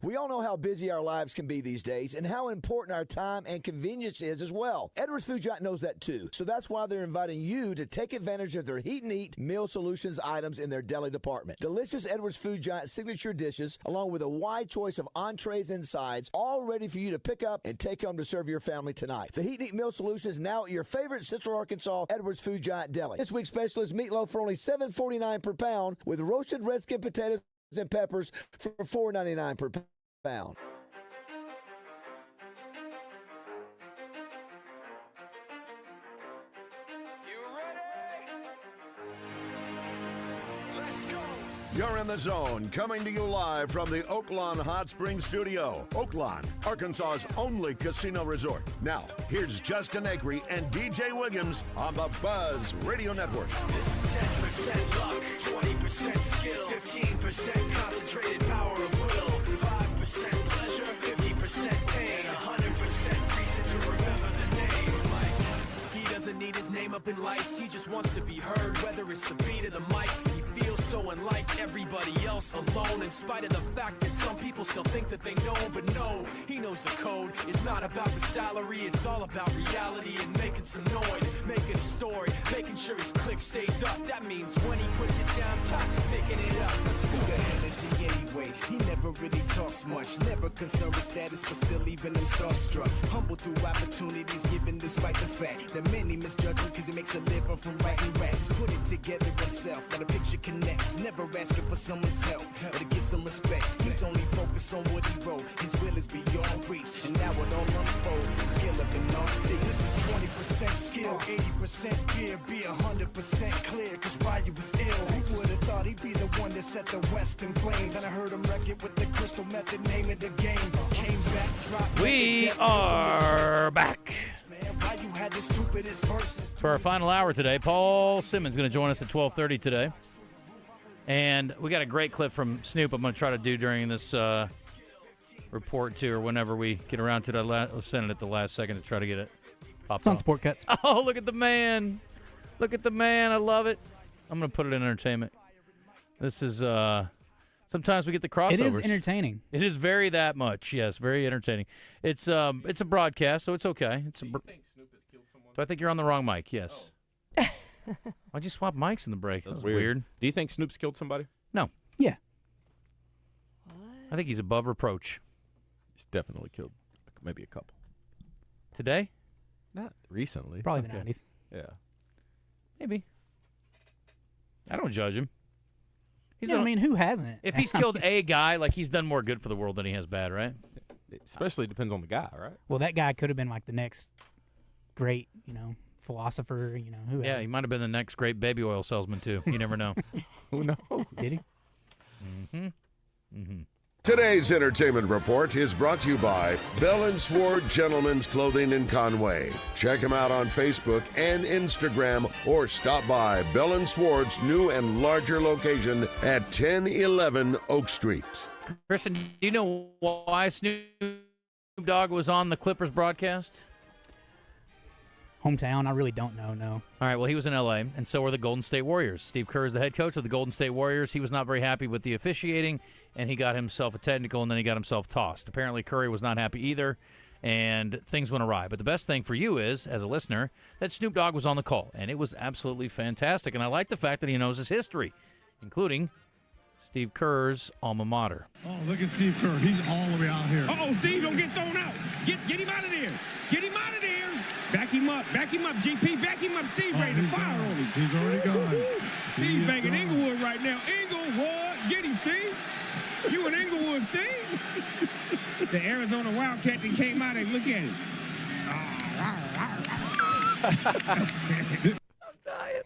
We all know how busy our lives can be these days and how important our time and convenience is as well. Edwards Food Giant knows that too. So that's why they're inviting you to take advantage of their Heat and Eat Meal Solutions items in their deli department. Delicious Edwards Food Giant signature dishes, along with a wide choice of entrees and sides, all ready for you to pick up and take home to serve your family tonight. The Heat and Eat Meal Solutions now at your favorite Central Arkansas Edwards Food Giant deli. This week's special is meatloaf for only $7.49 per pound with roasted red skin potatoes and peppers for $4.99 per pound. You're in the zone, coming to you live from the Oaklawn Hot Springs Studio. Oaklawn, Arkansas's only casino resort. Now, here's Justin Acri and DJ Williams on the Buzz Radio Network. This is 10% luck, 20% skill, 15% concentrated power of will, 5% pleasure, 50% pain, 100% reason to remember the name. Like, he doesn't need his name up in lights, he just wants to be heard, whether it's the beat of the mic. Feels so unlike everybody else, alone, in spite of the fact that some people still think that they know, but no, he knows the code. It's not about the salary, it's all about reality and making some noise, making a story, making sure his click stays up. That means when he puts it down, Tox picking it up. Let's go. Who the hell is he anyway? He never really talks much, never concerned with status, but still even him starstruck. Humble through opportunities given despite the fact that many misjudge him because he makes a living from writing raps. Put it together himself, got a picture connects, never asking for someone's help or to get some respect. He's only focused on what he wrote. His will is beyond reach, and now it all unfolds. The skill of an artist. This is 20% skill, 80% fear, be 100% clear. Cause Ryu was ill. Who would have thought he'd be the one that set the West in flames? And I heard him wreck it with the crystal method, name of the game. Came back, dropped. We are back. For our final hour today, Paul Simmons is going to join us at 12:30 today. And we got a great clip from Snoop I'm going to try to do during this report, too, or whenever we get around to that. We'll send it at the last second to try to get it popped It's on off. Sport Cuts. Oh, look at the man. Look at the man. I love it. I'm going to put it in entertainment. This is sometimes we get the crossovers. It is entertaining. It is very that much. Yes, very entertaining. It's a broadcast, so it's okay. Do I think you're on the wrong mic? Yes. Why'd you swap mics in the break? That's weird. Do you think Snoop's killed somebody? No. Yeah. I think he's above reproach. He's definitely killed maybe a couple. Today? Not recently. Probably the 90s. Yeah. Maybe. I don't judge him. I mean, who hasn't? If he's killed a guy, like he's done more good for the world than he has bad, right? It especially depends on the guy, right? Well, that guy could have been like the next great, philosopher, who? Yeah, he might have been the next great baby oil salesman too. You never know. Who knows? Did he? Today's entertainment report is brought to you by Bell & Sword Gentlemen's Clothing in Conway. Check them out on Facebook and Instagram or stop by Bell & Sword's new and larger location at 1011 Oak Street. Kristen, do you know why Snoop Dogg was on the Clippers broadcast? Hometown, I really don't know, no. All right, well, he was in L.A., and so were the Golden State Warriors. Steve Kerr is the head coach of the Golden State Warriors. He was not very happy with the officiating, and he got himself a technical, and then he got himself tossed. Apparently, Curry was not happy either, and things went awry. But the best thing for you is, as a listener, that Snoop Dogg was on the call, and it was absolutely fantastic. And I like the fact that he knows his history, including Steve Kerr's alma mater. Oh, look at Steve Kerr. He's all the way out here. Uh-oh, Steve, don't get thrown out. Get him out of there. Get him out of there. Back him up, GP. Back him up, Steve, ready to fire on him. He's already gone. Steve banging Inglewood right now. Inglewood, get him, Steve. You and Inglewood, Steve. The Arizona Wildcat that came out and look at him. I'm dying.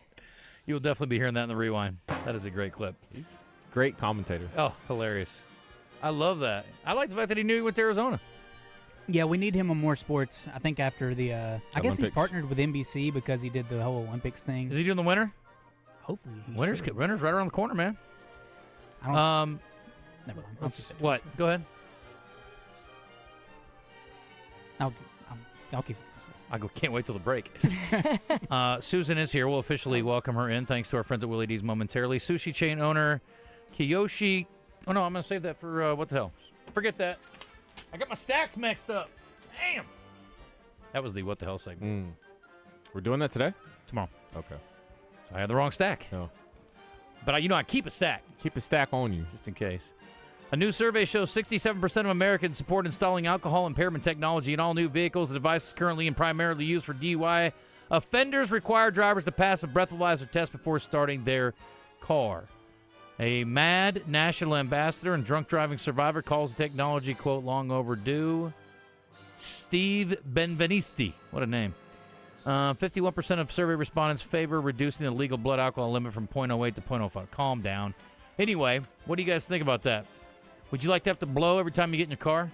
You will definitely be hearing that in the rewind. That is a great clip. He's a great commentator. Oh, hilarious. I love that. I like the fact that he knew he went to Arizona. Yeah, we need him on more sports. I think after the I guess he's partnered with NBC because he did the whole Olympics thing. Is he doing the winter? Hopefully. Winter's right around the corner, man. I don't, never mind. What? Go ahead. I'll keep it. Can't wait till the break. Susan is here. We'll officially welcome her in. Thanks to our friends at Willy D's momentarily. Sushi chain owner Kiyoshi. Oh, no, I'm going to save that for what the hell. Forget that. I got my stacks mixed up. Damn. That was the what the hell segment. We're doing that today? Tomorrow. Okay. So I had the wrong stack. No. But I keep a stack. Keep a stack on you. Just in case. A new survey shows 67% of Americans support installing alcohol impairment technology in all new vehicles. The device is currently and primarily used for DUI. Offenders require drivers to pass a breathalyzer test before starting their car. A mad national ambassador and drunk driving survivor calls the technology, quote, long overdue. Steve Benvenisti. What a name. 51% of survey respondents favor reducing the legal blood alcohol limit from 0.08 to 0.05. Calm down. Anyway, what do you guys think about that? Would you like to have to blow every time you get in your car?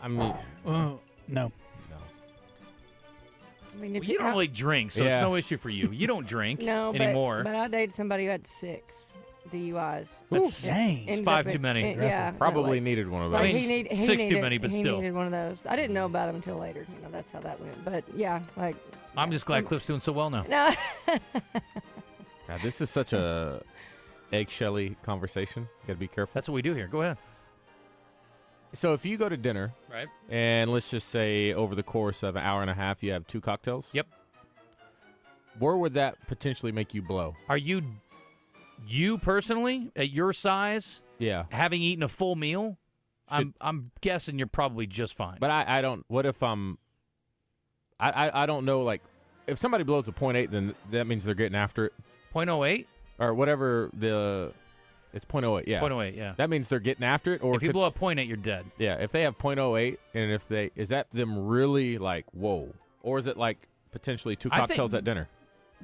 I mean, no. I mean, if you don't really drink, so it's no issue for you. You don't drink anymore. But I dated somebody who had 6 DUIs. That's insane. It's 5 too many. Yeah, probably needed one of those. Like he 6 too many, but he still. He needed one of those. I didn't know about him until later. That's how that went. But yeah, like. I'm just glad Cliff's doing so well now. No. God, this is such a eggshelly conversation. Got to be careful. That's what we do here. Go ahead. So if you go to dinner, right, and let's just say over the course of an hour and a half, you have 2 cocktails. Yep. Where would that potentially make you blow? Are you personally at your size? Yeah. Having eaten a full meal, I'm guessing you're probably just fine. But I don't. What if I don't know. Like, if somebody blows a 0.8, then that means they're getting after it. 0.08 or whatever it's 0.08. Yeah. 0.08. Yeah. That means they're getting after it. Or if you blow a 0.8, you're dead. Yeah. If they have 0.08, and is that them really like whoa, or is it like potentially 2 cocktails at dinner?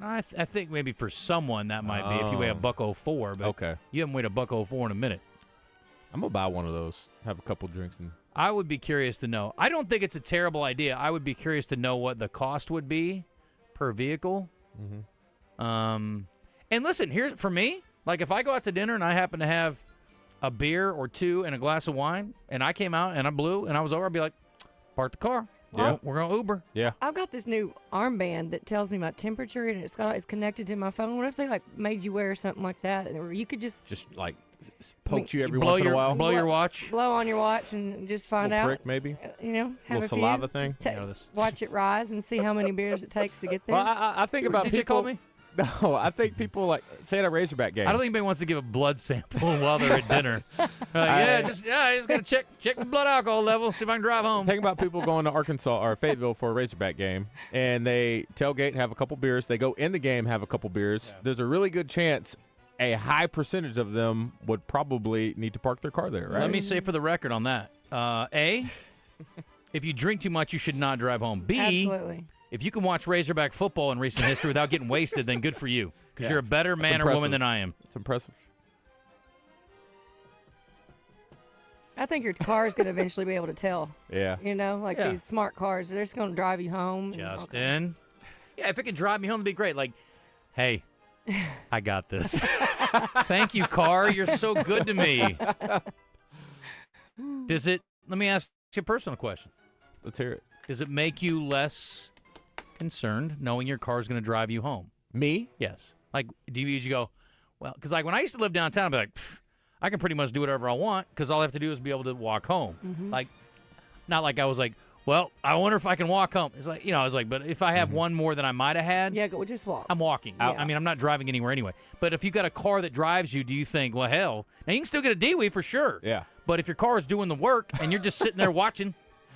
I think maybe for someone that might be if you weigh a $104, but okay, you haven't weighed a $104 in a minute. I'm gonna buy one of those. Have a couple drinks and. I would be curious to know. I don't think it's a terrible idea. I would be curious to know what the cost would be per vehicle. Mm-hmm. And listen, here for me, like if I go out to dinner and I happen to have a beer or 2 and a glass of wine, and I came out and I blew and I was over, I'd be like, park the car. Yeah. We're going to Uber. Yeah. I've got this new armband that tells me my temperature, and it's connected to my phone. What if they like made you wear something like that, or you could just like poke you every blow once in a while? Blow your watch. blow on your watch and just find Little out? prick, maybe. You know, have Little a saliva few, thing? just watch it rise and see how many beers it takes to get there. Well, I think about Did people. you call me? No, I think people like say at a Razorback game. I don't think anybody wants to give a blood sample while they're at dinner. I just got to check the blood alcohol level, see if I can drive home. Think about people going to Arkansas or Fayetteville for a Razorback game, and they tailgate, have a couple beers. They go in the game, have a couple beers. Yeah. There's a really good chance a high percentage of them would probably need to park their car there, right? Let me say for the record on that. A, if you drink too much, you should not drive home. B, absolutely. If you can watch Razorback football in recent history without getting wasted, then good for you, because you're a better man or woman than I am. It's impressive. I think your car is going to eventually be able to tell. Yeah. You know, like these smart cars, they're just going to drive you home. Justin. Yeah, if it can drive me home, it'd be great. Like, hey, I got this. Thank you, car. You're so good to me. Let me ask you a personal question. Let's hear it. Does it make you less concerned knowing your car is going to drive you home? Me? Yes. Like, do you go, well, because like when I used to live downtown, I'd be like, I can pretty much do whatever I want because all I have to do is be able to walk home. Mm-hmm. Like, not like I was like, well, I wonder if I can walk home. It's like, I was like, but if I have one more than I might have had, we'll just walk. I'm walking. Yeah. I mean, I'm not driving anywhere anyway. But if you got a car that drives you, do you think, well, hell, now you can still get a D-Wee for sure. Yeah. But if your car is doing the work and you're just sitting there watching,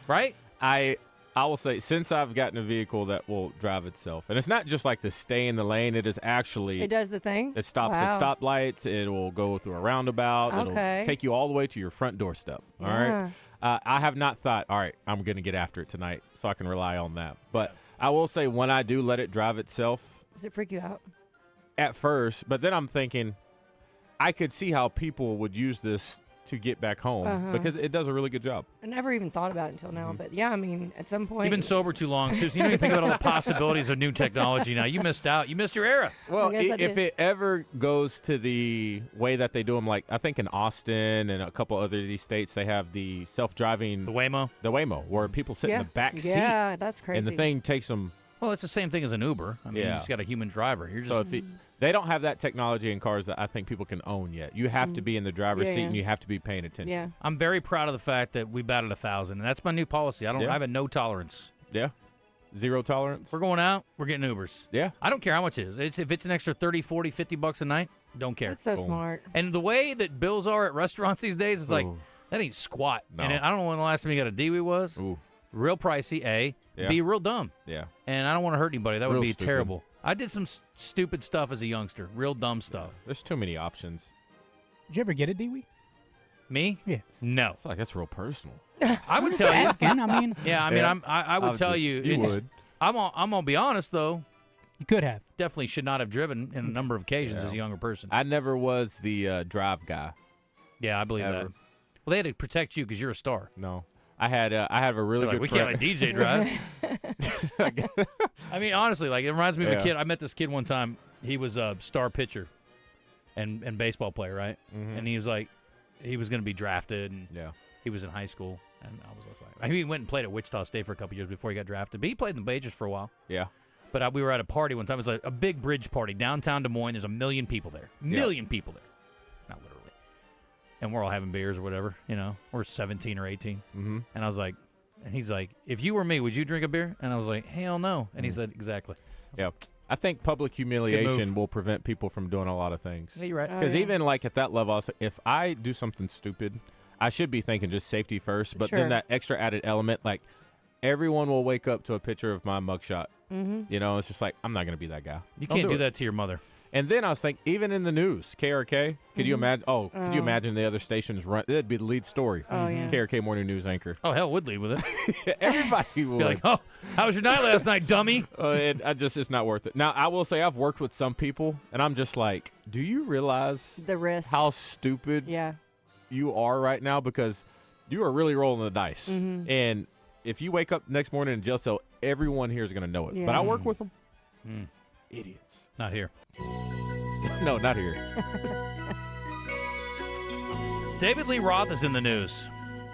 right? I will say, since I've gotten a vehicle that will drive itself, and it's not just like to stay in the lane, it is actually... It does the thing? It stops at stoplights. It will go through a roundabout. Okay. It'll take you all the way to your front doorstep. All right? I have not thought, all right, I'm going to get after it tonight, so I can rely on that. But I will say, when I do let it drive itself... Does it freak you out? At first, but then I'm thinking, I could see how people would use this to get back home because it does a really good job. I never even thought about it until now, but yeah, I mean, at some point... You've been sober too long, Susan. You don't even think about all the possibilities of new technology now. You missed out. You missed your era. Well, if it ever goes to the way that they do them, like I think in Austin and a couple other of these states, they have the self-driving... The Waymo? The Waymo, where people sit in the back seat. Yeah, that's crazy. And the thing takes them... Well, it's the same thing as an Uber. I mean, you just got a human driver. You're just... So if they don't have that technology in cars that I think people can own yet. You have to be in the driver's seat and you have to be paying attention. Yeah. I'm very proud of the fact that we batted 1,000, and that's my new policy. I have a no tolerance. Yeah. Zero tolerance. We're going out. We're getting Ubers. Yeah. I don't care how much it is. If it's an extra 30, 40, 50 bucks a night, don't care. That's so smart. And the way that bills are at restaurants these days, it's like, that ain't squat. No. And I don't know when the last time you got a D-Wee was. Ooh. Real pricey, A. Yeah. B, real dumb. Yeah. And I don't want to hurt anybody. That would Real be stupid. terrible. I did some stupid stuff as a youngster. Real dumb stuff. There's too many options. Did you ever get a D-Wee? Me? Yeah. No. I feel like that's real personal. I would tell you. Asking, I mean. Yeah, I mean, I would tell you. You would. I'm gonna be honest though. You could have. Definitely should not have driven in a number of occasions as a younger person. I never was the drive guy. Yeah, I believe that. Well, they had to protect you because you're a star. No. I have a really good we friend. can't let DJ drive. I mean, honestly, like it reminds me of a kid. I met this kid one time. He was a star pitcher and baseball player, right? Mm-hmm. And he was like, he was going to be drafted, and he was in high school. And I was just like, he went and played at Wichita State for a couple years before he got drafted. But he played in the majors for a while. Yeah. But we were at a party one time. It was like a big bridge party downtown Des Moines. There's 1 million people there. Million people there. Not literally. And we're all having beers or whatever, We're 17 or 18. Mm-hmm. And I was like, and he's like, if you were me, would you drink a beer? And I was like, hell no. And he said, exactly. Yeah. I think public humiliation will prevent people from doing a lot of things. Yeah, you're right. Because even like at that level, I was like, if I do something stupid, I should be thinking just safety first. But then that extra added element, like everyone will wake up to a picture of my mugshot. Mm-hmm. It's just like, I'm not going to be that guy. You can't do that to your mother. And then I was thinking, even in the news, KRK, could you imagine? Oh, could you imagine the other stations run? That'd be the lead story. Oh, yeah. KRK morning news anchor. Oh, hell, would lead with it. Everybody would. Be like, oh, how was your night last night, dummy? It's not worth it. Now, I will say I've worked with some people, and I'm just like, do you realize the risk? How stupid you are right now? Because you are really rolling the dice. Mm-hmm. And if you wake up next morning in a jail cell, everyone here is going to know it. But I work with them. Idiots. Not here. No, not here. David Lee Roth is in the news.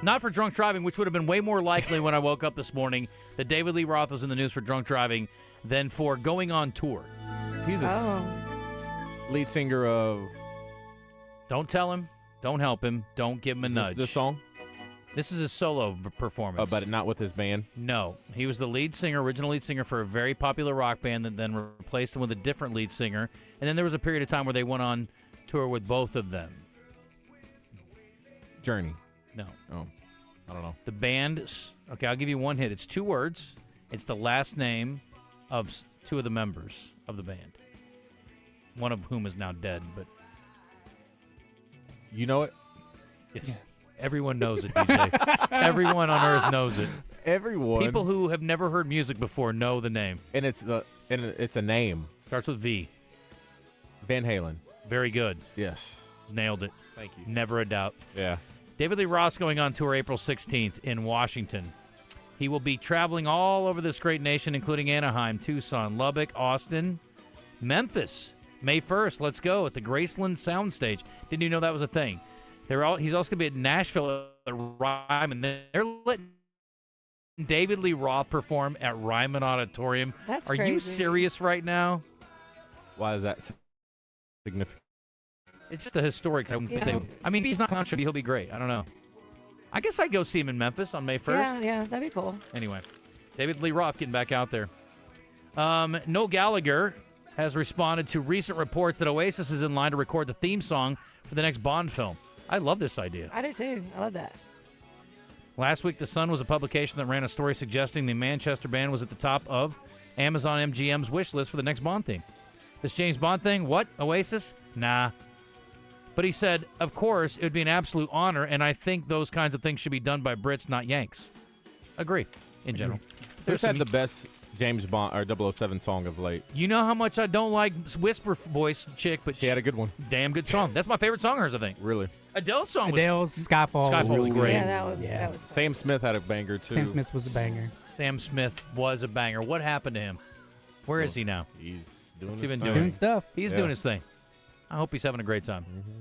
Not for drunk driving, which would have been way more likely when I woke up this morning that David Lee Roth was in the news for drunk driving than for going on tour. He's a lead singer of... Don't tell him. Don't help him. Don't give him a nudge. This song? This is a solo performance. But not with his band? No. He was the original lead singer for a very popular rock band that then replaced him with a different lead singer. And then there was a period of time where they went on tour with both of them. Journey. No. Oh, I don't know. The band, okay, I'll give you one hit. It's 2 words. It's the last name of 2 of the members of the band. One of whom is now dead, but... You know it? Yes. Yeah. Everyone knows it, DJ. Everyone on earth knows it. Everyone. People who have never heard music before know the name. And it's a name. Starts with V. Van Halen. Very good. Yes. Nailed it. Thank you. Never a doubt. Yeah. David Lee Roth going on tour April 16th in Washington. He will be traveling all over this great nation, including Anaheim, Tucson, Lubbock, Austin, Memphis. May 1st, let's go, at the Graceland Soundstage. Didn't you know that was a thing? He's also going to be at Nashville at Ryman. They're letting David Lee Roth perform at Ryman Auditorium. That's Are crazy. you serious right now? Why is that significant? It's just a historic thing. I mean, he's not country. He'll be great. I don't know. I guess I'd go see him in Memphis on May 1st. Yeah, that'd be cool. Anyway, David Lee Roth getting back out there. Noel Gallagher has responded to recent reports that Oasis is in line to record the theme song for the next Bond film. I love this idea. I do too. I love that. Last week, The Sun was a publication that ran a story suggesting the Manchester band was at the top of Amazon MGM's wish list for the next Bond theme. This James Bond thing? What? Oasis? Nah. But he said, of course, it would be an absolute honor, and I think those kinds of things should be done by Brits, not Yanks. Agree, in general. Who's had the best James Bond or 007 song of late? You know how much I don't like Whisper Voice chick, but she had a good one. Damn good song. That's my favorite song of hers, I think. Really? Adele's song Adele's Skyfall. Skyfall was great. Yeah, that was Sam Smith had a banger, too. Sam Smith was a banger. Sam Smith was a banger. What happened to him? Where is he now? He's doing What's his he been thing. Doing stuff. He's doing his thing. I hope he's having a great time. Mm-hmm.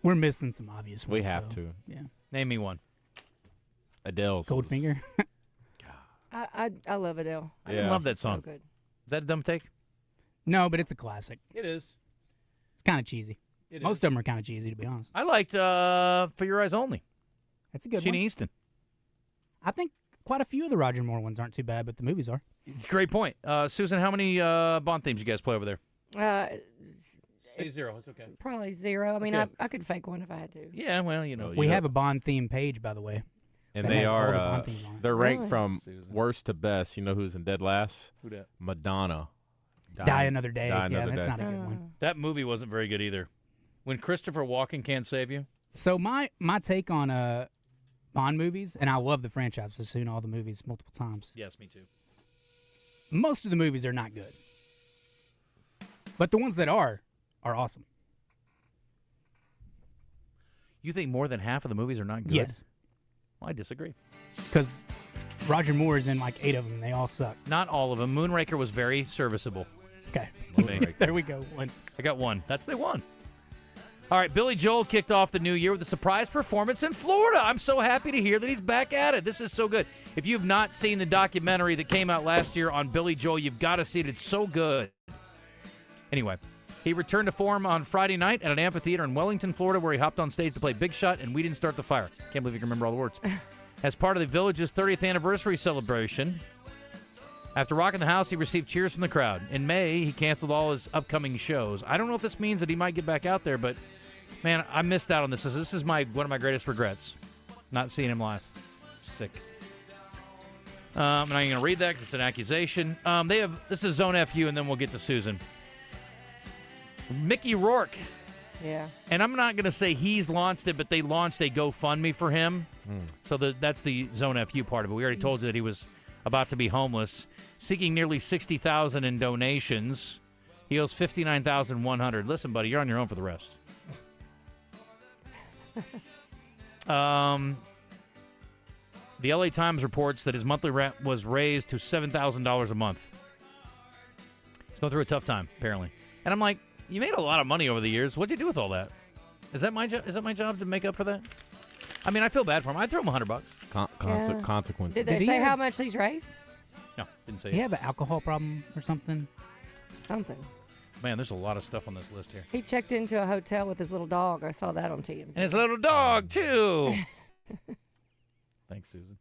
We're missing some obvious ones. We have though. to. Yeah. Name me one. Adele's. Goldfinger. I love Adele. I love that It's so song. good. Is that a dumb take? No, but it's a classic. It is. It's kind of cheesy. It Most is. of them are kind of cheesy, to be honest. I liked For Your Eyes Only. That's a good Sheena one. Easton. I think quite a few of the Roger Moore ones aren't too bad, but the movies are. It's a great point. Susan, how many Bond themes you guys play over there? Say 0. It's okay. Probably 0. I mean, Okay. I could fake one if I had to. Yeah, well, you know. We have a Bond theme page, by the way. And that they has all the are Bond themes on it. they're ranked Really? from worst to best. You know who's in dead last? Who dat? Madonna. Die Another Day. Die Yeah, Another that's Day. not a good one. That movie wasn't very good either. When Christopher Walken Can't Save You. So my take on Bond movies, and I love the franchise. I've seen all the movies multiple times. Yes, me too. Most of the movies are not good, but the ones that are awesome. You think more than half of the movies are not good? Yes, Well, I disagree. because Roger Moore is in like 8 of them, and they all suck. Not all of them. Moonraker was very serviceable. Okay, to me. there we go. One. I got one. That's the one. All right, Billy Joel kicked off the new year with a surprise performance in Florida. I'm so happy to hear that he's back at it. This is so good. If you've not seen the documentary that came out last year on Billy Joel, you've got to see it. It's so good. Anyway, he returned to form on Friday night at an amphitheater in Wellington, Florida, where he hopped on stage to play Big Shot and We Didn't Start the Fire. Can't believe you can remember all the words. As part of the Village's 30th anniversary celebration, after rocking the house, he received cheers from the crowd. In May, he canceled all his upcoming shows. I don't know if this means that he might get back out there, but man, I missed out on this. This is one of my greatest regrets, not seeing him live. Sick. I'm not going to read that because it's an accusation. This is Zone FU, and then we'll get to Susan. Mickey Rourke. Yeah. And I'm not going to say he's launched it, but they launched a GoFundMe for him. So that's the Zone FU part of it. We already told you that he was about to be homeless, seeking nearly $60,000 in donations. He owes $59,100. Listen, buddy, you're on your own for the rest. The LA Times reports that his monthly rent was raised to $7,000 a month. He's going through a tough time, apparently. And I'm like, you made a lot of money over the years. What'd you do with all that? Is that my job? Is that my job to make up for that? I mean, I feel bad for him. I'd throw him $100. Consequences. Did they Did he say have- how much he's raised? No, didn't say He it. have an alcohol problem or something? Something. Man, there's a lot of stuff on this list here. He checked into a hotel with his little dog. I saw that on TMZ. And his little dog, too. Thanks, Susan.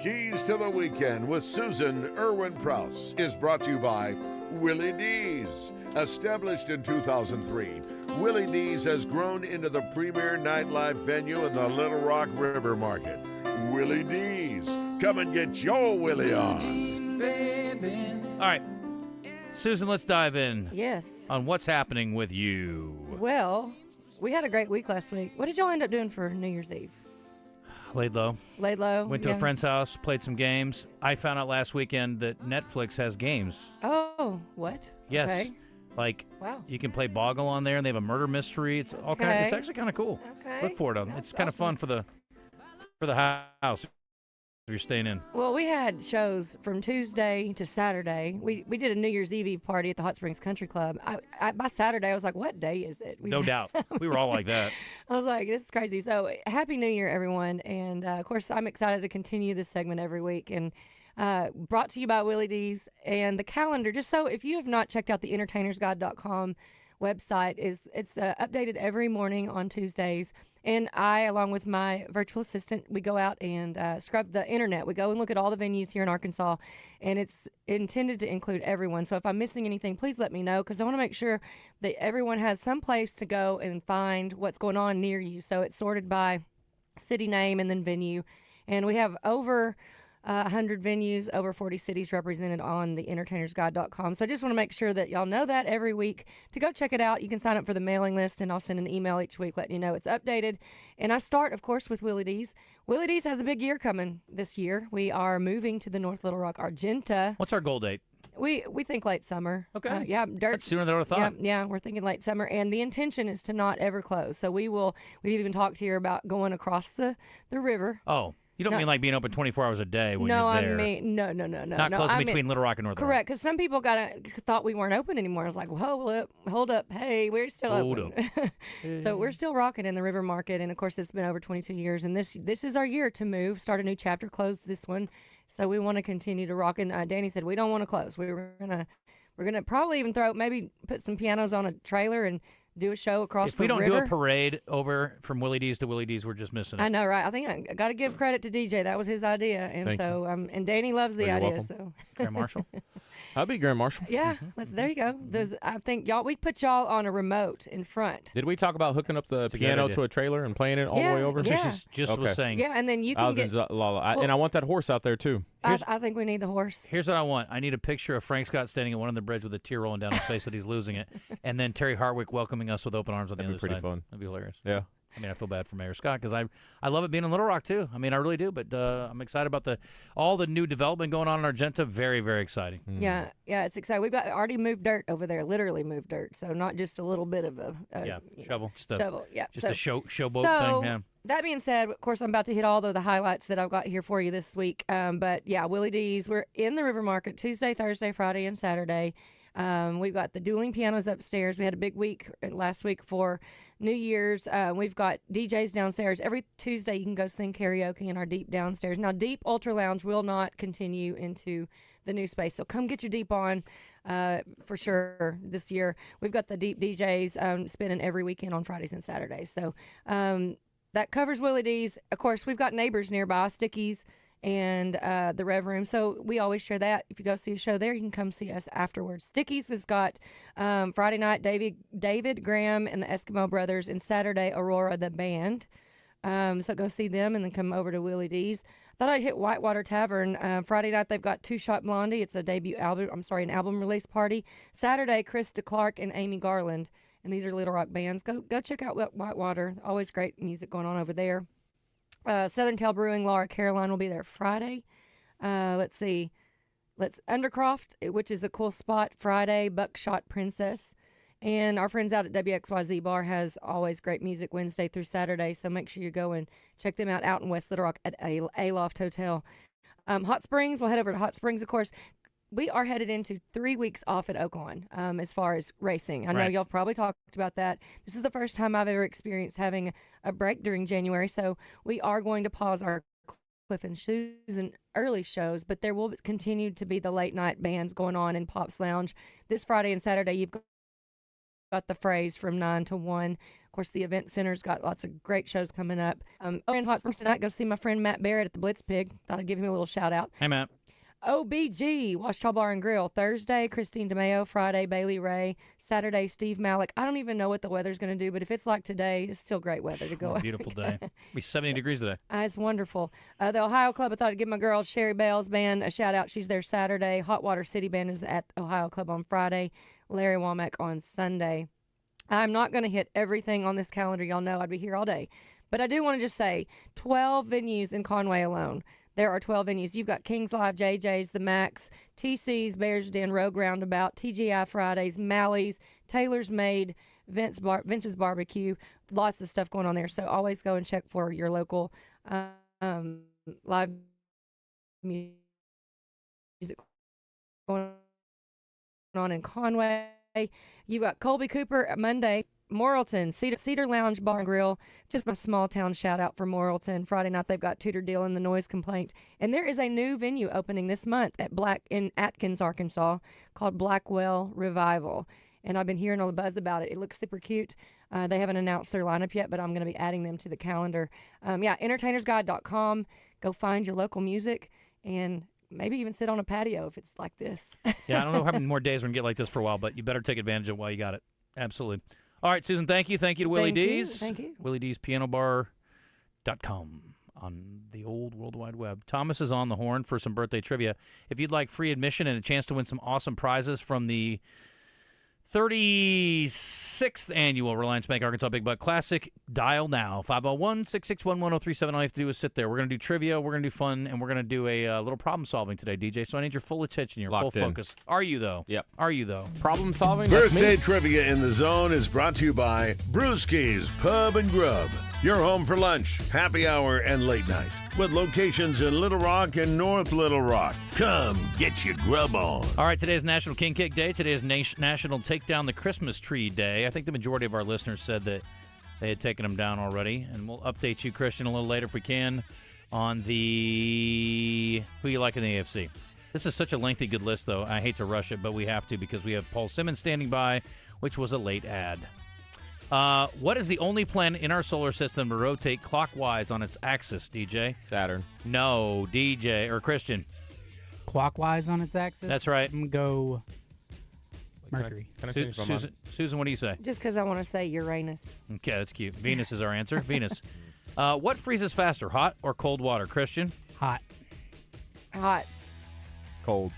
Keys to the Weekend with Susan Erwin Prowse is brought to you by Willy D's. Established in 2003, Willy D's has grown into the premier nightlife venue in the Little Rock River Market. Willy D's. Come and get your Willy on. All right. Susan, let's dive in. Yes. On what's happening with you. Well, we had a great week last week. What did y'all end up doing for New Year's Eve? Laid low. Laid low. Went to a friend's house, played some games. I found out last weekend that Netflix has games. Oh, what? Yes. Okay. Like, wow. You can play Boggle on there, and they have a murder mystery. It's all kind of, it's actually kind of cool. Okay. Look for it. It's kind of fun for the house if you're staying in. Well, we had shows from Tuesday to Saturday. We did a New Year's Eve party at the Hot Springs Country Club. By Saturday, I was like, what day is it? No doubt. We were all like that. I was like, this is crazy. So Happy New Year, everyone. And, of course, I'm excited to continue this segment every week. And brought to you by Willy D's and the calendar. Just so if you have not checked out the entertainersguide.com website, it's updated every morning on Tuesdays. And I, along with my virtual assistant, we go out and scrub the internet. We go and look at all the venues here in Arkansas, and it's intended to include everyone. So if I'm missing anything, please let me know, because I want to make sure that everyone has some place to go and find what's going on near you. So it's sorted by city name and then venue. And we have over 100 venues, over 40 cities represented on the entertainersguide.com. So I just want to make sure that y'all know that every week to go check it out. You can sign up for the mailing list, and I'll send an email each week letting you know it's updated. And I start, of course, with Willy D's. Willy D's has a big year coming this year. We are moving to the North Little Rock Argenta. What's our goal date? We think late summer. Okay. Yeah, dirt. That's sooner than I would have thought. Yeah, we're thinking late summer, and the intention is to not ever close. So we've even talked here about going across the river. Oh. You don't mean like being open 24 hours a day when you're there? I mean, no. Not closing between Little Rock and North Little Rock. Correct, because some people thought we weren't open anymore. I was like, well, hold up. Hey, we're still open. So we're still rocking in the river market, and of course, it's been over 22 years, and this is our year to move, start a new chapter, close this one. So we want to continue to rock. And Danny said we don't want to close. We're gonna probably even put some pianos on a trailer and do a show across the river. If we don't do a parade over from Willy D's to Willy D's, we're just missing it. I know, right? I think I got to give credit to DJ. That was his idea, and and Danny loves the idea. Welcome. So Grand Marshal. I'll be Grand Marshal. Yeah, there you go. I think we put y'all on a remote in front. Did we talk about hooking up the piano to a trailer and playing it all the way over? Yeah. Just was saying. Yeah, and then you can and I want that horse out there too. I think we need the horse. Here's what I want. I need a picture of Frank Scott standing at one of the bridge with a tear rolling down his face that he's losing it, and then Terry Hartwick welcoming us with open arms on the other side. That'd be pretty fun. That'd be hilarious. Yeah. I mean, I feel bad for Mayor Scott because I love it being in Little Rock too. I mean, I really do. But I'm excited about all the new development going on in Argenta. Very, very exciting. Yeah, it's exciting. We've already moved dirt over there. Literally moved dirt. So not just a little bit of a shovel. Shovel. Yeah. Just a showboat thing. Yeah. That being said, of course, I'm about to hit all the highlights that I've got here for you this week. But yeah, Willy D's. We're in the River Market Tuesday, Thursday, Friday, and Saturday. We've got the dueling pianos upstairs. We had a big week last week for New Year's. We've got DJs downstairs. Every Tuesday you can go sing karaoke in our Deep downstairs. Now, Deep Ultra Lounge will not continue into the new space, so come get your Deep on for sure this year. We've got the Deep DJs spinning every weekend on Fridays and Saturdays. So that covers Willy D's. Of course, we've got neighbors nearby, Stickies and the Rev Room. So we always share that. If you go see a show there, you can come see us afterwards. Stickies has got Friday night David Graham and the Eskimo Brothers, and Saturday Aurora the Band. So go see them and then come over to Willy D's. Thought I'd hit Whitewater Tavern. Friday night they've got Two Shot Blondie. It's a an album release party. Saturday, Chris DeClark and Amy Garland. And these are Little Rock bands. Go check out Whitewater. Always great music going on over there. Southern Tail Brewing, Laura Caroline will be there Friday. Let's see. Undercroft, which is a cool spot, Friday. Buckshot Princess. And our friends out at WXYZ Bar has always great music Wednesday through Saturday, so make sure you go and check them out in West Little Rock at Aloft Hotel. Hot Springs, we'll head over to Hot Springs, of course. We are headed into 3 weeks off at Oaklawn as far as racing. I know y'all probably talked about that. This is the first time I've ever experienced having a break during January, so we are going to pause our Cliff and Susan early shows, but there will continue to be the late night bands going on in Pop's Lounge. This Friday and Saturday, you've got the Phrase from 9 to 1. Of course, the event center's got lots of great shows coming up. In Hot Springs tonight, go see my friend Matt Barrett at the Blitz Pig. Thought I'd give him a little shout out. Hey, Matt. OBG, Washita Bar and Grill. Thursday, Christine DeMeo. Friday, Bailey Ray. Saturday, Steve Malik. I don't even know what the weather's going to do, but if it's like today, it's still great weather to go. Beautiful day. It'll be 70 degrees today. It's wonderful. The Ohio Club, I thought I'd give my girl Sherry Bales Band a shout out. She's there Saturday. Hot Water City Band is at Ohio Club on Friday. Larry Womack on Sunday. I'm not going to hit everything on this calendar. Y'all know I'd be here all day. But I do want to just say 12 venues in Conway alone. There are 12 venues. You've got King's Live, JJ's, The Max, TC's, Bears Den, Rogue Roundabout, TGI Fridays, Mally's, Taylor's Made, Vince's Barbecue. Lots of stuff going on there. So always go and check for your local live music going on in Conway. You've got Colby Cooper Monday, Morrilton, Cedar Lounge Bar and Grill. Just a small town shout out for Morrilton. Friday night they've got Tudor Deal and the Noise Complaint. And there is a new venue opening this month in Atkins, Arkansas, called Blackwell Revival. And I've been hearing all the buzz about it. It looks super cute. They haven't announced their lineup yet, but I'm going to be adding them to the calendar. Entertainersguide.com. Go find your local music and maybe even sit on a patio if it's like this. Yeah, I don't know how many more days we're going to get like this for a while, but you better take advantage of it while you got it. Absolutely. All right, Susan, thank you. Thank you to Willie D's. Thank you. WillyD'sPianoBar.com on the old World Wide Web. Thomas is on the horn for some birthday trivia. If you'd like free admission and a chance to win some awesome prizes from the 36th annual Reliance Bank Arkansas Big Buck Classic, dial now, 501-661-1037. All you have to do is sit there. We're going to do trivia, we're going to do fun, and we're going to do a little problem solving today, DJ. So I need your full attention, your full focus. Are you, though? Yep. Are you, though? Problem solving? Birthday Trivia in the Zone is brought to you by Brewski's Pub and Grub. Your home for lunch, happy hour, and late night. With locations in Little Rock and North Little Rock. Come get your grub on. All right, today is National King Cake Day. Today is National Take Down the Christmas Tree Day. I think the majority of our listeners said that they had taken them down already. And we'll update you, Christian, a little later if we can on the who you like in the AFC. This is such a lengthy good list, though. I hate to rush it, but we have to because we have Paul Simmons standing by, which was a late ad. What is the only planet in our solar system to rotate clockwise on its axis, DJ? Saturn. No, DJ, or Christian. Clockwise on its axis? That's right. I'm going to go Mercury. Can I change my mind? Susan, what do you say? Just because I want to say Uranus. Okay, that's cute. Venus is our answer. Venus. What freezes faster, hot or cold water, Christian? Hot. Hot. Cold.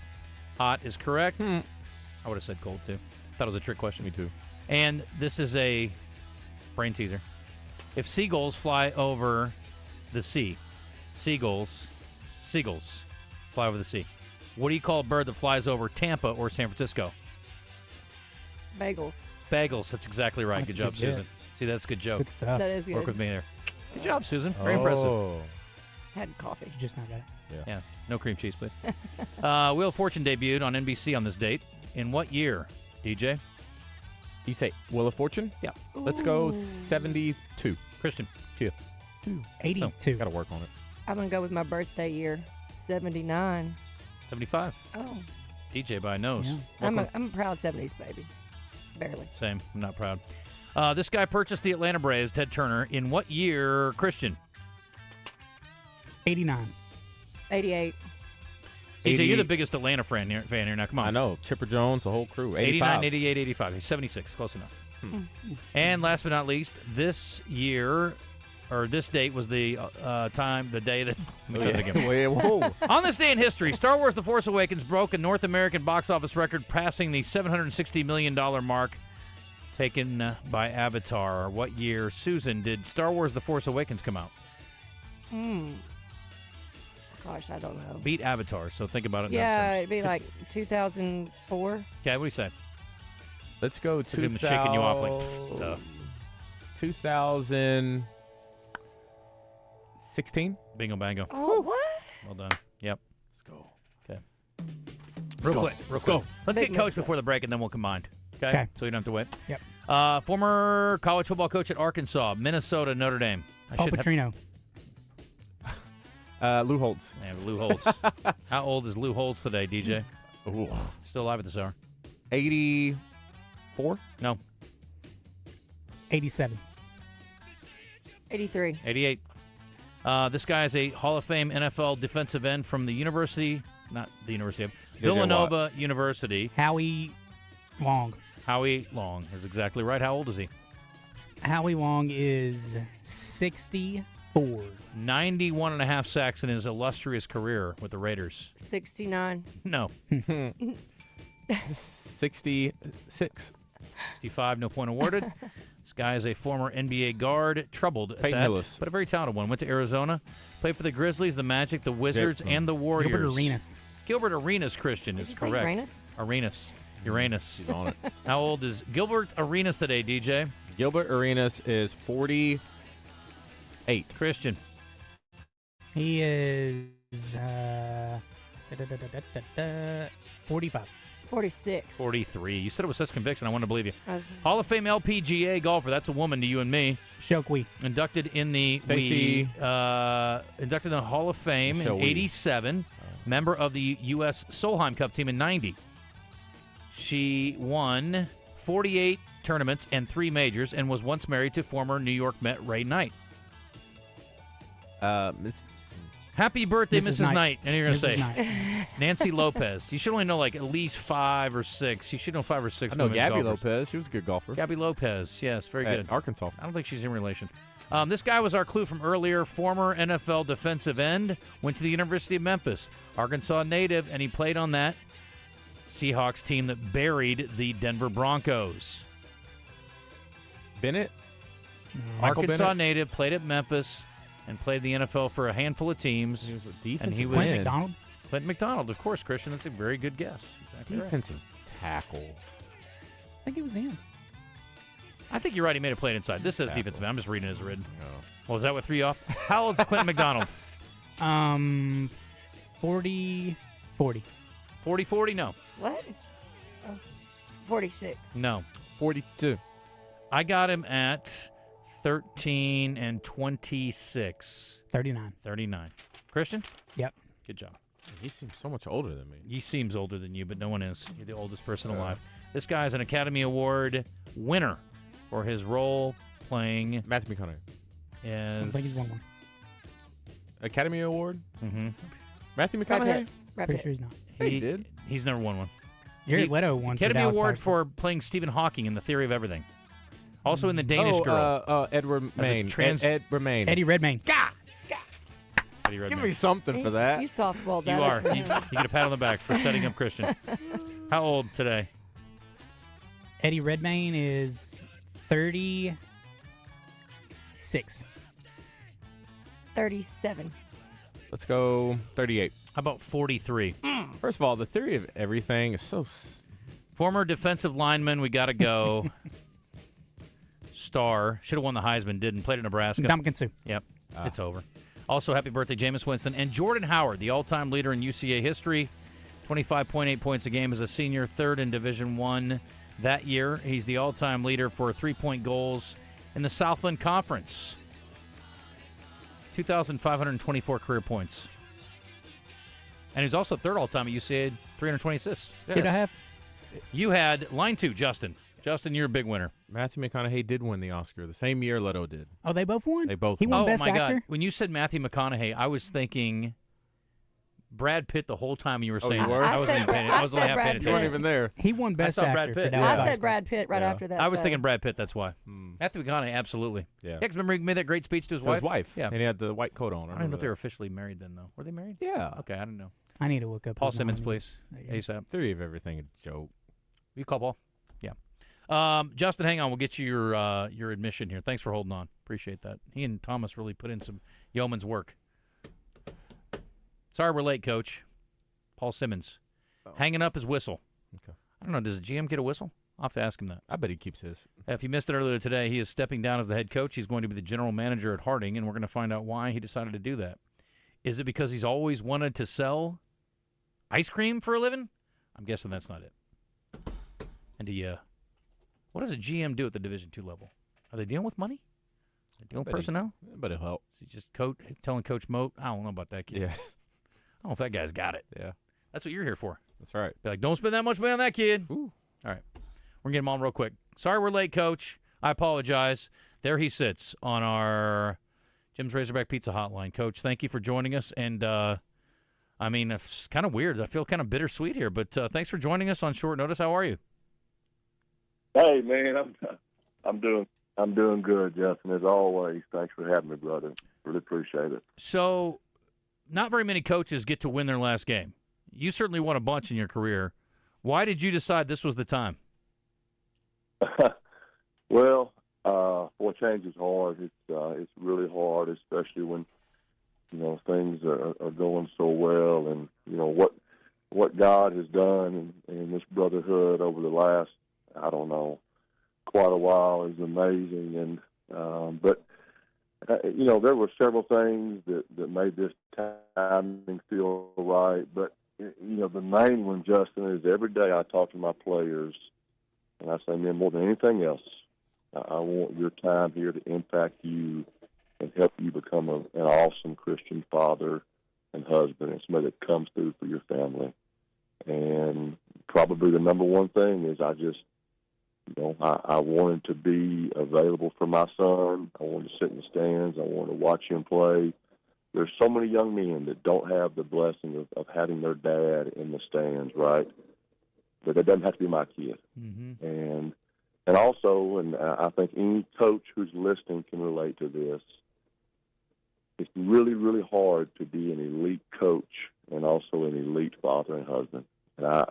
Hot is correct. I would have said cold, too. Thought it was a trick question. Me too. And this is a brain teaser. If seagulls fly over the sea, seagulls fly over the sea. What do you call a bird that flies over Tampa or San Francisco? Bagels. Bagels. That's exactly right. That's good job, good, yeah. Susan. See, that's a good joke. Good stuff. That is good. Work with me there. Good job, Susan. Very impressive. Had coffee. You just now got it. Yeah. No cream cheese, please. Wheel of Fortune debuted on NBC on this date. In what year, DJ? You say Wheel of Fortune? Yeah. Let's go 72. Christian, to you. 82. Got to work on it. I'm going to go with my birthday year, 79. 75. Oh. DJ by nose. Yeah. I'm a proud 70s baby. Barely. Same. I'm not proud. This guy purchased the Atlanta Braves, Ted Turner, in what year, Christian? 89. 88. DJ, you're the biggest Atlanta fan here. Now, come on. I know. Chipper Jones, the whole crew. 89, 88, 85. He's 76. Close enough. And last but not least, this year, or this date was the day that... Whoa. On this day in history, Star Wars The Force Awakens broke a North American box office record, passing the $760 million mark taken by Avatar. What year, Susan, did Star Wars The Force Awakens come out? Gosh, I don't know. Beat Avatar, so think about it. Yeah, it'd be like 2004. Okay, what do you say? Let's go Look at him shaking you off like, duh. 2016. Bingo bango. Oh, what? Well done. Yep. Let's go. Okay. Let's Real go. quick. Let's go. Let's Big get Coach mix-up. before the break, and then we'll combine. Okay? Okay. So you don't have to wait. Yep. Former college football coach at Arkansas, Minnesota, Notre Dame. Paul Petrino. Lou Holtz. Yeah, Lou Holtz. How old is Lou Holtz today, DJ? Ooh. Still alive at this hour. 84? No. 87. 83. 88. This guy is a Hall of Fame NFL defensive end from the University, not the University of Villanova University. Howie Long. Howie Long is exactly right. How old is he? Howie Long is 64. 91 and a half sacks in his illustrious career with the Raiders. 69. No. 66. 65, no point awarded. This guy is a former NBA guard, troubled at Peyton that, Hillis. but a very talented one. Went to Arizona, played for the Grizzlies, the Magic, the Wizards, and the Warriors. Gilbert Arenas. Gilbert Arenas, Christian, is you say correct. Uranus? Uranus. He's on it. How old is Gilbert Arenas today, DJ? Gilbert Arenas is 48. Christian. He is 45. 46. 43. You said it with such conviction. I want to believe you. I was- Hall of Fame LPGA golfer. That's a woman to you and me. Shokwi. Inducted in the Stacey. inducted in the Hall of Fame Michelle in Wee. '87. Member of the U.S. Solheim Cup team in '90. She won 48 tournaments and 3 majors, and was once married to former New York Met Ray Knight. Miss. Happy birthday, Mrs. Mrs. Knight. Knight. And you're going to Mrs. say Knight. Nancy Lopez. You should only know like at least 5 or 6. You should know 5 or 6. I know women's Gabby golfers. Lopez. She was a good golfer. Gabby Lopez. Yes, very At good. Arkansas. I don't think she's in relation. This guy was our clue from earlier. Former NFL defensive end. Went to the University of Memphis. Arkansas native, and he played on that Seahawks team that buried the Denver Broncos. Bennett? Michael Arkansas Bennett? native, played at Memphis, and played the NFL for a handful of teams. He was a And defensive he was Clint end. McDonald. Clint McDonald, of course, Christian. That's a very good guess. Exactly right. Defensive tackle. I think it was him. I think you're right. He may have played inside. This says Tackle. defensive end. I'm just reading it as written. Oh. Well, is that what threw you off? How old is Clint McDonald? 40. 40? No. What? Oh, 46. No. 42. I got him at 13 and 26. 39. Christian? Yep. Good job. He seems so much older than me. He seems older than you, but no one is. You're the oldest person alive. This guy's an Academy Award winner for his role playing Matthew McConaughey. I don't think he's won one. Academy Award? Mm-hmm. Matthew Brad McConaughey? Pitt. Brad Pretty Pitt. sure he's not. He did. He's never won one. Jared Leto won for Academy Dallas Award Buyers for playing Stephen Hawking in The Theory of Everything. Also in The Danish Girl. Edward As a Main. trans- Ed Remain. Eddie Redmayne. Eddie Redmayne. Give me something for that. You softballed You that. are. up for You him. get a pat on the back for setting up Christian. How old today? Eddie Redmayne is 36. 37. Let's go 38. How about 43? First of all, the theory of everything is so. Former defensive lineman, we got to go. Star. Should have won the Heisman, didn't. Played at Nebraska. Ndamukong Suh. Yep, it's over. Also, happy birthday, Jameis Winston. And Jordan Howard, the all-time leader in UCA history. 25.8 points a game as a senior, third in Division I that year. He's the all-time leader for three-point goals in the Southland Conference. 2,524 career points. And he's also third all-time at UCA, 320 assists. Did I have? You had line 2, Justin. Justin, you're a big winner. Matthew McConaughey did win the Oscar the same year Leto did. Oh, they both won? They both He won. won Best my Actor? God. When you said Matthew McConaughey, I was thinking Brad Pitt the whole time you were saying you were? that. I wasn't said even paying, Brad- I was only I half said paying Brad You weren't attention. even there. He won Best saw Brad Actor Pitt. for Dallas I Buyers said Brad Pitt right Yeah. after that. I was though. thinking Brad Pitt, that's why. Matthew McConaughey, absolutely. Yeah. because remember he made that great speech to his To wife? his wife. Yeah. And he had the white coat on. I don't know if they were officially married then, though. Were they married? Yeah. Okay, I don't know. I need to look up. Paul his Simmons, name. please. There you go. ASAP. Theory of everything a joke. You call Paul? Yeah. Justin, hang on. We'll get you your admission here. Thanks for holding on. Appreciate that. He and Thomas really put in some yeoman's work. Sorry we're late, Coach. Paul Simmons. Hanging up his whistle. Okay. I don't know. Does the GM get a whistle? I'll have to ask him that. I bet he keeps his. If you missed it earlier today, he is stepping down as the head coach. He's going to be the general manager at Harding, and we're going to find out why he decided to do that. Is it because he's always wanted to sell ice cream for a living? I'm guessing that's not it. And what does a GM do at the Division II level? Are they dealing with money? Are they dealing with personnel? But it'll help. Is he just telling Coach Moat, I don't know about that kid. Yeah. I don't know if that guy's got it. Yeah. That's what you're here for. That's right. Be like, don't spend that much money on that kid. Ooh. All right. We're going to get him on real quick. Sorry we're late, Coach. I apologize. There he sits on our Jim's Razorback Pizza hotline. Coach, thank you for joining us. And, it's kind of weird. I feel kind of bittersweet here. But thanks for joining us on short notice. How are you? Hey, man, I'm doing good, Justin, as always. Thanks for having me, brother. Really appreciate it. So, not very many coaches get to win their last game. You certainly won a bunch in your career. Why did you decide this was the time? Well, change is hard. It's really hard, especially when things are going so well, and what God has done in this brotherhood over the last, I don't know, quite a while is amazing. And but there were several things that made this timing feel right. But the main one, Justin, is every day I talk to my players, and I say, man, more than anything else, I want your time here to impact you and help you become an awesome Christian father and husband, and somebody that comes through for your family. And probably the number one thing is I just, I wanted to be available for my son. I wanted to sit in the stands. I wanted to watch him play. There's so many young men that don't have the blessing of having their dad in the stands, right? But that doesn't have to be my kid. Mm-hmm. And also, and I think any coach who's listening can relate to this, it's really, really hard to be an elite coach and also an elite father and husband. And I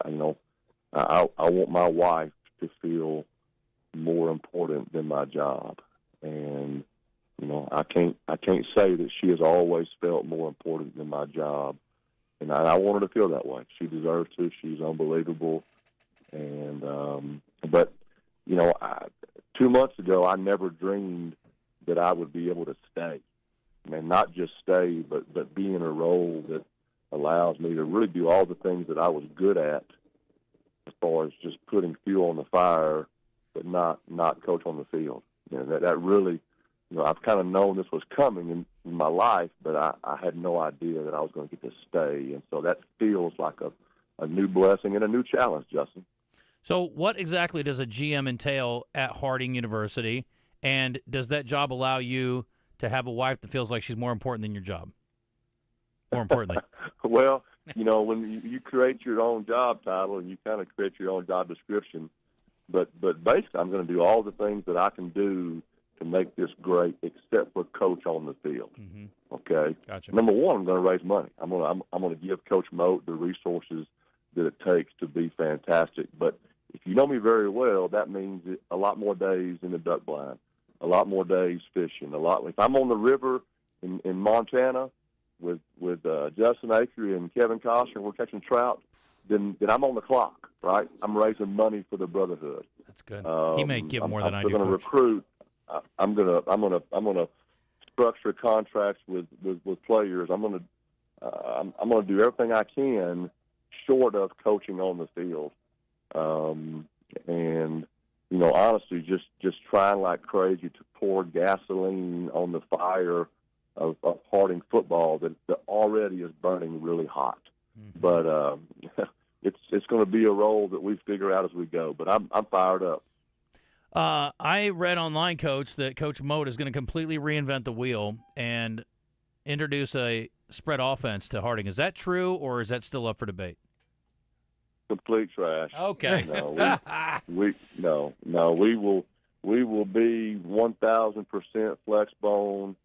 want my wife to feel more important than my job. And, I can't say that she has always felt more important than my job. And I want her to feel that way. She deserves to. She's unbelievable. And, but 2 months ago, I never dreamed that I would be able to stay. I mean, not just stay, but be in a role that allows me to really do all the things that I was good at, as far as just putting fuel on the fire, but not coach on the field. That really, I've kind of known this was coming in my life, but I had no idea that I was going to get to stay. And so that feels like a new blessing and a new challenge, Justin. So what exactly does a GM entail at Harding University, and does that job allow you to have a wife that feels like she's more important than your job? More importantly. Well, when you create your own job title and you kind of create your own job description, but basically I'm going to do all the things that I can do to make this great, except for coach on the field. Mm-hmm. Okay. Gotcha. Number one, I'm going to raise money. I'm going to give Coach Moat the resources that it takes to be fantastic. But if you know me very well, that means a lot more days in the duck blind, a lot more days fishing, If I'm on the river in Montana with Justin Acri and Kevin Costner, we're catching trout, then I'm on the clock, right? I'm raising money for the brotherhood. That's good. He may give more than I do. I'm going to recruit. I'm gonna structure contracts with players. I'm gonna do everything I can, short of coaching on the field. And honestly, just trying like crazy to pour gasoline on the fire of Harding football that already is burning really hot. Mm-hmm. But it's going to be a role that we figure out as we go. But I'm fired up. I read online, Coach, that Coach Moat is going to completely reinvent the wheel and introduce a spread offense to Harding. Is that true, or is that still up for debate? Complete trash. Okay. We will be 1,000% flex bone.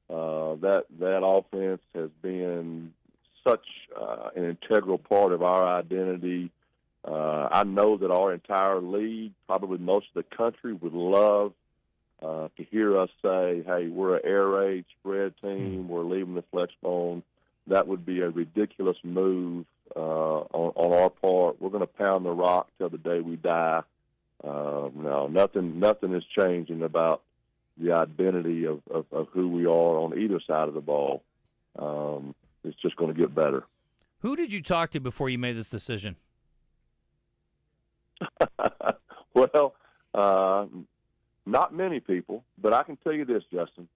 That offense has been such an integral part of our identity. I know that our entire league, probably most of the country, would love to hear us say, hey, we're an air raid spread team. We're leaving the flex bone. That would be a ridiculous move on our part. We're going to pound the rock till the day we die. No, nothing is changing about the identity of who we are on either side of the ball. It's just going to get better. Who did you talk to before you made this decision? Well, not many people, but I can tell you this, Justin.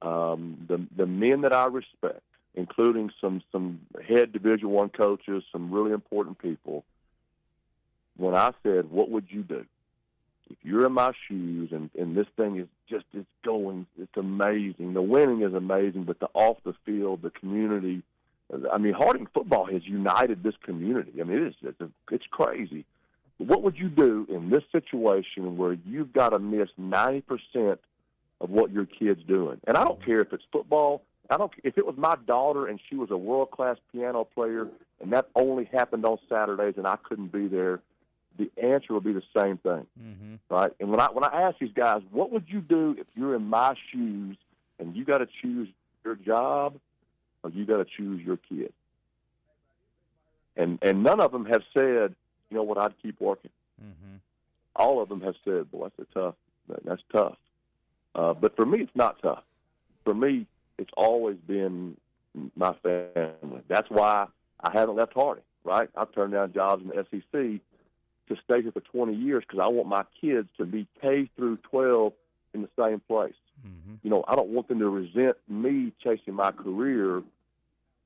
The men that I respect, including some head Division I coaches, some really important people, when I said, what would you do? If you're in my shoes and this thing is just, it's amazing. The winning is amazing, but the off the field, the community, I mean, Harding football has united this community. I mean, it's crazy. What would you do in this situation where you've got to miss 90% of what your kid's doing? And I don't care if it's football. If it was my daughter and she was a world-class piano player and that only happened on Saturdays and I couldn't be there, the answer would be the same thing, right? And when I ask these guys, what would you do if you're in my shoes and you got to choose your job or you got to choose your kid? And none of them have said, you know what, I'd keep working. All of them have said, boy, that's tough. But for me, it's not tough. For me, it's always been my family. That's why I haven't left Harding, right? I've turned down jobs in the SEC to stay here for 20 years because I want my kids to be K through 12 in the same place. You know, I don't want them to resent me chasing my career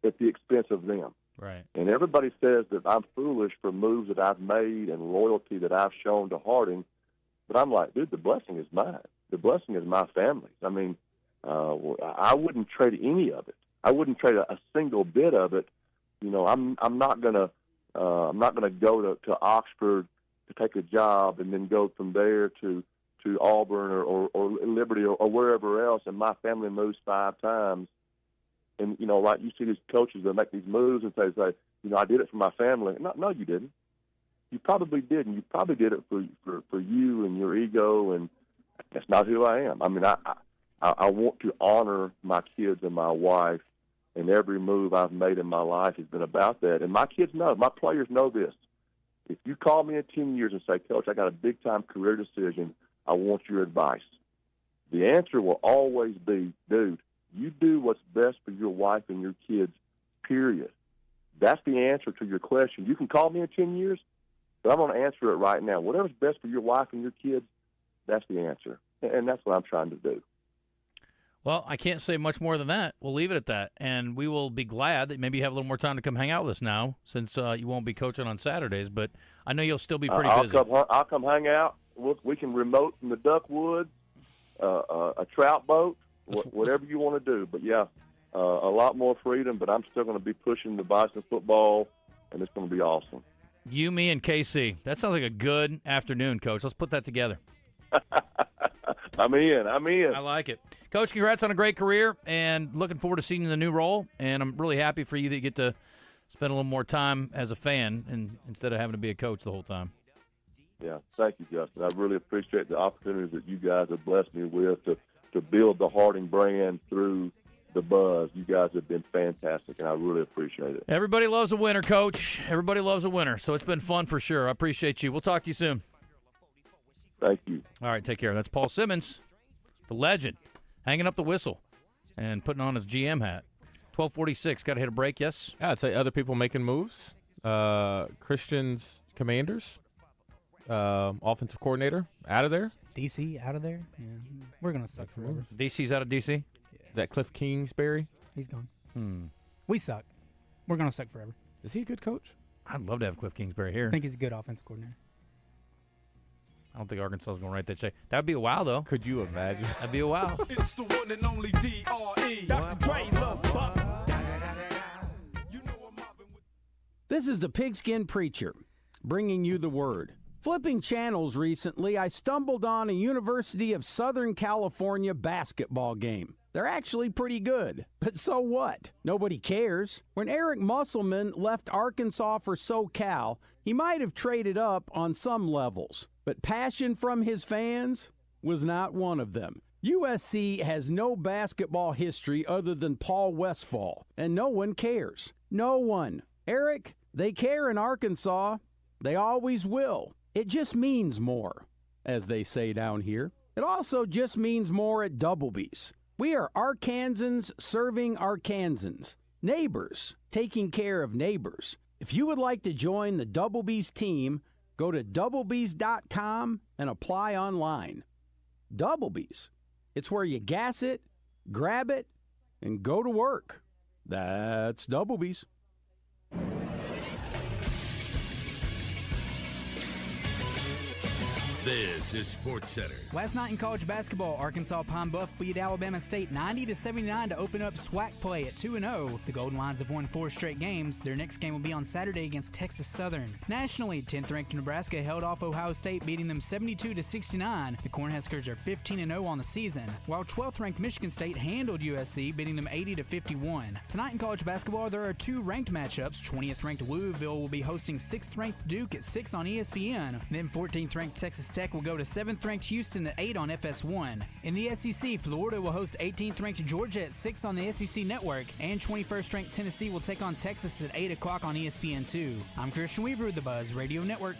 at the expense of them. Right. And everybody says that I'm foolish for moves that I've made and loyalty that I've shown to Harding. But I'm like, dude, the blessing is mine. The blessing is my family's. I mean, I wouldn't trade any of it. I wouldn't trade a single bit of it. You know, I'm not gonna go to Oxford to take a job and then go from there to Auburn or Liberty or wherever else, and my family moves 5 times. And, you know, like you see these coaches that make these moves and say, you know, I did it for my family. No, you didn't. You probably didn't. You probably did it for you and your ego, and that's not who I am. I mean, I want to honor my kids and my wife, and every move I've made in my life has been about that. And my kids know, my players know this. If you call me in 10 years and say, Coach, I got a big-time career decision, I want your advice, the answer will always be, dude, you do what's best for your wife and your kids, period. That's the answer to your question. You can call me in 10 years, but I'm going to answer it right now. Whatever's best for your wife and your kids, that's the answer. And that's what I'm trying to do. Well, I can't say much more than that. We'll leave it at that. And we will be glad that maybe you have a little more time to come hang out with us now since you won't be coaching on Saturdays. But I know you'll still be pretty busy. I'll come hang out. We can remote from the duck woods, a trout boat, whatever you want to do. But, yeah, a lot more freedom, but I'm still going to be pushing the Bison football, and it's going to be awesome. You, me, and KC. That sounds like a good afternoon, Coach. Let's put that together. I'm in. I like it. Coach, congrats on a great career, and looking forward to seeing you in the new role. And I'm really happy for you that you get to spend a little more time as a fan and instead of having to be a coach the whole time. Yeah, thank you, Justin. I really appreciate the opportunities that you guys have blessed me with to build the Harding brand through the buzz. You guys have been fantastic, and I really appreciate it. Everybody loves a winner, Coach. Everybody loves a winner, so it's been fun for sure. I appreciate you. We'll talk to you soon. Thank you. All right, take care. That's Paul Simmons, the legend, hanging up the whistle and putting on his GM hat. 12:46. Got to hit a break, yes? Yeah, I'd say other people making moves. Christian's Commanders, offensive coordinator, out of there. DC out of there? Yeah. We're going to suck forever. DC's out of DC? Yeah. Is that Cliff Kingsbury? He's gone. We suck. We're going to suck forever. Is he a good coach? I'd love to have Cliff Kingsbury here. I think he's a good offensive coordinator. I don't think Arkansas is going to write that check. That would be a wow, though. Could you imagine? That'd be a wow. It's the one and only D.R.E. Dr. Dre, love Buck. This is the Pigskin Preacher, bringing you the word. Flipping channels recently, I stumbled on a University of Southern California basketball game. They're actually pretty good, but so what? Nobody cares. When Eric Musselman left Arkansas for SoCal, he might have traded up on some levels, but passion from his fans was not one of them. USC has no basketball history other than Paul Westphal, and no one cares. No one. Eric, they care in Arkansas. They always will. It just means more, as they say down here. It also just means more at Doublebee's. We are Arkansans serving Arkansans. Neighbors taking care of neighbors. If you would like to join the Doublebee's team, go to doublebees.com and apply online. Doublebees. It's where you gas it, grab it, and go to work. That's Doublebees. This is Sports Center. Last night in college basketball, Arkansas Pine Bluff beat Alabama State 90-79 to open up SWAC play at 2-0. The Golden Lions have won 4 straight games. Their next game will be on Saturday against Texas Southern. Nationally, 10th-ranked Nebraska held off Ohio State, beating them 72-69. The Cornhuskers are 15-0 on the season, while 12th-ranked Michigan State handled USC, beating them 80-51. Tonight in college basketball, there are 2 ranked matchups. 20th-ranked Louisville will be hosting 6th-ranked Duke at 6 on ESPN. Then 14th-ranked Texas Tech will go to 7th-ranked Houston at 8 on FS1. In the SEC, Florida will host 18th-ranked Georgia at 6 on the SEC Network, and 21st-ranked Tennessee will take on Texas at 8 o'clock on ESPN2. I'm Christian Weaver with the Buzz Radio Network.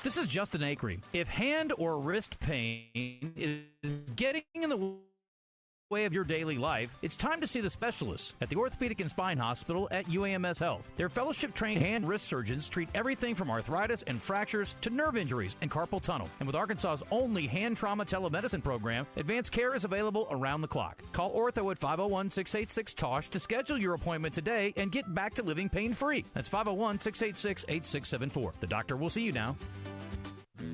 This is Justin Acri. If hand or wrist pain is getting in the way of your daily life, it's time to see the specialists at the Orthopedic and Spine Hospital at UAMS Health. Their fellowship-trained hand and wrist surgeons treat everything from arthritis and fractures to nerve injuries and carpal tunnel. And with Arkansas's only hand trauma telemedicine program, advanced care is available around the clock. Call Ortho at 501-686-TOSH to schedule your appointment today and get back to living pain-free. That's 501-686-8674. The doctor will see you now.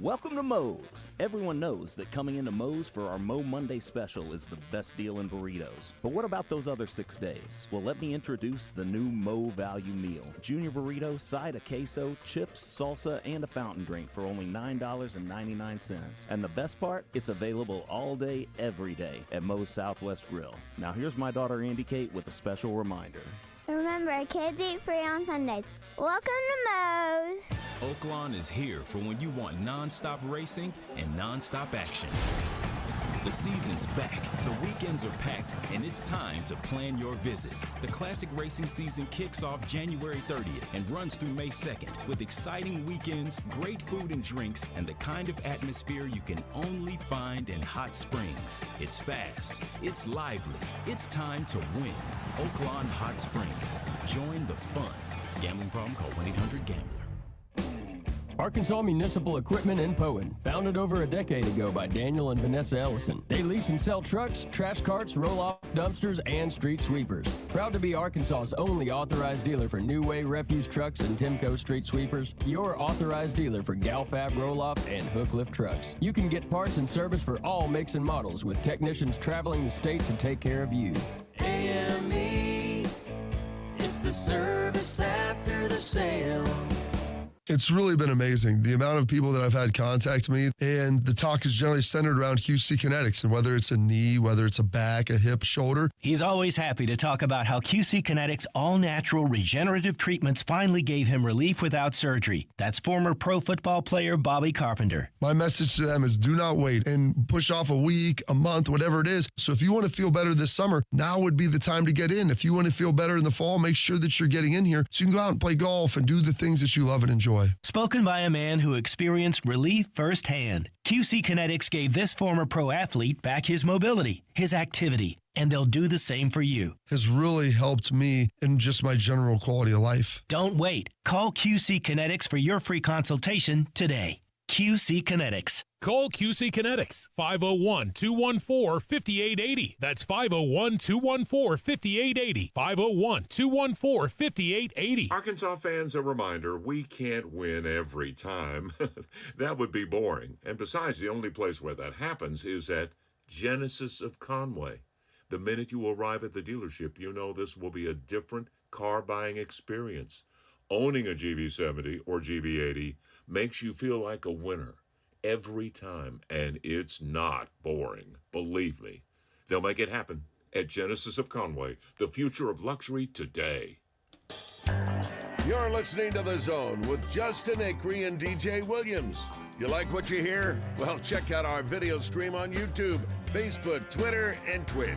Welcome to Moe's. Everyone knows that coming into Moe's for our Mo Monday special is the best deal in burritos. But what about those other 6 days? Well, let me introduce the new Mo Value Meal. Junior burrito, side of queso, chips, salsa, and a fountain drink for only $9.99. And the best part? It's available all day, every day at Moe's Southwest Grill. Now here's my daughter Andy Kate with a special reminder. Remember, kids eat free on Sundays. Welcome to Moe's. Oaklawn is here for when you want non-stop racing and non-stop action. The season's back, the weekends are packed, and it's time to plan your visit. The classic racing season kicks off January 30th and runs through May 2nd with exciting weekends, great food and drinks, and the kind of atmosphere you can only find in Hot Springs. It's fast, it's lively, it's time to win. Oaklawn Hot Springs. Join the fun. Gambling problem? Call 1-800-GAMBLER. Arkansas Municipal Equipment in Poen, founded over a decade ago by Daniel and Vanessa Ellison. They lease and sell trucks, trash carts, roll-off dumpsters, and street sweepers. Proud to be Arkansas's only authorized dealer for New Way refuse trucks and Timco street sweepers. Your authorized dealer for Galfab roll-off and hook lift trucks. You can get parts and service for all makes and models with technicians traveling the state to take care of you. AME, it's the service after the sale. It's really been amazing, the amount of people that I've had contact me, and the talk is generally centered around QC Kinetics, and whether it's a knee, whether it's a back, a hip, shoulder. He's always happy to talk about how QC Kinetics all-natural regenerative treatments finally gave him relief without surgery. That's former pro football player Bobby Carpenter. My message to them is do not wait and push off a week, a month, whatever it is. So if you want to feel better this summer, now would be the time to get in. If you want to feel better in the fall, make sure that you're getting in here so you can go out and play golf and do the things that you love and enjoy. Spoken by a man who experienced relief firsthand. QC Kinetics gave this former pro athlete back his mobility, his activity, and they'll do the same for you. Has really helped me in just my general quality of life. Don't wait. Call QC Kinetics for your free consultation today. QC Kinetics. Call QC Kinetics, 501-214-5880. That's 501-214-5880. 501-214-5880. Arkansas fans, a reminder, we can't win every time. That would be boring. And besides, the only place where that happens is at Genesis of Conway. The minute you arrive at the dealership, you know this will be a different car buying experience. Owning a GV70 or GV80 makes you feel like a winner every time, and it's not boring. Believe me. They'll make it happen at Genesis of Conway, the future of luxury today. You're listening to The Zone with Justin Acri and DJ Williams. You like what you hear? Well, check out our video stream on YouTube, Facebook, Twitter, and Twitch.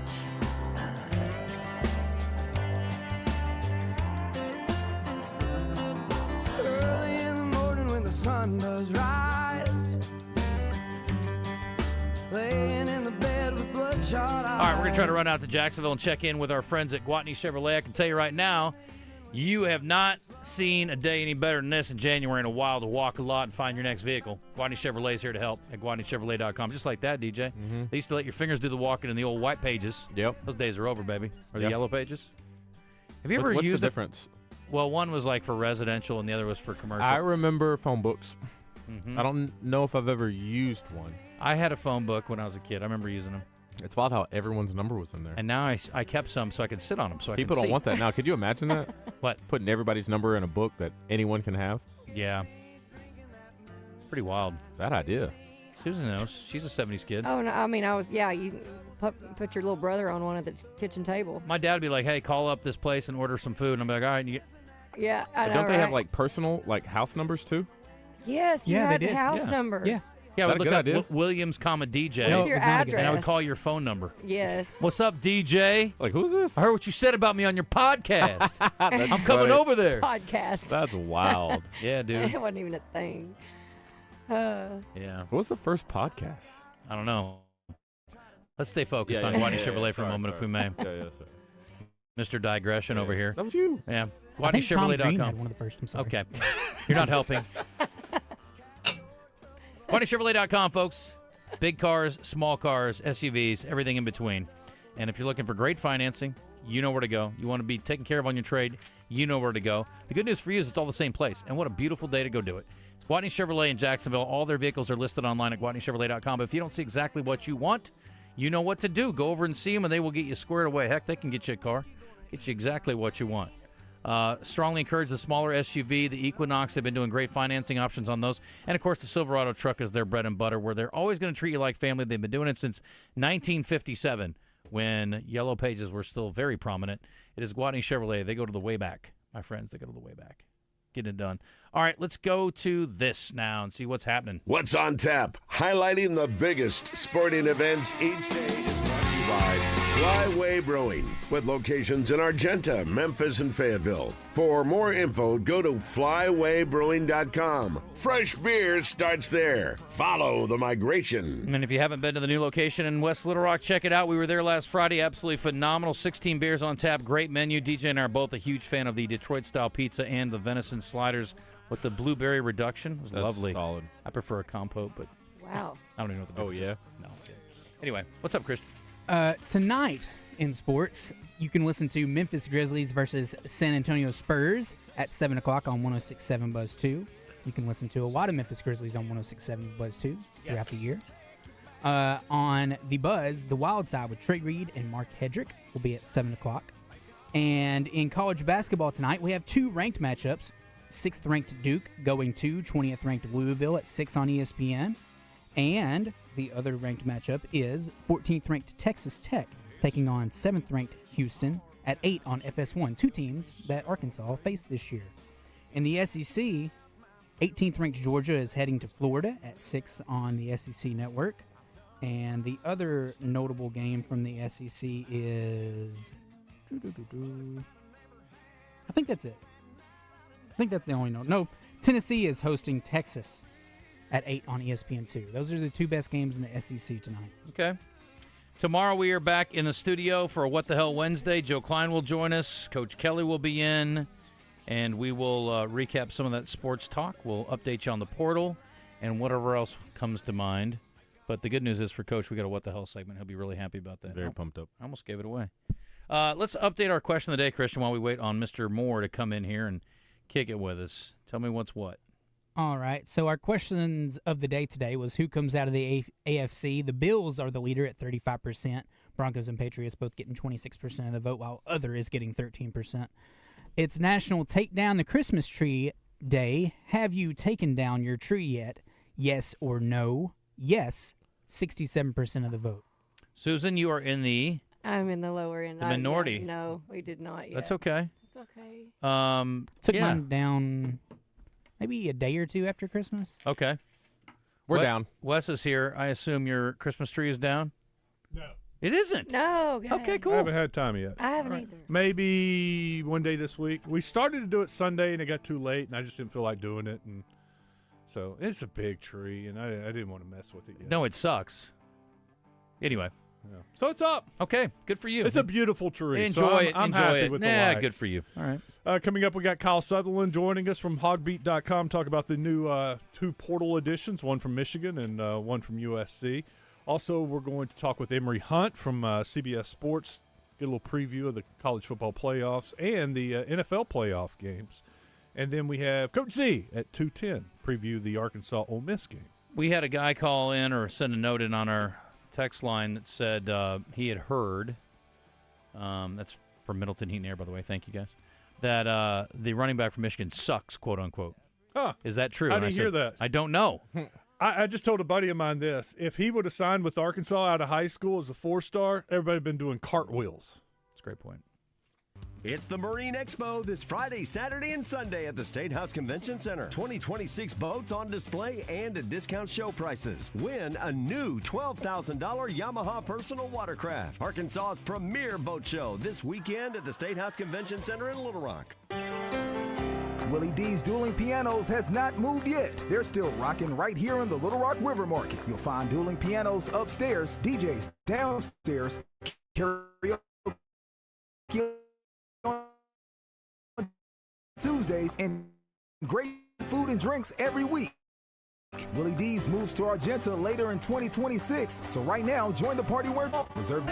right, we're going to try to run out to Jacksonville and check in with our friends at Gwatney Chevrolet. I can tell you right now, you have not seen a day any better than this in January in a while to walk a lot and find your next vehicle. Gwatney Chevrolet is here to help at GwatneyChevrolet.com. Just like that, DJ. Mm-hmm. They used to let your fingers do the walking in the old white pages. Yep. Those days are over, baby. Or the Yep. yellow pages. Have you ever What's used the difference? Well, one was like for residential and the other was for commercial. I remember phone books. Mm-hmm. I don't know if I've ever used one. I had a phone book when I was a kid. I remember using them. It's wild how everyone's number was in there. And now I kept some so I could sit on them. So People I don't can see. want that now. Could you imagine that? What? Putting everybody's number in a book that anyone can have? Yeah. It's pretty wild. That idea. Susan knows. She's a 70s kid. Oh, no, I mean, you put your little brother on one of the kitchen table. My dad would be like, hey, call up this place and order some food. And I'm like, all right. And you Yeah, I know, Don't they have right? like personal house numbers too? Yes, you Yeah, had they did. house Yeah. numbers. Yeah, I Is that would a look good up idea? Williams, DJ. With your address. And I would call your phone number. Yes. What's up, DJ? Like, who's this? I heard what you said about me on your podcast. I'm coming funny. over there. Podcast. That's wild. Yeah, dude. It wasn't even a thing. Yeah. What was the first podcast? I don't know. Let's stay focused Yeah, on yeah, Gwatney yeah, Chevrolet yeah. for a Sorry, moment, if sorry. we may. Yeah, sorry. Mr. Digression over here. That was you. Yeah. I think Tom Green GwatneyChevrolet.com. had one of the first. I'm sorry. Okay. You're not helping. GwatneyChevrolet.com, folks. Big cars, small cars, SUVs, everything in between. And if you're looking for great financing, you know where to go. You want to be taken care of on your trade, you know where to go. The good news for you is it's all the same place. And what a beautiful day to go do it. It's Gwatney Chevrolet in Jacksonville. All their vehicles are listed online at GwatneyChevrolet.com. But if you don't see exactly what you want, you know what to do. Go over and see them, and they will get you squared away. Heck, they can get you a car. Get you exactly what you want. Strongly encourage the smaller SUV, the Equinox. They've been doing great financing options on those. And, of course, the Silverado truck is their bread and butter, where they're always going to treat you like family. They've been doing it since 1957, when Yellow Pages were still very prominent. It is Gwatney Chevrolet. They go to the way back, my friends. They go to the way back. Getting it done. All right, let's go to this now and see what's happening. What's on tap? Highlighting the biggest sporting events each day is brought to you by Flyway Brewing, with locations in Argenta, Memphis, and Fayetteville. For more info, go to flywaybrewing.com. Fresh beer starts there. Follow the migration. And if you haven't been to the new location in West Little Rock, check it out. We were there last Friday. Absolutely phenomenal. 16 beers on tap. Great menu. DJ and I are both a huge fan of the Detroit-style pizza and the venison sliders with the blueberry reduction. It was That's lovely. solid. I prefer a compote, but Wow. I don't even know what the Oh, difference yeah? is. No. Anyway, what's up, Christian? Tonight in sports, you can listen to Memphis Grizzlies versus San Antonio Spurs at 7 o'clock on 106.7 Buzz 2. You can listen to a lot of Memphis Grizzlies on 106.7 Buzz 2 throughout the year. On the Buzz, the Wild Side with Trey Reed and Mark Hedrick will be at 7 o'clock. And in college basketball tonight, we have two ranked matchups. 6th-ranked Duke going to 20th-ranked Louisville at 6 on ESPN. And the other ranked matchup is 14th-ranked Texas Tech taking on 7th-ranked Houston at 8 on FS1, two teams that Arkansas faced this year. In the SEC, 18th-ranked Georgia is heading to Florida at 6 on the SEC Network. And the other notable game from the SEC is... I think that's it. I think that's the only note. No, Tennessee is hosting Texas at 8 on ESPN2. Those are the two best games in the SEC tonight. Okay. Tomorrow we are back in the studio for a What the Hell Wednesday. Joe Klein will join us. Coach Kelly will be in. And we will recap some of that sports talk. We'll update you on the portal and whatever else comes to mind. But the good news is for Coach, we got a What the Hell segment. He'll be really happy about that. Very pumped up. I almost gave it away. Let's update our question of the day, Christian, while we wait on Mr. Moore to come in here and kick it with us. Tell me what's what. All right. So our questions of the day today was who comes out of the AFC. The Bills are the leader at 35%. Broncos and Patriots both getting 26% of the vote, while other is getting 13%. It's National Take Down the Christmas Tree Day. Have you taken down your tree yet? Yes or no? Yes, 67% of the vote. Susan, you are in the... I'm in the lower end. The minority. No, we did not yet. That's okay. It's okay. Took mine down maybe a day or two after Christmas. Okay. We're down. Wes is here. I assume your Christmas tree is down? No. It isn't? No. Okay, cool. I haven't had time yet. I haven't either. Maybe one day this week. We started to do it Sunday, and it got too late, and I just didn't feel like doing it. And so it's a big tree, and I didn't want to mess with it yet. No, it sucks. Anyway. So it's up. Okay, good for you. It's a beautiful tree. Enjoy it. I'm enjoy happy it. with the likes. Good for you. All right. Coming up, we got Kyle Sutherland joining us from hogbeat.com. Talk about the new 2 portal editions, one from Michigan and one from USC. Also, we're going to talk with Emory Hunt from CBS Sports, get a little preview of the college football playoffs and the NFL playoff games. And then we have Coach Z at 2:10, preview the Arkansas Ole Miss game. We had a guy call in or send a note in on our text line that said he had heard, that's from Middleton Heat and Air, by the way, thank you guys, that the running back from Michigan sucks, quote unquote. Huh. Is that true? How did you hear that? I don't know. I just told a buddy of mine this. If he would have signed with Arkansas out of high school as a 4-star, everybody would have been doing cartwheels. That's a great point. It's the Marine Expo this Friday, Saturday, and Sunday at the State House Convention Center. 2026 boats on display and at discount show prices. Win a new $12,000 Yamaha personal watercraft. Arkansas's premier boat show this weekend at the State House Convention Center in Little Rock. Willy D's Dueling Pianos has not moved yet. They're still rocking right here in the Little Rock River Market. You'll find dueling pianos upstairs, DJs downstairs, karaoke on Tuesdays, and great food and drinks every week. Willy D's moves to Argenta later in 2026, so right now, join the party where reserve.